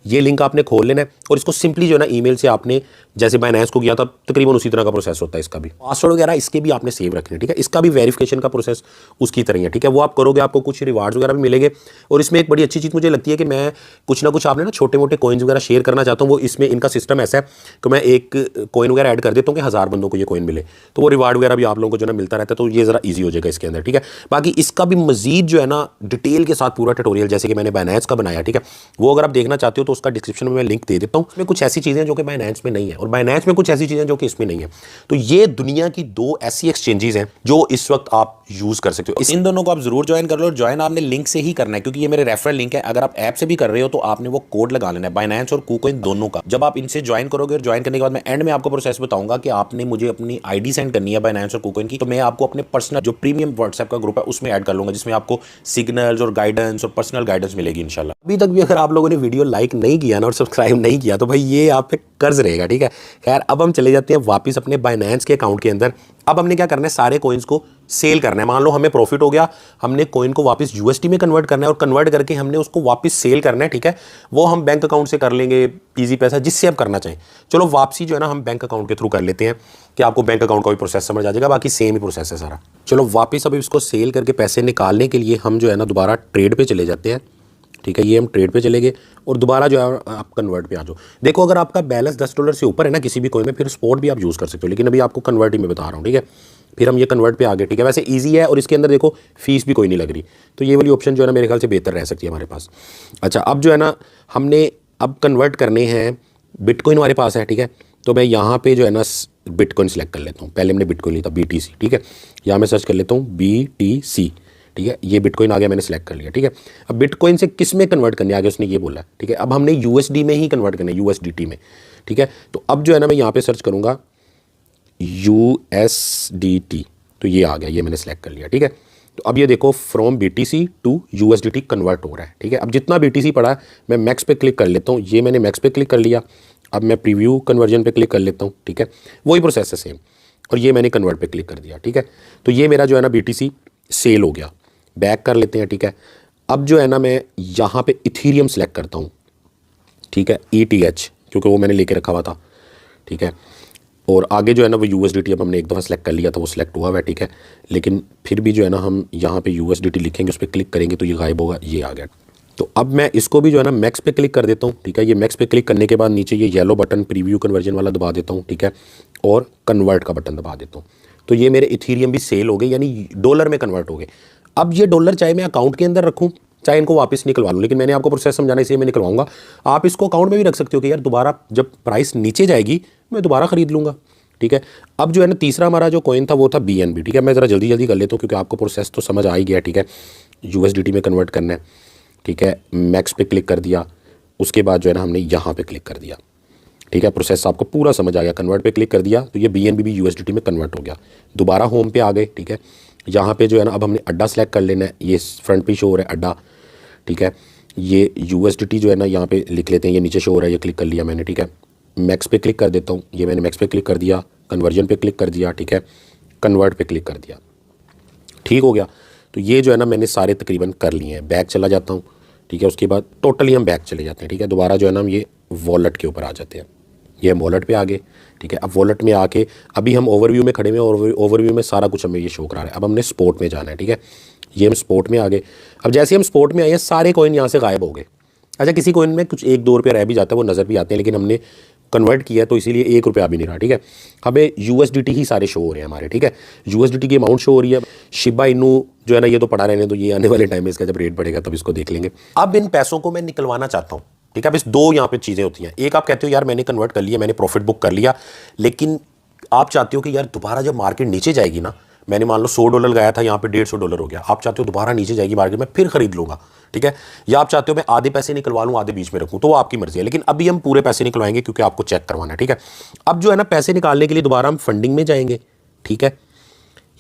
Speaker 1: ये लिंक आपने खोल लेना है और इसको सिंपली जो है ना ईमेल से आपने जैसे बाइनेंस को किया था तकरीबन उसी तरह का प्रोसेस होता है इसका भी। पासवर्ड वगैरह इसके भी आपने सेव रखने, ठीक है। इसका भी वेरिफिकेशन का प्रोसेस उसकी तरह है, ठीक है। वो आप करोगे आपको कुछ रिवार्ड्स वगैरह भी मिलेंगे। और इसमें एक बड़ी अच्छी चीज़ मुझे लगती है कि मैं कुछ ना कुछ आपने ना छोटे मोटे कॉइन्स वगैरह शेयर करना चाहता हूँ, वो इसमें इनका सिस्टम ऐसा है कि मैं एक कॉइन वगैरह ऐड कर देता हूँ कि 1000 बंदों को ये कॉइन मिले, तो वो रिवार्ड वगैरह भी आप लोगों को जो है मिलता रहता है, तो ये ज़रा ईजी हो जाएगा इसके अंदर, ठीक है। बाकी इसका भी मजीद जो है ना डिटेल के साथ पूरा ट्यूटोरियल जैसे कि मैंने बाइनेंस का बनाया, ठीक है, वो अगर आप देखना चाहते हो तो उसका डिस्क्रिप्शन में मैं लिंक दे देता हूँ। इसमें कुछ ऐसी चीज़ें जो कि बाइनेंस में नहीं है और बाइनेंस में कुछ ऐसी चीज़ें जो कि इसमें नहीं है। तो ये दुनिया की 2 ऐसी एक्सचेंजेस हैं जो इस वक्त आप यूज़ कर सकते हो। इन दोनों को आप जरूर ज्वाइन कर लो। ज्वाइन आपने लिंक से ही करना है क्योंकि ये मेरे रेफरल लिंक है। अगर आप ऐप से भी कर रहे हो तो आपने वो कोड लगा लेना है, बाइनेंस और KuCoin दोनों का। जब आप इनसे ज्वाइन करोगे और ज्वाइन करने के बाद मैं एंड में आपको प्रोसेस बताऊंगा कि आपने मुझे अपनी आईडी सेंड करनी है बाइनेंस और KuCoin की, तो मैं आपको अपने पर्सनल जो प्रीमियम व्हाट्सएप का ग्रुप है उसमें ऐड कर लूंगा, जिसमें आपको सिग्नल्स और गाइडेंस और पर्सनल गाइडेंस मिलेगी इंशाल्लाह। अभी तक भी अगर आप लोगों ने वीडियो लाइक नहीं किया ना और सब्सक्राइब नहीं किया तो भाई ये आप पे कर्ज रहेगा, ठीक है। खैर, अब हम चले जाते हैं वापस अपने बाइनेंस के अकाउंट के अंदर। अब हमने क्या करना है, सारे कॉइन्स को सेल करना है। मान लो हमें प्रॉफिट हो गया, हमने कॉइन को वापस USD में कन्वर्ट करना है और कन्वर्ट करके हमने उसको वापस सेल करना है, ठीक है। वो हम बैंक अकाउंट से कर लेंगे, इजी पैसा, जिससे आप करना चाहें। चलो वापसी जो है ना हम बैंक अकाउंट के थ्रू कर लेते हैं कि आपको बैंक अकाउंट का भी प्रोसेस समझ आ जाएगा, बाकी सेम ही प्रोसेस है सारा। चलो वापस अब इसको सेल करके पैसे निकालने के लिए हम जो है ना दोबारा ट्रेड पे चले जाते हैं, ठीक है। ये हम ट्रेड पे चले गए और दोबारा जो है आप कन्वर्ट पे आ जाओ। देखो अगर आपका बैलेंस $10 से ऊपर है ना किसी भी कॉइन में, फिर स्पॉट भी आप यूज़ कर सकते हो, लेकिन अभी आपको कन्वर्ट ही मैं बता रहा हूँ, ठीक है। फिर हम ये कन्वर्ट पे आ गए, ठीक है। वैसे इजी है और इसके अंदर देखो फीस भी कोई नहीं लग रही, तो ये वाली ऑप्शन जो है ना मेरे ख्याल से बेहतर रह सकती है हमारे पास। अच्छा, अब जो है ना हमने अब कन्वर्ट करने हैं, बिटकॉइन हमारे पास है, ठीक है। तो मैं यहाँ पे जो है ना बिटकॉइन सेलेक्ट कर लेता हूँ। पहले हमने बिटकॉइन लिया था BTC, ठीक है। यहाँ मैं सर्च कर लेता हूँ BTC, ठीक है। ये बिटकॉइन आ गया, मैंने सेलेक्ट कर लिया, ठीक है। अब बिटकॉइन से किस में कन्वर्ट करने आगे उसने ये बोला, ठीक है। अब हमने USD में ही कन्वर्ट करना है, USDT में, ठीक है। तो अब जो है ना मैं यहाँ पे सर्च करूँगा USDT, तो ये आ गया, ये मैंने सेलेक्ट कर लिया, ठीक है। तो अब ये देखो from BTC to USDT convert हो रहा है, ठीक है। अब जितना BTC पड़ा है मैं मैक्स पे क्लिक कर लेता हूँ, ये मैंने मैक्स पे क्लिक कर लिया। अब मैं प्रीव्यू कन्वर्जन पे क्लिक कर लेता हूँ, ठीक है। वही प्रोसेस है सेम, और ये मैंने कन्वर्ट पे क्लिक कर दिया, ठीक है। तो ये मेरा जो है ना BTC सेल हो गया। बैक कर लेते हैं, ठीक है। अब जो है ना मैं यहाँ पे इथीरियम सेलेक्ट करता हूँ, ठीक है, ETH, क्योंकि वो मैंने लेके रखा हुआ था, ठीक है। और आगे जो है ना वो USDT अब हमने एक दफ़ा सेलेक्ट कर लिया था, वो सिलेक्ट हुआ है, ठीक है। लेकिन फिर भी जो है ना हम यहाँ पे USDT लिखेंगे, उस पर क्लिक करेंगे तो ये गायब होगा, ये आ गया। तो अब मैं इसको भी जो है ना मैक्स पे क्लिक कर देता हूँ, ठीक है। ये मैक्स पे क्लिक करने के बाद नीचे ये येलो बटन प्रीव्यू कन्वर्जन वाला दबा देता हूँ, ठीक है। और कन्वर्ट का बटन दबा देता हूँ, तो ये मेरे इथीरियम भी सेल हो गए, यानी डॉलर में कन्वर्ट हो गए। अब ये डॉलर चाहे मैं अकाउंट के अंदर रखूँ चाहे इनको वापस निकलवा लूँ, लेकिन मैंने आपको प्रोसेस समझाना इसलिए मैं निकलवाऊंगा। आप इसको अकाउंट में भी रख सकते हो कि यार दोबारा जब प्राइस नीचे जाएगी मैं दोबारा ख़रीद लूँगा, ठीक है। अब जो है ना तीसरा हमारा जो कॉइन था वो था BNB, ठीक है। मैं ज़रा जल्दी जल्दी कर लेता हूँ क्योंकि आपको प्रोसेस तो समझ आ ही गया, ठीक है। USDT में कन्वर्ट करना है, ठीक है। मैक्स पे क्लिक कर दिया, उसके बाद जो है ना हमने यहाँ पे क्लिक कर दिया, ठीक है। प्रोसेस आपको पूरा समझ आ गया। कन्वर्ट पे क्लिक कर दिया तो ये BNB भी USDT में कन्वर्ट हो गया। दोबारा होम पे आ गए, ठीक है। यहाँ पे जो है ना अब हमने अड्डा सेलेक्ट कर लेना है, ये फ्रंट पे शो हो रहा है अड्डा, ठीक है। ये USDT जो है ना यहाँ पे लिख लेते हैं, ये नीचे शो हो रहा है, ये क्लिक कर लिया मैंने, ठीक है। मैक्स पे क्लिक कर देता हूँ, ये मैंने मैक्स पे क्लिक कर दिया, कन्वर्जन पे क्लिक कर दिया, ठीक है। कन्वर्ट पे क्लिक कर दिया, ठीक हो गया। तो ये जो है ना मैंने सारे तकरीबन कर लिए हैं। बैक चला जाता हूँ, ठीक है। उसके बाद टोटली हम बैक चले जाते हैं, ठीक है। दोबारा जो है ना हम ये वॉलेट के ऊपर आ जाते हैं, ये हम वॉलेट पे आ गए, ठीक है। अब वॉलेट में आके अभी हम ओवरव्यू में खड़े हुए हैं और ओवरव्यू में सारा कुछ हमें ये शो करा रहा है। अब हमने स्पोर्ट में जाना है, ठीक है। ये हम स्पोर्ट में आ गए। अब जैसे हम स्पोर्ट में आए हैं सारे कॉइन यहाँ से गायब हो गए। अच्छा, किसी कॉइन में कुछ 1-2 रुपये रह भी जाता है, वो नज़र भी आते हैं, लेकिन हमने कन्वर्ट किया तो इसीलिए 1 रुपया भी नहीं रहा, ठीक है। हमें USDT ही सारे शो हो रहे हैं हमारे, ठीक है। USDT की अमाउंट शो हो रही है। शिबा इनू जो है ना ये तो पड़ा रहने, तो ये आने वाले टाइम में इसका जब रेट बढ़ेगा तब इसको देख लेंगे। अब इन पैसों को मैं निकलवाना चाहता हूँ, ठीक है। अब इस 2 यहाँ पे चीज़ें होती हैं। एक आप कहते हो यार मैंने कन्वर्ट कर लिया, मैंने प्रॉफिट बुक कर लिया, लेकिन आप चाहते हो कि यार दोबारा जब मार्केट नीचे जाएगी ना मैंने मान लो $100 लगाया था, यहाँ पे $150 हो गया, आप चाहते हो दोबारा नीचे जाएगी मार्केट में फिर खरीद लूँगा, ठीक है, या आप चाहते हो मैं आधे पैसे निकलवा लूँ आधे बीच में रखूँ, तो वो आपकी मर्जी है। लेकिन अभी हम पूरे पैसे निकलवाएंगे क्योंकि आपको चेक करवाना है, ठीक है। अब जो है ना पैसे निकालने के लिए दोबारा हम फंडिंग में जाएंगे, ठीक है,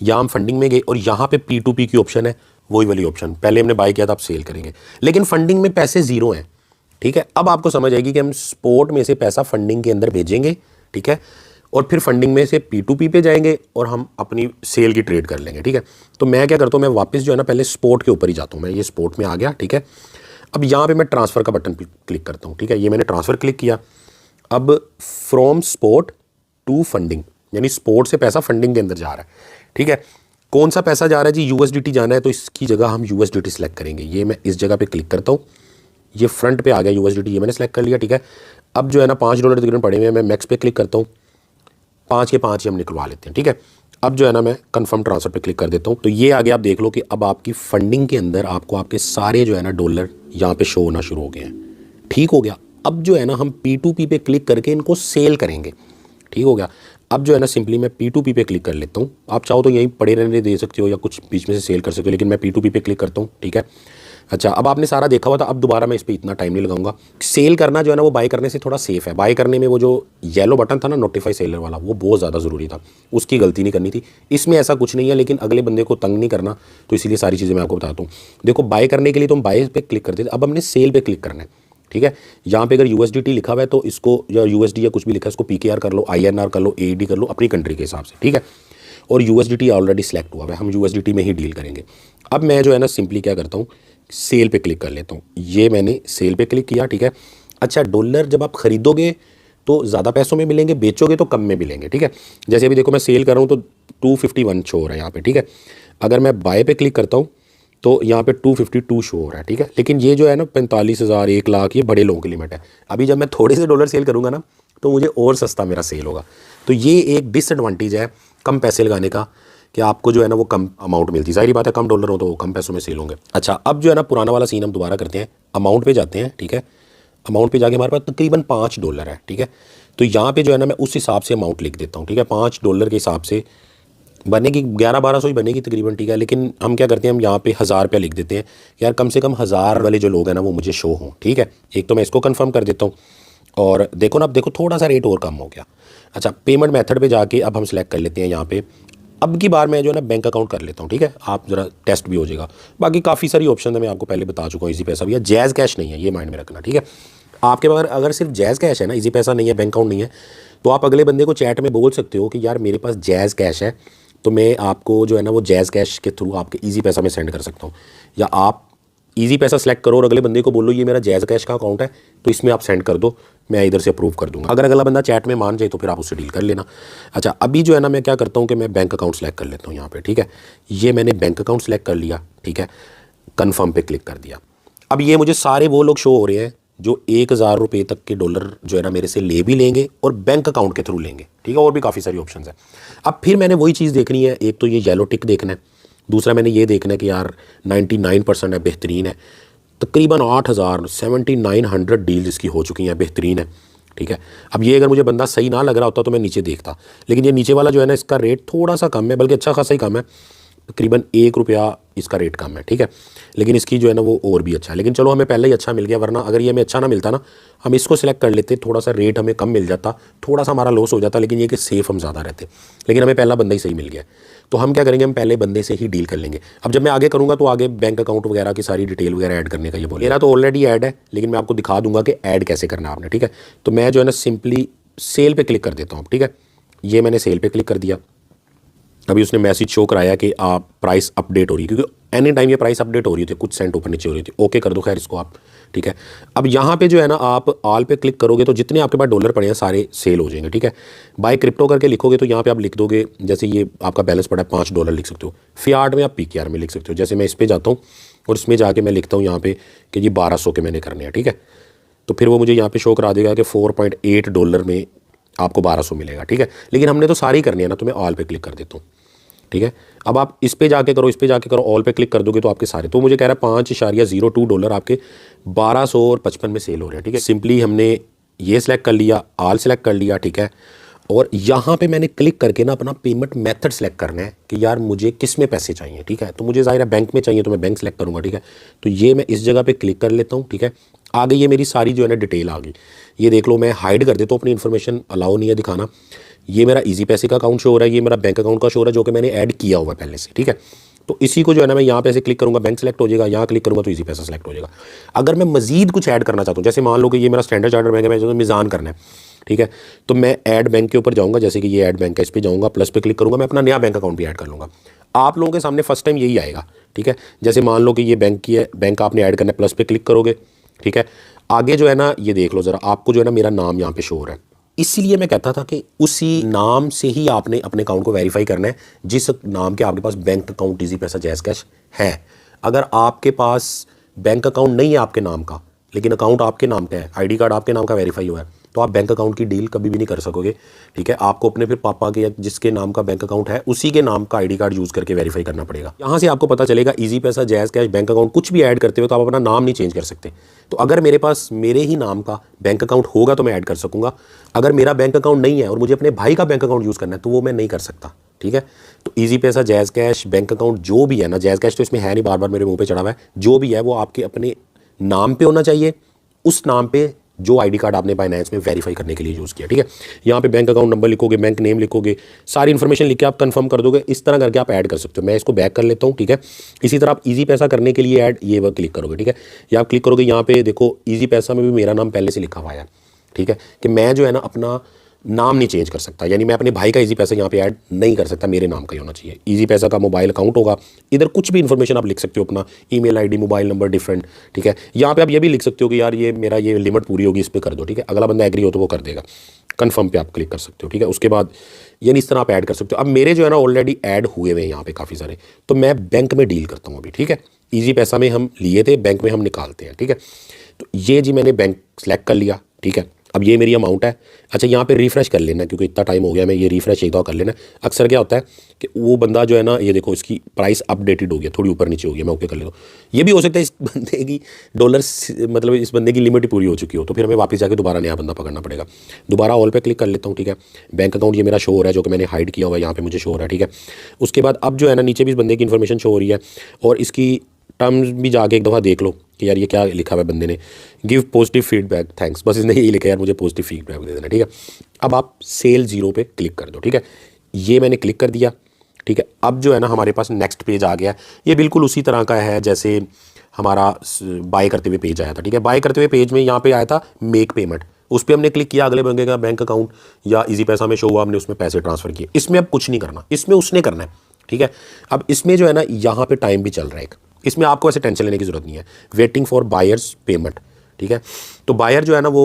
Speaker 1: या हम फंडिंग में गए और यहाँ पे P2P की ऑप्शन है, वही वाली ऑप्शन पहले हमने बाय किया था, आप सेल करेंगे, लेकिन फंडिंग में पैसे जीरो हैं, ठीक है। अब आपको समझ आएगी कि हम स्पोर्ट में से पैसा फंडिंग के अंदर भेजेंगे, ठीक है, और फिर फंडिंग में से P2P पे जाएंगे और हम अपनी सेल की ट्रेड कर लेंगे, ठीक है। तो मैं क्या करता हूँ, मैं वापस जो है ना पहले स्पोर्ट के ऊपर ही जाता हूँ, मैं ये स्पोर्ट में आ गया, ठीक है। अब यहाँ पे मैं ट्रांसफ़र का बटन क्लिक करता हूँ, ठीक है, ये मैंने ट्रांसफ़र क्लिक किया। अब फ्रॉम स्पोर्ट टू फंडिंग, यानी स्पोर्ट से पैसा फंडिंग के अंदर जा रहा है, ठीक है। कौन सा पैसा जा रहा है जी, USDT जाना है, तो इसकी जगह हम USDT सेलेक्ट करेंगे। ये मैं इस जगह पे क्लिक करता हूँ, ये फ्रंट पे आ गया USDT, ये मैंने सेलेक्ट कर लिया, ठीक है। अब जो है ना $5 तकरीबन पड़े हुए हैं, मैं मैक्स पे क्लिक करता हूँ, 5 के 5 ही हम निकलवा लेते हैं, ठीक है। अब जो है ना मैं कंफर्म ट्रांसफर पे क्लिक कर देता हूँ, तो ये आगे आप देख लो कि अब आपकी फंडिंग के अंदर आपको आपके सारे जो है ना डॉलर यहाँ पे शो होना शुरू हो गए हैं, ठीक हो गया। अब जो है ना हम P2P पे क्लिक करके इनको सेल करेंगे, ठीक हो गया। अब जो है ना सिंपली मैं P2P पे क्लिक कर लेता हूँ, आप चाहो तो यहीं पड़े रहने दे सकते हो या कुछ बीच में से सेल कर सकते हो, लेकिन मैं P2P पे क्लिक करता हूँ, ठीक है। अच्छा, अब आपने सारा देखा हुआ था, अब दोबारा मैं इस पर इतना टाइम नहीं लगाऊंगा। सेल करना जो है ना वो बाय करने से थोड़ा सेफ है, बाय करने में वो जो येलो बटन था ना नोटिफाई सेलर वाला, वो बहुत ज़्यादा ज़रूरी था, उसकी गलती नहीं करनी थी। इसमें ऐसा कुछ नहीं है, लेकिन अगले बंदे को तंग नहीं करना, तो इसीलिए सारी चीज़ें मैं आपको बताता हूँ। देखो, बाय करने के लिए तो हम बाय पे क्लिक करते थे, अब हमने सेल पे क्लिक करना है, ठीक है। यहाँ पे अगर USDT लिखा हुआ है तो इसको, या USD या कुछ भी लिखा है, इसको PKR कर लो, INR कर लो, AED कर लो, अपनी कंट्री के हिसाब से, ठीक है। और USDT ऑलरेडी सेलेक्ट हुआ है, हम USDT में ही डील करेंगे। अब मैं जो है ना सिंपली क्या करता हूँ, सेल पे क्लिक कर लेता हूँ, ये मैंने सेल पे क्लिक किया, ठीक है। अच्छा, डॉलर जब आप खरीदोगे तो ज़्यादा पैसों में मिलेंगे, बेचोगे तो कम में मिलेंगे, ठीक है। जैसे अभी देखो मैं सेल कर रहा हूँ तो 251 शो हो रहा है यहाँ पे, ठीक है। अगर मैं बाय पे क्लिक करता हूँ तो यहाँ पे 252 शो हो रहा है, ठीक है। लेकिन ये जो है ना 45,000, 1 लाख, ये बड़े लोगों की लिमिट है। अभी जब मैं थोड़े से डॉलर सेल करूँगा ना तो मुझे और सस्ता मेरा सेल होगा। तो ये एक डिसएडवांटेज है कम पैसे लगाने का, कि आपको जो है ना वो कम अमाउंट मिलती है। जाहिर बात है, कम डॉलर हो तो कम पैसों में सेल होंगे। अच्छा, अब जो है ना पुराना वाला सीन हम दोबारा करते हैं, अमाउंट पे जाते हैं, ठीक है। अमाउंट पे जाके हमारे पास तकरीबन $5 है, ठीक है। तो यहाँ पे जो है ना मैं उस हिसाब से अमाउंट लिख देता हूँ, ठीक है। $5 के हिसाब से बनेगी 1100-1200 ही बनेगी तकरीबन, ठीक है। लेकिन हम क्या करते हैं, हम यहाँ पे ₹1000 लिख देते हैं, यार कम से कम 1000 वाले जो लोग हैं ना वो मुझे शो हों, ठीक है। एक तो मैं इसको कंफर्म कर देता हूँ, और देखो ना, अब देखो थोड़ा सा रेट और कम हो गया। अच्छा, पेमेंट मेथड पे जाके अब हम सेलेक्ट कर लेते हैं यहाँ पे। अब की बार मैं जो है ना बैंक अकाउंट कर लेता हूँ, ठीक है। आप ज़रा टेस्ट भी हो जाएगा। बाकी काफ़ी सारी ऑप्शन है, मैं आपको पहले बता चुका हूँ। इजी पैसा भी है, जैज़ कैश नहीं है, ये माइंड में रखना, ठीक है। आपके पास अगर सिर्फ जैज़ कैश है ना, इजी पैसा नहीं है, बैंक अकाउंट नहीं है, तो आप अगले बंदे को चैट में बोल सकते हो कि यार मेरे पास जैज़ कैश है, तो मैं आपको जो है ना वो जैज़ कैश के थ्रू आपके इजी पैसा में सेंड कर सकता हूँ। या आप इजी पैसा सेलेक्ट करो और अगले बंदे को बोलो ये मेरा जैज़ कैश का अकाउंट है, तो इसमें आप सेंड कर दो, मैं इधर से अप्रूव कर दूंगा। अगर अगला बंदा चैट में मान जाए तो फिर आप उससे डील कर लेना। अच्छा, अभी जो है ना मैं क्या करता हूँ कि मैं बैंक अकाउंट सेलेक्ट कर लेता हूँ यहाँ पे, ठीक है। ये मैंने बैंक अकाउंट सेलेक्ट कर लिया, ठीक है, कन्फर्म पे क्लिक कर दिया। अब ये मुझे सारे वो लोग शो हो रहे हैं जो 1000 रुपये तक के डॉलर जो है ना मेरे से ले भी लेंगे और बैंक अकाउंट के थ्रू लेंगे, ठीक है। और भी काफ़ी सारी ऑप्शन है। अब फिर मैंने वही चीज़ देखनी है, एक तो ये येलो टिक देखना है, दूसरा मैंने ये देखना है कि यार 99% है, बेहतरीन है। तकरीबन 8000 7900 डील्स इसकी हो चुकी हैं, बेहतरीन है, ठीक है। अब ये अगर मुझे बंदा सही ना लग रहा होता तो मैं नीचे देखता, लेकिन ये नीचे वाला जो है ना इसका रेट थोड़ा सा कम है, बल्कि अच्छा खासा ही कम है, तकरीबन ₹1 इसका रेट कम है, ठीक है। लेकिन इसकी जो है ना वो और भी अच्छा है, लेकिन चलो हमें पहले ही अच्छा मिल गया, वरना अगर ये हमें अच्छा ना मिलता ना, हम इसको सिलेक्ट कर लेते, थोड़ा सा रेट हमें कम मिल जाता, थोड़ा सा हमारा लॉस हो जाता, लेकिन ये कि सेफ़ हम ज़्यादा रहते। लेकिन हमें पहला बंदा ही सही मिल गया, तो हम क्या करेंगे, हम पहले बंदे से ही डील कर लेंगे। अब जब मैं आगे करूँगा तो आगे बैंक अकाउंट वगैरह की सारी डिटेल वगैरह ऐड करने का ये बोले। मेरा तो ऑलरेडी ऐड है, लेकिन मैं आपको दिखा दूंगा कि ऐड कैसे करना है आपने, ठीक है। तो मैं जो है ना सिंपली सेल पे क्लिक कर देता हूँ, ठीक है। ये मैंने सेल पे क्लिक कर दिया। अभी उसने मैसेज शो कराया कि आप प्राइस अपडेट हो रही है, क्योंकि एनी टाइम ये प्राइस अपडेट हो रही थी, कुछ सेंट ऊपर नीचे हो रही थी। ओके कर दो खैर इसको आप, ठीक है। अब यहाँ पे जो है ना आप ऑल पे क्लिक करोगे तो जितने आपके पास डॉलर पड़े हैं सारे सेल हो जाएंगे, ठीक है। बाय क्रिप्टो करके लिखोगे तो यहाँ पे आप लिख दोगे, जैसे ये आपका बैलेंस पड़ा है $5 लिख सकते हो। फियाट में आप PKR में लिख सकते हो। जैसे मैं इस पर जाता हूँ और इसमें जाके मैं लिखता हूँ यहाँ पे कि ये 1200 के मैंने करने हैं, ठीक है। तो फिर वो मुझे यहाँ पे शो करा देगा कि $4.8 में आपको 1200 मिलेगा, ठीक है। लेकिन हमने तो सारी करनी है ना, तो मैं ऑल पे क्लिक कर देता हूँ, ठीक है। अब आप इस पे जाके करो, इस पे जाके करो, ऑल पे क्लिक कर दोगे तो आपके सारे, तो मुझे कह रहा है $5.02 आपके 1255 में सेल हो रहे हैं, ठीक है। सिंपली हमने ये सिलेक्ट कर लिया, ऑल सेलेक्ट कर लिया, ठीक है। और यहाँ पे मैंने क्लिक करके ना अपना पेमेंट मेथड सेलेक्ट करना है कि यार मुझे किस में पैसे चाहिए, ठीक है। तो मुझे ज़ाहिर है बैंक में चाहिए तो मैं बैंक सेलेक्ट करूँगा, ठीक है। तो ये मैं इस जगह पे क्लिक कर लेता हूँ, ठीक है। आगे ये मेरी सारी जो है ना डिटेल आ गई, ये देख लो। मैं हाइड कर देता हूँ, अपनी इन्फॉर्मेशन अलाउ नहीं है दिखाना। ये मेरा ईजी पैसे का अकाउंट शो हो रहा है, ये मेरा बैंक अकाउंट का शो हो रहा है जो कि मैंने ऐड किया हुआ है पहले से, ठीक है। तो इसी को जो है ना मैं यहाँ पे ऐसे क्लिक करूँगा, बैंक सेलेक्ट हो जाएगा, यहाँ क्लिक करूँगा तो ईजी पैसा सेलेक्ट हो जाएगा। अगर मैं मजीद कुछ ऐड करना चाहता हूँ, जैसे मान लो कि ये मेरा स्टैंडर्ड चार्टर्ड बैंक है, मैं जो मिज़ान करना है, ठीक है। तो मैं ऐड बैंक के ऊपर जाऊँगा, जैसे कि ये ऐड बैंक है, इस पर जाऊँगा, प्लस पे क्लिक करूँगा, मैं अपना नया बैंक अकाउंट भी ऐड कर लूँगा। आप लोगों के सामने फर्स्ट टाइम यही आएगा, ठीक है। जैसे मान लो कि ये बैंक की है, बैंक आपने ऐड करना है, प्लस पे क्लिक करोगे, ठीक है। आगे जो है ना ये देख लो ज़रा, आपको जो है ना मेरा नाम यहाँ पे शो हो रहा है। इसलिए मैं कहता था कि उसी नाम से ही आपने अपने अकाउंट को वेरीफाई करना है जिस नाम के आपके पास बैंक अकाउंट ईजी पैसा जैज़ कैश है। अगर आपके पास बैंक अकाउंट नहीं है आपके नाम का, लेकिन अकाउंट आपके नाम का है, आईडी कार्ड आपके नाम का वेरीफाई हुआ है, तो आप बैंक अकाउंट की डील कभी भी नहीं कर सकोगे, ठीक है। आपको अपने फिर पापा के या जिसके नाम का बैंक अकाउंट है उसी के नाम का आईडी कार्ड यूज़ करके वेरीफाई करना पड़ेगा। यहाँ से आपको पता चलेगा ईजी पैसा, जैज़ कैश, बैंक अकाउंट कुछ भी ऐड करते हो तो आप अपना नाम नहीं चेंज कर सकते। तो अगर मेरे पास मेरे ही नाम का बैंक अकाउंट होगा तो मैं ऐड कर सकूँगा। अगर मेरा बैंक अकाउंट नहीं है और मुझे अपने भाई का बैंक अकाउंट यूज़ करना है तो वो मैं नहीं कर सकता, ठीक है। तो ईजी पैसा, जैज़ कैश, बैंक अकाउंट जो भी है ना, जैज़ कैश तो इसमें है नहीं, बार बार मेरे मुंह पे चढ़ा हुआ है, जो भी है वो आपके अपने नाम पे होना चाहिए, उस नाम पे जो आईडी कार्ड आपने बाइनेंस में वेरीफाई करने के लिए यूज़ किया, ठीक है। यहाँ पे बैंक अकाउंट नंबर लिखोगे, बैंक नेम लिखोगे, सारी इन्फॉर्मेशन लिख के आप कंफर्म कर दोगे। इस तरह करके आप ऐड कर सकते हो। मैं इसको बैक कर लेता हूँ, ठीक है। इसी तरह आप ईजी पैसा करने के लिए ऐड ये वह क्लिक करोगे, ठीक है। या आप क्लिक करोगे, यहाँ पे देखो ईजी पैसा में भी मेरा नाम पहले से लिखा हुआ है, ठीक है, कि मैं जो है ना अपना नाम नहीं चेंज कर सकता, यानी मैं अपने भाई का ईजी पैसा यहाँ पे ऐड नहीं कर सकता, मेरे नाम का ही होना चाहिए। ईजी पैसा का मोबाइल अकाउंट होगा, इधर कुछ भी इन्फॉर्मेशन आप लिख सकते हो, अपना email ID, mobile number different, ठीक है। यहाँ पे आप ये भी लिख सकते हो कि यार ये मेरा ये लिमिट पूरी होगी, इस पर कर दो, ठीक है। अगला बंदा एग्री हो तो वो कर देगा, कन्फर्म पे आप क्लिक कर सकते हो, ठीक है। उसके बाद यानी इस तरह आप ऐड कर सकते हो। अब मेरे जो है ना ऑलरेडी ऐड हुए हुए हैं यहाँ पे काफ़ी सारे, तो मैं बैंक में डील करता हूँ अभी, ठीक है। ईजी पैसा में हम लिए थे, बैंक में हम निकालते हैं, ठीक है। तो ये जी मैंने बैंक सेलेक्ट कर लिया, ठीक है। अब ये मेरी अमाउंट है। अच्छा, यहाँ पे रिफ्रेश कर लेना क्योंकि इतना टाइम हो गया, मैं ये रिफ्रेश एक दफ़ा कर लेना। अक्सर क्या होता है कि वो बंदा जो है ना, ये देखो इसकी प्राइस अपडेटेड हो गया, थोड़ी ऊपर नीचे हो गया, मैं ओके कर लेता हूँ। ये भी हो सकता है इस बंदे की डॉलर मतलब इस बंदे की लिमिट पूरी हो चुकी हो, तो फिर हमें वापस जाकर दोबारा नया बंदा पकड़ना पड़ेगा। दोबारा ऑल पे क्लिक कर लेता हूँ, ठीक है। बैंक अकाउंट ये मेरा शो हो रहा है जो कि मैंने हाइड किया हुआ है, यहाँ पे मुझे शो हो रहा है, ठीक है। उसके बाद अब जो है ना नीचे भी इस बंदे की इन्फॉर्मेशन शो हो रही है, और इसकी टर्म्स भी जाके एक दफ़ा देख लो कि यार ये क्या लिखा हुआ है बंदे ने, गिव पॉजिटिव फीडबैक थैंक्स, बस इसने यही लिखा है यार मुझे पॉजिटिव फीडबैक दे देना, ठीक है। अब आप सेल जीरो पे क्लिक कर दो, ठीक है। ये मैंने क्लिक कर दिया, ठीक है। अब जो है ना हमारे पास नेक्स्ट पेज आ गया। ये बिल्कुल उसी तरह का है जैसे हमारा बाय करते हुए पेज आया था, ठीक है। बाय करते हुए पेज में यहाँ पे आया था मेक पेमेंट, उस पर हमने क्लिक किया, अगले बंदे का बैंक अकाउंट या ईजी पैसा में शो हुआ, हमने उसमें पैसे ट्रांसफ़र किए। इसमें अब कुछ नहीं करना, इसमें उसने करना है, ठीक है। अब इसमें जो है ना यहाँ पे टाइम भी चल रहा है एक, इसमें आपको ऐसे टेंशन लेने की जरूरत नहीं है। वेटिंग फॉर बायर्स पेमेंट, ठीक है। तो बायर जो है ना वो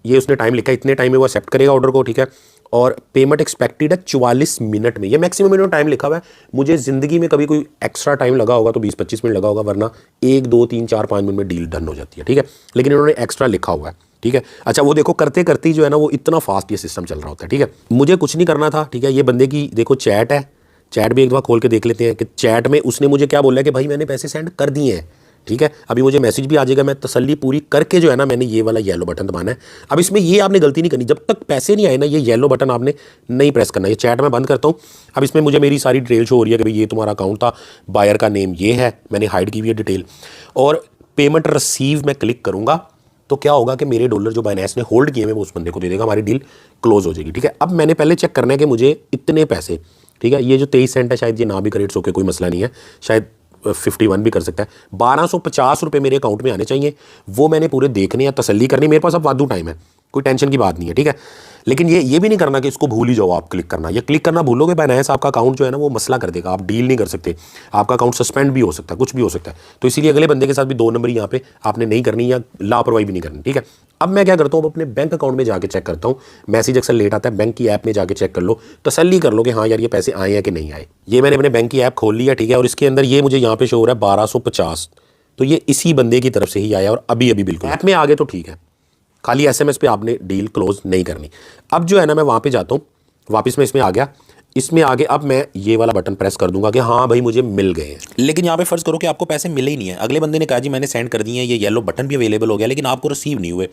Speaker 1: ये उसने टाइम लिखा है, इतने टाइम में वो एक्सेप्ट करेगा ऑर्डर को, ठीक है। और पेमेंट एक्सपेक्टेड है 44 मिनट में, ये मैक्सिमम मिनट टाइम लिखा हुआ है। मुझे ज़िंदगी में कभी कोई एक्स्ट्रा टाइम लगा होगा तो 20-25 मिनट लगा होगा, वरना 1, 2, 3, 4, 5 मिनट में डील डन हो जाती है, ठीक है। लेकिन इन्होंने एक्स्ट्रा लिखा हुआ है, ठीक है। अच्छा, वो देखो करते करते ही जो है ना वो इतना फास्ट ये सिस्टम चल रहा होता है, ठीक है। मुझे कुछ नहीं करना था, ठीक है। ये बंदे की देखो चैट है, चैट भी एक बार खोल के देख लेते हैं कि चैट में उसने मुझे क्या बोला है कि भाई मैंने पैसे सेंड कर दिए हैं, ठीक है। अभी मुझे मैसेज भी आ जाएगा, मैं तसल्ली पूरी करके जो है ना मैंने ये वाला येलो बटन दबाना है। अब इसमें ये आपने गलती नहीं करनी, जब तक पैसे नहीं आए ना ये येलो बटन आपने नहीं प्रेस करना। ये चैट मैं बंद करता हूँ। अब इसमें मुझे मेरी सारी डिटेल शो हो रही है कि भाई ये तुम्हारा अकाउंट था, बायर का नेम ये है, मैंने हाइड की हुई है डिटेल, और पेमेंट रिसीव में क्लिक करूँगा तो क्या होगा कि मेरे डॉलर जो बाइनेंस ने होल्ड किए हैं वो उस बंदे को दे देगा, हमारी डील क्लोज हो जाएगी, ठीक है। अब मैंने पहले चेक करना है कि मुझे इतने पैसे, ठीक है, ये जो 23 सेंट है शायद ये ना भी क्रेडिट्स होकर कोई मसला नहीं है, शायद 51 भी कर सकता है। 1250 रुपये मेरे अकाउंट में आने चाहिए, वो मैंने पूरे देखने या तसल्ली करनी। मेरे पास अब वादू टाइम है, कोई टेंशन की बात नहीं है, ठीक है। लेकिन ये भी नहीं करना कि इसको भूल ही जाओ आप क्लिक करना, ये क्लिक करना भूलोगे बाइनेंस आपका अकाउंट जो है ना वो मसला कर देगा, आप डील नहीं कर सकते, आपका अकाउंट सस्पेंड भी हो सकता है, कुछ भी हो सकता है। तो इसीलिए अगले बंदे के साथ भी 2 नंबर यहाँ पे आपने नहीं करनी या लापरवाही भी नहीं करनी, ठीक है। अब मैं क्या करता हूँ, अपने बैंक अकाउंट में जाके चेक करता हूँ। मैसेज अक्सर लेट आता है, बैंक की ऐप में जाके चेक कर लो, तसल्ली कर लो कि हाँ यार ये पैसे आए हैं कि नहीं आए। ये मैंने अपने बैंक की ऐप खोल लिया, ठीक है। और इसके अंदर ये मुझे यहाँ पे शो हो रहा है 1250, तो ये इसी बंदे की तरफ से ही आया और अभी अभी बिल्कुल ऐप में आ गए तो ठीक है, खाली SMS पे आपने डील क्लोज नहीं करनी। अब जो है ना मैं वहाँ पे जाता हूँ, वापस मैं इसमें आ गया। इसमें आगे अब मैं ये वाला बटन प्रेस कर दूंगा कि हाँ भाई मुझे मिल गए हैं। लेकिन यहाँ पे फर्ज करो कि आपको पैसे मिले ही नहीं है, अगले बंदे ने कहा जी मैंने सेंड कर दिए हैं, ये येलो बटन भी अवेलेबल हो गया, लेकिन आपको रिसीव नहीं हुए,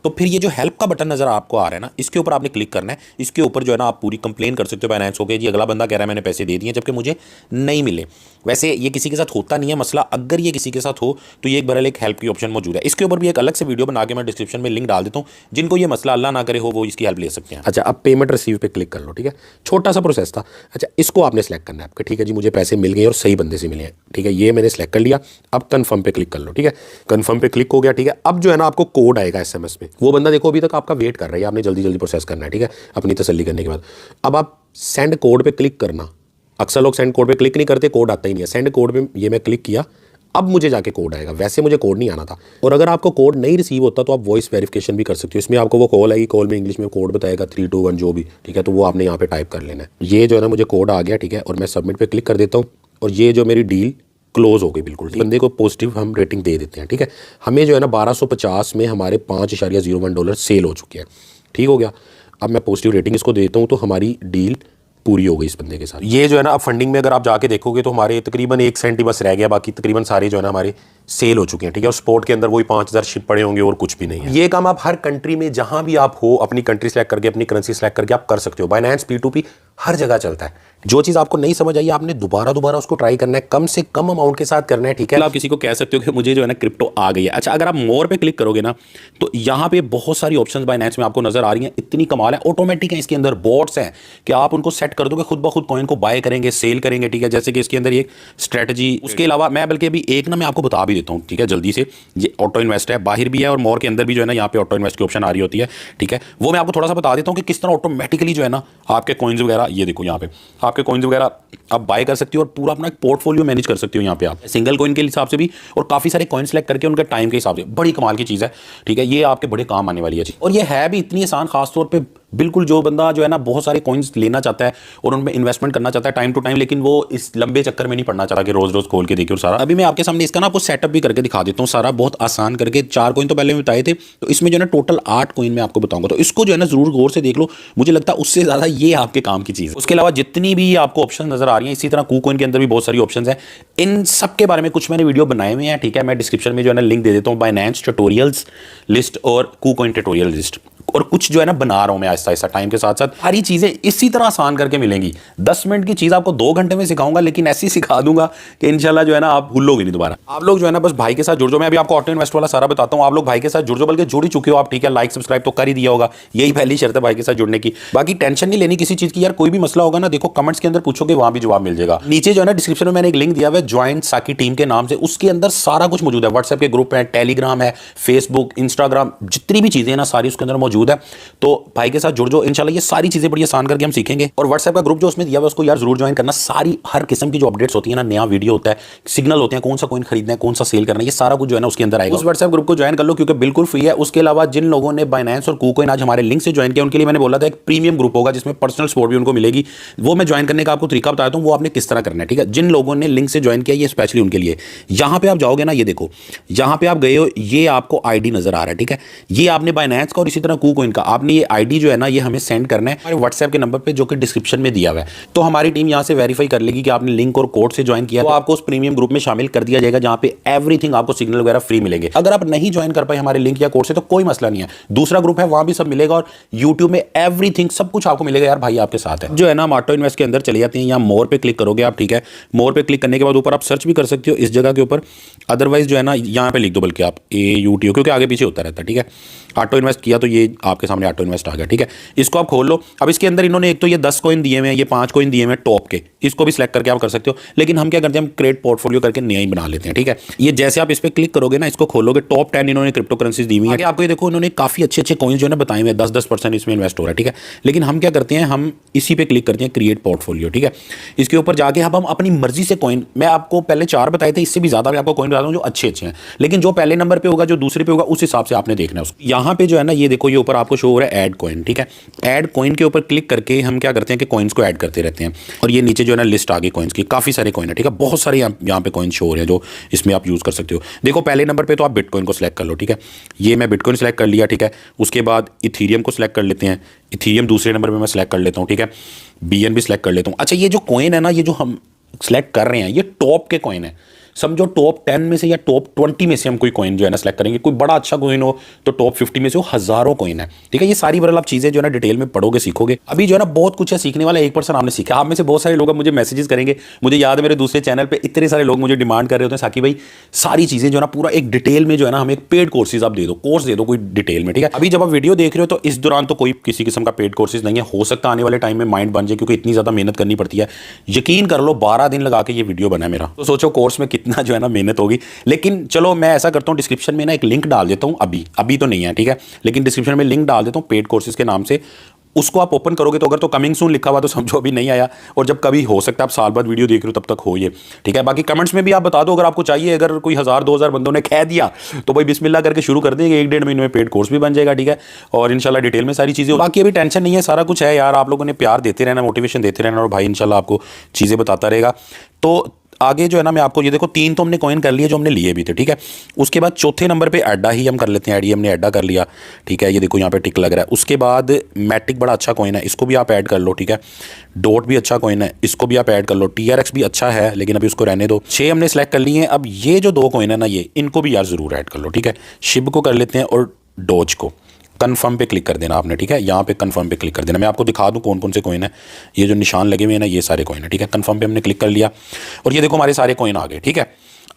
Speaker 1: तो फिर ये जो हेल्प का बटन नजर आपको आ रहा है ना, इसके ऊपर आपने क्लिक करना है। इसके ऊपर जो है ना आप पूरी कंप्लेन कर सकते हो बाइनेंस को कि जी अगला बंदा कह रहा है मैंने पैसे दे दिए जबकि मुझे नहीं मिले। वैसे ये किसी के साथ होता नहीं है मसला, अगर ये किसी के साथ हो तो ये एक बहरहाल एक हेल्प की ऑप्शन मौजूद है। इसके ऊपर भी एक अलग से वीडियो बना के मैं डिस्क्रिप्शन में लिंक डाल देता हूँ, जिनको ये मसला अल्लाह ना करे हो वो इसकी हेल्प ले सकते हैं। अच्छा, अब पेमेंट रिसीव पे क्लिक कर लो, ठीक है, छोटा सा प्रोसेस था। अच्छा, इसको आपने सेलेक्ट करना है आपका, ठीक है जी मुझे पैसे मिल गए और सही बंदे से मिले हैं, ठीक है, ये मैंने सेलेक्ट कर लिया। अब कन्फर्म पे क्लिक कर लो, ठीक है, कन्फर्म पे क्लिक हो गया, ठीक है। अब जो है ना आपको कोड आएगा SMS में, वो बंदा देखो अभी तक आपका वेट कर रहा है, आपने जल्दी जल्दी प्रोसेस करना है, ठीक है, अपनी तसल्ली करने के बाद। अब आप सेंड कोड पे क्लिक करना, अक्सर लोग सेंड कोड पे क्लिक नहीं करते, कोड आता ही नहीं है। सेंड कोड पे ये मैं क्लिक किया, अब मुझे जाके कोड आएगा, वैसे मुझे कोड नहीं आना था। और अगर आपको कोड नहीं रिसीव होता तो आप वॉइस वेरिफिकेशन भी कर सकते हो, इसमें आपको वो कॉल आएगी, कॉल में इंग्लिश में कोड बताएगा 3 2 1 जो भी, ठीक है, तो वो आपने यहाँ पे टाइप कर लेना है। ये जो है ना मुझे कोड आ गया, ठीक है, और मैं सबमिट पे क्लिक कर देता हूँ और ये जो मेरी डील क्लोज हो गई बिल्कुल। बंदे को पॉजिटिव हम रेटिंग दे देते हैं, ठीक है। हमें जो है ना 1250 में हमारे $5.01 सेल हो चुके हैं, ठीक हो गया। अब मैं पॉजिटिव रेटिंग इसको देता हूँ तो हमारी डील पूरी हो गई इस बंदे के साथ। ये जो है ना अब फंडिंग में अगर आप जाके देखोगे तो हमारे तकरीबन 1 सेंट ही बस रह गया, बाकी तकरीबन सारे जो है ना हमारे सेल हो चुके हैं, ठीक है। और स्पोर्ट के अंदर वही 5000 शिप पड़े होंगे और कुछ भी नहीं है। ये काम आप हर कंट्री में जहां भी आप हो अपनी कंट्री सेलेक्ट करके अपनी करेंसी सेलेक्ट करके आप कर सकते हो। बाइनेंस P2P हर जगह चलता है। जो चीज़ आपको नहीं समझ आई आपने दोबारा उसको ट्राई करना है, कम से कम अमाउंट के साथ करना है, ठीक है। आप किसी को कह सकते हो कि मुझे जो है ना क्रिप्टो आ गई है। अच्छा, अगर आप मोर पे क्लिक करोगे ना तो यहाँ पे बहुत सारी ऑप्शंस बाइनेंस में आपको नजर आ रही हैं, इतनी कमाल है, ऑटोमेटिक है, इसके अंदर बॉट्स हैं कि आप उनको सेट कर दोगे खुद ब खुद कॉइन को बाय करेंगे सेल करेंगे, ठीक है। जैसे कि इसके अंदर एक स्ट्रेटजी, उसके अलावा मैं बल्कि अभी एक ना मैं आपको बता भी देता हूँ, ठीक है, जल्दी से। ये ऑटो इन्वेस्ट है, बाहर भी है और मोर के अंदर भी जो है ना यहाँ पे ऑटो इन्वेस्ट की ऑप्शन आ रही होती है, ठीक है। वो मैं आपको थोड़ा सा बता देता हूँ कि किस तरह ऑटोमेटिकली जो है ना आपके कॉइन्स वगैरह, ये देखो यहाँ पे आपके कॉइन्स वगैरह आप बाय कर सकते हो और पूरा अपना एक पोर्टफोलियो मैनेज कर सकते हो यहाँ पे आप सिंगल कॉइन के हिसाब से भी और काफी सारे कॉइन सेलेक्ट करके उनके टाइम के हिसाब से। बड़ी कमाल की चीज है, ठीक है, ये आपके बड़े काम आने वाली है और ये है भी इतनी आसान, खासतौर पे बिल्कुल जो बंदा जो है ना बहुत सारे कॉइन्स लेना चाहता है और उनमें इन्वेस्टमेंट करना चाहता है टाइम टू टाइम, लेकिन वो इस लंबे चक्कर में नहीं पड़ना चाहता कि रोज रोज खोल के देखिए और सारा। अभी मैं आपके सामने इसका ना आपको सेटअप भी करके दिखा देता हूँ सारा, बहुत आसान करके। 4 कॉइन तो पहले मैं बताए थे, तो इसमें जो है ना टोटल 8 कॉइन मैं आपको बताऊंगा, तो इसको जो है ना जरूर गौर से देख लो, मुझे लगता है उससे ज्यादा ये आपके काम की चीज है। उसके अलावा जितनी भी आपको ऑप्शन नजर आ रही है, इसी तरह KuCoin के अंदर भी बहुत सारी ऑप्शन है, इन सब के बारे में कुछ मैंने वीडियो बनाए हुए हैं, ठीक है। मैं डिस्क्रिप्शन में जो है ना लिंक दे देता हूँ, बाइनेंस ट्यूटोरियल्स लिस्ट और KuCoin ट्यूटोरियल लिस्ट, और कुछ जो है ना बना रहा हूं मैं आहिस्ता आहिस्ता टाइम के साथ साथ। सारी चीजें इसी तरह आसान करके मिलेंगी। 10 मिनट की चीज आपको 2 घंटे में सिखाऊंगा, लेकिन ऐसी सिखा दूंगा कि इंशाल्लाह जो है ना आप भूलोगे नहीं दोबारा। आप लोग जो है ना बस भाई के साथ जुड़ जाओ। मैं अभी आपको ऑटो इन्वेस्ट वाला सारा बताता हूं, आप लोग भाई के साथ जुड़ जाओ, बल्कि जुड़ ही चुके हो आप, ठीक है। लाइक सब्सक्राइब तो कर ही दिया होगा, यही पहली शर्त है भाई के साथ जुड़ने की। बाकी टेंशन नहीं लेनी किसी चीज की यार, कोई भी मसला होगा ना देखो कमेंट्स के अंदर पूछोगे, वहां भी जवाब मिल जाएगा। नीचे जो है ना डिस्क्रिप्शन में मैंने एक लिंक दिया हुआ है ज्वाइन साकी टीम के नाम से, उसके अंदर सारा कुछ मौजूद है। व्हाट्सएप के ग्रुप है, टेलीग्राम है, फेसबुक, इंस्टाग्राम, जितनी भी चीजें ना सारी उसके अंदर मौजूद है। तो भाई के साथ जुड़ जाओ, इंशाल्लाह ये सारी चीजें बड़ी आसान करके हम सीखेंगे। और व्हाट्सएप का ग्रुप जो उसमें दिया हुआ है उसको यार जरूर ज्वाइन करना। सारी हर किस्म की जो अपडेट्स होती है ना, नया वीडियो होता है, सिग्नल होते हैं, कौन सा कॉइन खरीदना है, कौन सा सेल करना है, ये सारा कुछ जो है ना उसके अंदर आएगा। उस व्हाट्सएप ग्रुप को ज्वाइन कर लो क्योंकि बिल्कुल फ्री है। उसके अलावा जिन लोगों ने बाइनेंस और KuCoin आज हमारे लिंक से ज्वाइन किया, उनके लिए मैंने बोला था एक प्रीमियम ग्रुप होगा जिसमें पर्सनल सपोर्ट भी उनको मिलेगी। वो मैं ज्वाइन करने का आपको तरीका बताता हूँ, वो आपने किस तरह करना है, ठीक है। जिन लोगों ने लिंक से ज्वाइन किया ये स्पेशली उनके लिए। यहां पे आप जाओगे ना, ये देखो यहां पे आप गए हो, ये आपको आईडी नजर आ रहा है, ठीक है। ये आपने बाइनेंस का और इसी तरह KuCoin का आपने ये आईडी जो है ना ये हमें सेंड करना है हमारे व्हाट्सएप के नंबर पे जो कि डिस्क्रिप्शन में दिया हुआ है। तो हमारी टीम यहां से वेरीफाई कर लेगी कि आपने लिंक और कोड से ज्वाइन किया, तो आपको उस प्रीमियम ग्रुप में शामिल कर दिया जाएगा जहां पे एवरीथिंग आपको सिग्नल वगैरह फ्री मिलेंगे। अगर आप नहीं ज्वाइन कर पाए हमारे लिंक या कोड से तो कोई मसला नहीं है, दूसरा ग्रुप है वहां भी सब मिलेगा और यूट्यूब में एवरीथिंग सब कुछ आपको मिलेगा। यार भाई आपके साथ है। जो है ना ऑटो इन्वेस्ट के अंदर चले जाते हैं, यहाँ मोर पे क्लिक करोगे आप, ठीक है। मोर पे क्लिक करने के बाद ऊपर आप सर्च भी कर सकते हो इस जगह के ऊपर, अदरवाइज जो है ना यहाँ पे लिख दो बल्कि आप AUTO, क्योंकि आगे पीछे होता रहता है, ठीक है। ऑटो इन्वेस्ट किया तो ये आपके सामने ऑटो इन्वेस्ट आ गया, ठीक है। इसको आप खोल लो। अब इसके अंदर इन्होंने एक तो ये 10 कॉइन दिए हुए हैं, ये 5 कॉइन दिए हुए हैं टॉप के, इसको भी सिलेक्ट करके आप कर सकते हो। लेकिन हम क्या करते हैं, हम क्रिएट पोर्टफोलियो करके नया ही बना लेते हैं, ठीक है। ये जैसे आप इस पर क्लिक करोगे ना, इसको खोलोगे, टॉप 10 इन्होंने क्रिप्टो करेंसीज दी हुई है। आपको ये देखो इन्होंने काफी अच्छे कॉइन्स जो है बताए हुए 10% इसमें इन्वेस्ट हो रहा है, ठीक है। लेकिन हम क्या करते हैं, हम इसी पे क्लिक करते हैं क्रिएट पोर्टफोलियो, ठीक है। इसके ऊपर जाके हम अपनी मर्जी से कॉइन, मैं आपको पहले 4 बताए थे, इससे भी ज्यादा मैं आपको कॉइन बताता हूँ जो अच्छे हैं, लेकिन जो पहले नंबर पे होगा जो दूसरे पे होगा उस हिसाब से आपने देखना है उसको। यहाँ पे जो है ना ये देखो ये
Speaker 2: ये ऊपर आपको शो हो रहा है ऐड कॉइन, ठीक है। ऐड कॉइन के ऊपर क्लिक करके हम क्या करते हैं कि कॉइन्स को ऐड करते रहते हैं, और ये नीचे जो है ना लिस्ट आ गई कॉइन्स की, काफ़ी सारे कॉइन है, ठीक है। बहुत सारे यहाँ पे कॉइन शो हो रहे हैं जो इसमें आप यूज़ कर सकते हो। देखो पहले नंबर पर तो आप बिटकॉइन को सिलेक्ट कर लो, ठीक है। ये मैं बिटकॉइन सेलेक्ट कर लिया, ठीक है। उसके बाद इथीरियम को सिलेक्ट कर लेते हैं, इथीरियम दूसरे नंबर पर मैं सिलेक्ट कर लेता हूँ, ठीक है। BNB सिलेक्ट कर लेता हूँ। अच्छा ये जो कॉइन है ना, ये जो हम सेलेक्ट कर रहे हैं ये टॉप के कॉइन है, समझो टॉप 10 में से या टॉप 20 में से हम कोई कॉइन जो है ना सेलेक्ट करेंगे। कोई बड़ा अच्छा कॉइन हो तो टॉप 50 में से वो हज़ारों कॉइन है, ठीक है। ये सारी बरल आप चीज़ें जो है ना डिटेल में पढ़ोगे सीखोगे। अभी जो है ना बहुत कुछ है सीखने वाला, 1% आपने सीखा। आप में से बहुत सारे लोग मुझे मैसेजेस करेंगे, मुझे याद है मेरे दूसरे चैनल पर इतने सारे लोग मुझे डिमांड कर रहे होते हैं साकी भाई सारी चीज़ें जो है ना पूरा एक डिटेल में जो है ना हमें एक पेड कोर्सेज आप दे दो, कोर्स दे दो कोई डिटेल में, ठीक है। अभी जब आप वीडियो देख रहे हो तो इस दौरान तो कोई किसी किस्म का पेड कोर्सेज नहीं है, हो सकता आने वाले टाइम में माइंड बन जाए, क्योंकि इतनी ज़्यादा मेहनत करनी पड़ती है। यकीन कर लो 12 दिन लगा के ये वीडियो बना है मेरा, तो सोचो कोर्स में कितना जो है ना मेहनत होगी। लेकिन चलो मैं ऐसा करता हूं डिस्क्रिप्शन में ना एक लिंक डाल देता हूं, अभी तो नहीं है, ठीक है, लेकिन डिस्क्रिप्शन में लिंक डाल देता हूं पेड कोर्सेज के नाम से। उसको आप ओपन करोगे तो अगर तो कमिंग सून लिखा हुआ तो समझो अभी नहीं आया, और जब कभी हो सकता है आप साल बाद वीडियो देख रहे हो तब तक हो ये, ठीक है। बाकी कमेंट्स में भी आप बता दो अगर आपको चाहिए, अगर कोई 1000-2000 बंदों ने कह दिया तो भाई बिस्मिल्लाह करके शुरू कर देंगे, 1-1.5 महीने में पेड कोर्स भी बन जाएगा, ठीक है। और इंशाल्लाह डिटेल में सारी चीज़ें, बाकी अभी टेंशन नहीं है, सारा कुछ है यार। आप लोगों ने प्यार देते रहना, मोटिवेशन देते रहना, और भाई इंशाल्लाह आपको चीज़ें बताता रहेगा। तो आगे जो है ना मैं आपको ये देखो 3 तो हमने कॉइन कर लिए जो हमने लिए भी थे, ठीक है। उसके बाद चौथे नंबर पे एडा ही हम कर लेते हैं, हमने एडा कर लिया, ठीक है। ये देखो यहाँ पे टिक लग रहा है। उसके बाद मैटिक बड़ा अच्छा कॉइन है, इसको भी आप ऐड कर लो, ठीक है। डॉट भी अच्छा कॉइन है, इसको भी आप ऐड कर लो। TRX भी अच्छा है लेकिन अभी उसको रहने दो। 6 हमने सेलेक्ट कर लिए हैं। अब ये जो 2 कॉइन है ना ये इनको भी यार ज़रूर ऐड कर लो, ठीक है। शिब को कर लेते हैं और डोज को कन्फर्म पे क्लिक कर देना आपने, ठीक है। यहाँ पे कन्फर्म पे क्लिक कर देना। मैं आपको दिखा दूँ कौन कौन से कॉइन है, ये जो निशान लगे हुए हैं ना ये सारे कॉइन है, ठीक है। कन्फर्म पे हमने क्लिक कर लिया और ये देखो हमारे सारे कॉइन आ गए, ठीक है।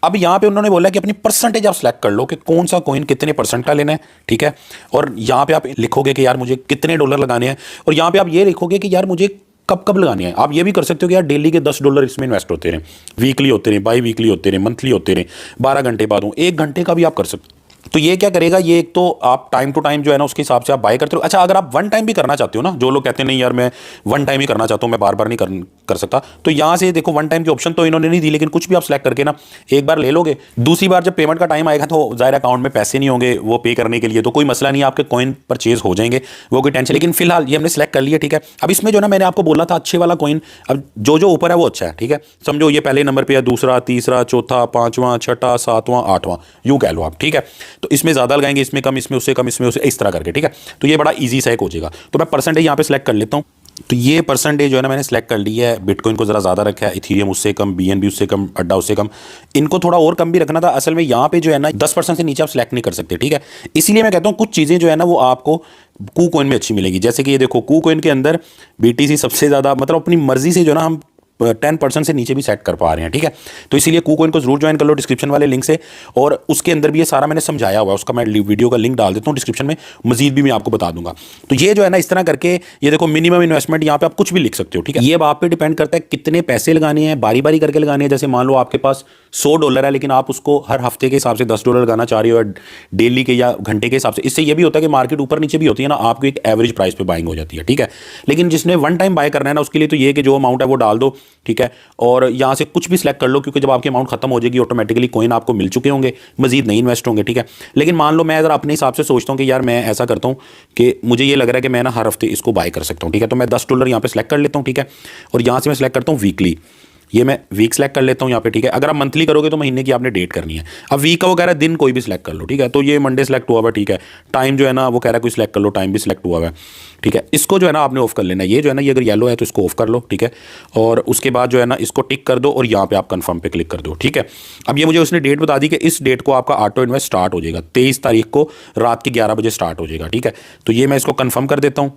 Speaker 2: अब यहाँ पे उन्होंने बोला कि अपनी परसेंटेज आप सेलेक्ट कर लो कि कौन सा कॉइन कितने % का लेना है, ठीक है। और यहाँ पे आप लिखोगे कि यार मुझे कितने डॉलर लगाने हैं, और यहाँ पे आप ये लिखोगे कि यार मुझे कब कब लगाने हैं। आप ये भी कर सकते हो कि यार डेली के $10 इसमें इन्वेस्ट होते रहे, वीकली होते रहे, बाई वीकली होते रहे, मंथली होते रहे, 12 घंटे बाद हो, 1 घंटे का भी आप कर सकते हो। तो ये क्या करेगा, ये एक तो आप टाइम टू टाइम जो है ना उसके हिसाब से आप बाय करते हो। अच्छा अगर आप 1 टाइम भी करना चाहते हो ना, जो लोग कहते हैं नहीं यार मैं 1 टाइम ही करना चाहता हूँ, मैं बार बार नहीं कर सकता, तो यहाँ से देखो 1 टाइम की ऑप्शन तो इन्होंने नहीं दी, लेकिन कुछ भी आप सेलेक्ट करके ना एक बार ले लोगे, दूसरी बार जब पेमेंट का टाइम आएगा तो ज़ाहिर अकाउंट में पैसे नहीं होंगे वो पे करने के लिए, तो कोई मसला नहीं, आपके कॉइन परचेज हो जाएंगे, वो कोई टेंशन। लेकिन फिलहाल ये हमने सेलेक्ट कर लिया, ठीक है। अब इसमें जो ना मैंने आपको बोला था अच्छे वाला कॉइन, अब जो ऊपर है वो अच्छा है, ठीक है। समझो ये पहले नंबर पर है, दूसरा, तीसरा, चौथा, 5वां, 6वां, 7वां, 8वां, यूँ कह लो आप, ठीक है। तो इसमें ज़्यादा लगाएंगे, इसमें कम, इसमें उससे कम, इसमें उससे, इस तरह करके, ठीक है। तो ये बड़ा इजी सा एक हो जाएगा। तो मैं परसेंटेज यहाँ पे सिलेक्ट कर लेता हूँ। तो ये परसेंटेज जो है ना मैंने सेलेक्ट कर लिया है। बिटकॉइन को ज़रा ज़्यादा रखा है, इथीरियम उससे कम, BNB उससे कम, अड्डा उससे कम। इनको थोड़ा और कम भी रखना था। असल में यहाँ पे जो है ना 10% से नीचे आप सेलेक्ट नहीं कर सकते, ठीक है। इसीलिए मैं कहता हूँ कुछ चीज़ें जो है ना वो आपको कू कॉइन में अच्छी मिलेगी। जैसे कि ये देखो कू कॉइन के अंदर BTC सबसे ज़्यादा, मतलब अपनी मर्जी से जो ना हम 10% से नीचे भी सेट कर पा रहे हैं, ठीक है। तो इसीलिए कूकॉइन को जरूर ज्वाइन कर लो डिस्क्रिप्शन वाले लिंक से, और उसके अंदर भी ये सारा मैंने समझाया हुआ है, उसका मैं वीडियो का लिंक डाल देता हूँ डिस्क्रिप्शन में, मजीद भी मैं आपको बता दूंगा। तो ये जो है ना इस तरह करके, ये देखो मिनिमम इन्वेस्टमेंट यहाँ पे आप कुछ भी लिख सकते हो, ठीक है। ये अब आप पे डिपेंड करता है कितने पैसे लगाने हैं, बारी बारी करके लगाने हैं। जैसे मान लो आपके पास $100 है, लेकिन आप उसको हर हफ्ते के हिसाब से $10 लगाना चाह रहे हो, डेली के या घंटे के हिसाब से। इससे ये भी होता है कि मार्केट ऊपर नीचे भी होती है ना, आपको एक एवरेज प्राइस पे बाइंग हो जाती है, ठीक है। लेकिन जिसने 1 टाइम बाय करना है ना, उसके लिए तो ये कि जो अमाउंट है वो डाल दो, ठीक है। और यहाँ से कुछ भी सिलेक्ट कर लो, क्योंकि जब आपकी अमाउंट खत्म हो जाएगी ऑटोमेटिकली कॉइन आपको मिल चुके होंगे, मजीद नहीं इन्वेस्ट होंगे, ठीक है। लेकिन मान लो मैं अगर अपने हिसाब से सोचता हूँ कि यार मैं ऐसा करता हूँ कि मुझे ये लग रहा है कि मैं ना हर हफ्ते इसको बाय कर सकता हूँ, ठीक है। तो मैं $10 यहाँ पे सिलेक्ट कर लेता हूँ, ठीक है। और यहाँ से मैं सिलेक्ट करता हूँ वीकली, ये मैं वीक सेलेक्ट कर लेता हूँ यहाँ पे, ठीक है। अगर आप मंथली करोगे तो महीने की आपने डेट करनी है। अब वीक का वो कह रहा है दिन कोई भी सिलेक्ट कर लो, ठीक है। तो ये मंडे सेलेक्ट हुआ हुआ, ठीक है। टाइम जो है ना वो कह रहा है कोई सिलेक्ट कर लो, टाइम भी सिलेक्ट हुआ हुआ है, ठीक है। इसको जो है ना आपने ऑफ कर लेना है। ये जो है ना ये अगर येलो है तो इसको ऑफ कर लो, ठीक है। और उसके बाद जो है ना इसको टिक कर दो और यहाँ पे आप कंफर्म पे क्लिक कर दो, ठीक है। अब ये मुझे उसने डेट बता दी कि इस डेट को आपका ऑटो इन्वेस्ट स्टार्ट हो जाएगा, 23 तारीख को रात के 11 बजे स्टार्ट हो जाएगा, ठीक है। तो ये मैं इसको कन्फर्म कर देता हूँ।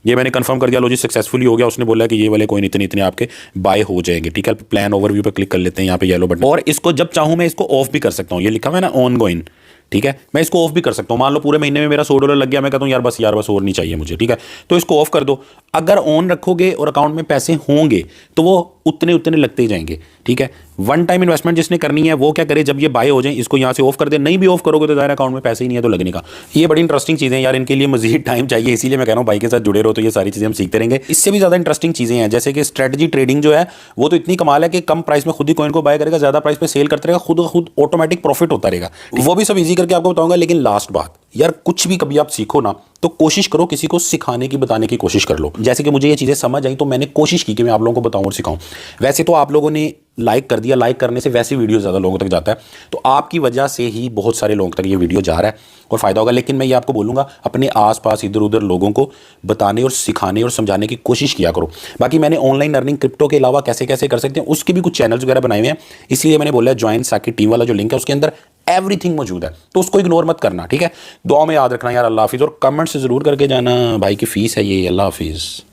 Speaker 2: ये मैंने कंफर्म कर दिया, लो जी सक्सेसफुली हो गया। उसने बोला कि ये वाले कॉइन इतने इतने आपके बाय हो जाएंगे, ठीक है। प्लान ओवरव्यू पे क्लिक कर लेते हैं, यहाँ पे येलो बटन, और इसको जब चाहूँ मैं इसको ऑफ भी कर सकता हूँ। ये लिखा हुआ है ना ऑन गोइन, ठीक है। मैं इसको ऑफ भी कर सकता हूँ। मान लो पूरे महीने में मेरा $100 लग गया, मैं कहता हूँ यार बस और नहीं चाहिए मुझे, ठीक है। तो इसको ऑफ कर दो। अगर ऑन रखोगे और अकाउंट में पैसे होंगे तो वो उतने उतने लगते ही जाएंगे, ठीक है। 1 टाइम इन्वेस्टमेंट जिसने करनी है वो क्या करे, जब ये बाय हो जाए इसको यहाँ से ऑफ कर दे। नहीं भी ऑफ करोगे तो ज़ाहिर अकाउंट में पैसे ही नहीं है तो लगने का। ये बड़ी इंटरेस्टिंग चीज़ें हैं यार, इनके लिए मजीद टाइम चाहिए, इसीलिए मैं कह रहा हूँ भाई के साथ जुड़े रहो तो ये सारी चीज़ें हम सीखते रहेंगे। इससे भी ज़्यादा इंटरेस्टिंग चीज़ें हैं, जैसे कि स्ट्रेटजी ट्रेडिंग जो है वो तो इतनी कमाल है कि कम प्राइस में खुद ही कॉइन को बाय करेगा, ज़्यादा प्राइस पे सेल करते रहेगा, खुद ऑटोमेटिक प्रॉफिट होता रहेगा। वो भी सब इजी करके आपको बताऊंगा, लेकिन लास्ट बात यार, कुछ भी कभी आप सीखो ना तो कोशिश करो किसी को सिखाने की, बताने की कोशिश कर लो। जैसे कि मुझे ये चीज़ें समझ आई तो मैंने कोशिश की कि मैं आप लोगों को बताऊं और सिखाऊं। वैसे तो आप लोगों ने लाइक कर दिया, लाइक करने से वैसे वीडियो ज़्यादा लोगों तक जाता है, तो आपकी वजह से ही बहुत सारे लोगों तक ये वीडियो जा रहा है और फ़ायदा होगा। लेकिन मैं ये आपको बोलूँगा, अपने आसपास इधर उधर लोगों को बताने और सिखाने और समझाने की कोशिश किया करो। बाकी मैंने ऑनलाइन अर्निंग क्रिप्टो के अलावा कैसे कैसे कर सकते हैं उसके भी कुछ चैनल्स वगैरह बनाए हुए हैं, इसलिए मैंने बोला ज्वाइन साकी टीम वाला जो लिंक है उसके अंदर एवरीथिंग मौजूद है, तो उसको इग्नोर मत करना, ठीक है। दुआ में याद रखना यार। अल्लाह हाफिज़, और कमेंट से ज़रूर करके जाना भाई की फ़ीस है ये। अल्लाह हाफिज़।